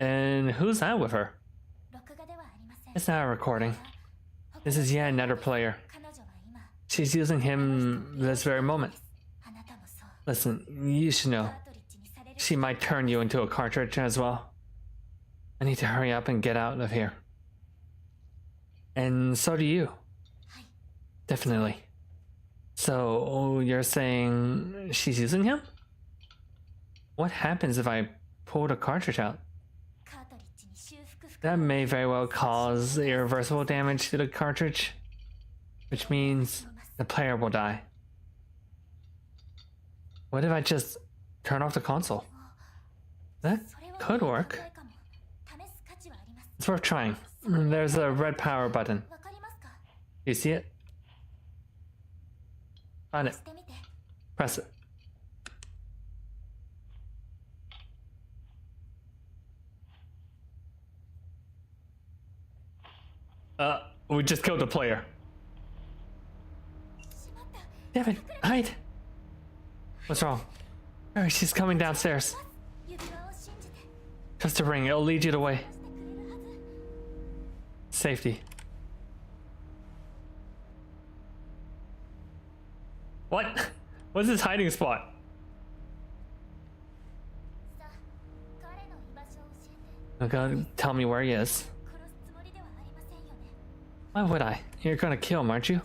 And who's that with her? It's not a recording. This is yet another player. She's using him this very moment. Listen, you should know. She might turn you into a cartridge as well. I need to hurry up and get out of here. And so do you. Definitely. So, you're saying she's using him? What happens if I pull the cartridge out? That may very well cause irreversible damage to the cartridge, which means the player will die. What if I just turn off the console? That could work. It's worth trying. There's a red power button. You see it? Find it. Press it. We just killed the player. Devin, hide! What's wrong? Hurry, she's coming downstairs. Trust the ring, it'll lead you the way. Safety. What? What's his hiding spot? Okay, tell me where he is. Why would I? You're gonna kill him, aren't you?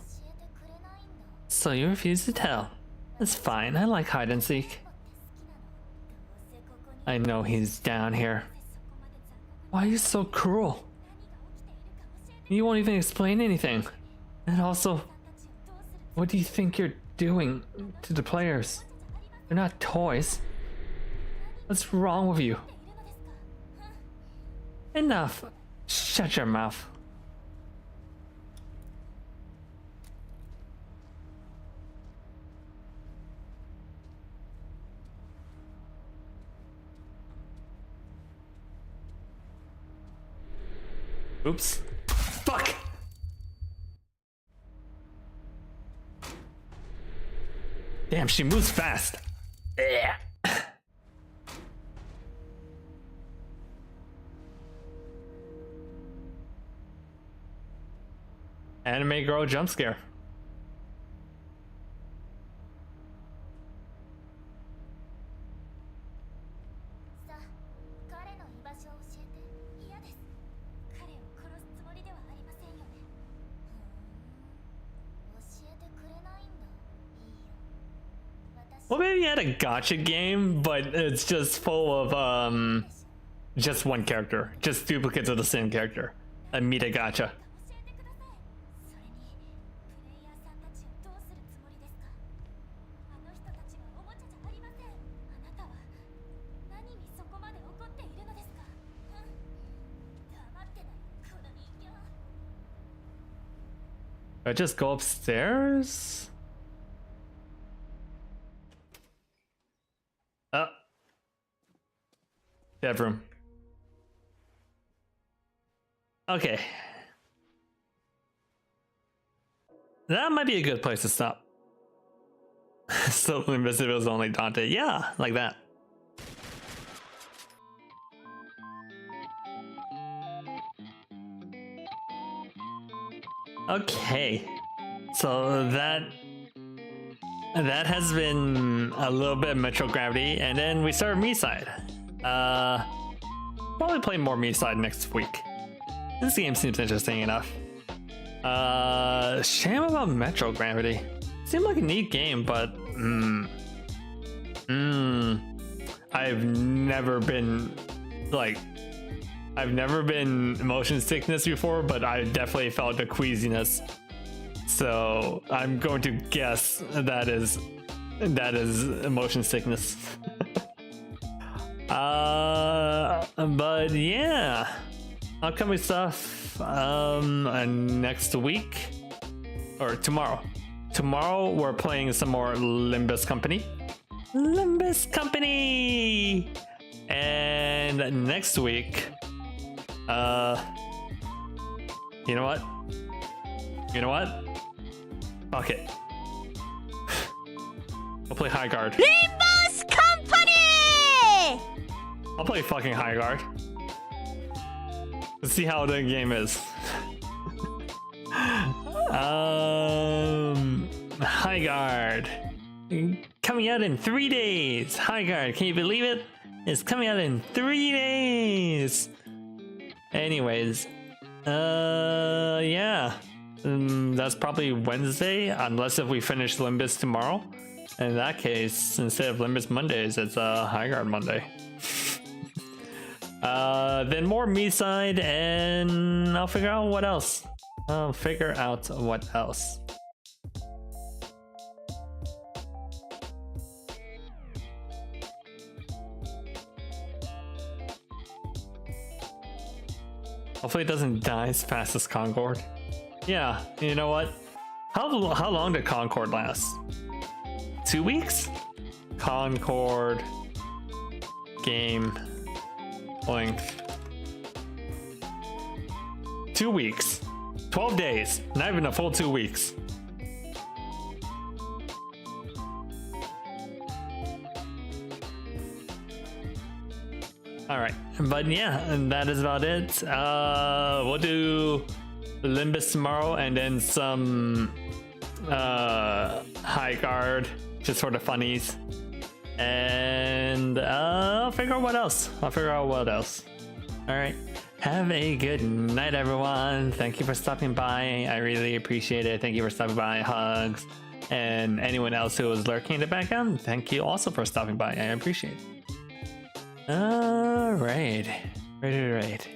So you refuse to tell. That's fine, I like hide and seek. I know he's down here. Why are you so cruel? You won't even explain anything. And also, what do you think you're doing to the players? They're not toys. What's wrong with you? Enough. Shut your mouth. Oops. Fuck! Damn, she moves fast. Yeah. Anime girl jump scare. Well, maybe you had a gacha game, but it's just full of just one character, just duplicates of the same character. A meta gacha. I just go upstairs? Oh. Dev room. Okay. That might be a good place to stop. So invisible is only Dante. Yeah, like that. Okay. So that has been a little bit of Metro Gravity, and then we start Me Side. Probably play more Me Side next week. This game seems interesting enough. Shame about Metro Gravity. Seemed like a neat game, but I've never been like I've never been motion sickness before, but I definitely felt the queasiness. So I'm going to guess that is motion sickness. But yeah, upcoming stuff next week or tomorrow. Tomorrow we're playing some more Limbus Company. And next week, you know what? Fuck it. I'll play High Guard. Limbus Company! I'll play fucking High Guard. Let's see how the game is. High Guard. Coming out in 3 days. High Guard, can you believe it? It's coming out in 3 days. Anyways, yeah. That's probably Wednesday, unless if we finish Limbus tomorrow. In that case, instead of Limbus Mondays, it's High Guard Monday. Then more me side, and I'll figure out what else. Hopefully it doesn't die as fast as Concord. Yeah, you know what? How long did Concord last? 2 weeks? Concord game length. 2 weeks. 12 days. Not even a full 2 weeks. Alright, but yeah, and that is about it. We'll do Limbus tomorrow and then some High Guard, just for the funnies. And I'll figure out what else. Alright, have a good night, everyone. Thank you for stopping by. I really appreciate it. Thank you for stopping by. Hugs. And anyone else who was lurking in the background, thank you also for stopping by. I appreciate it. Alright. Right.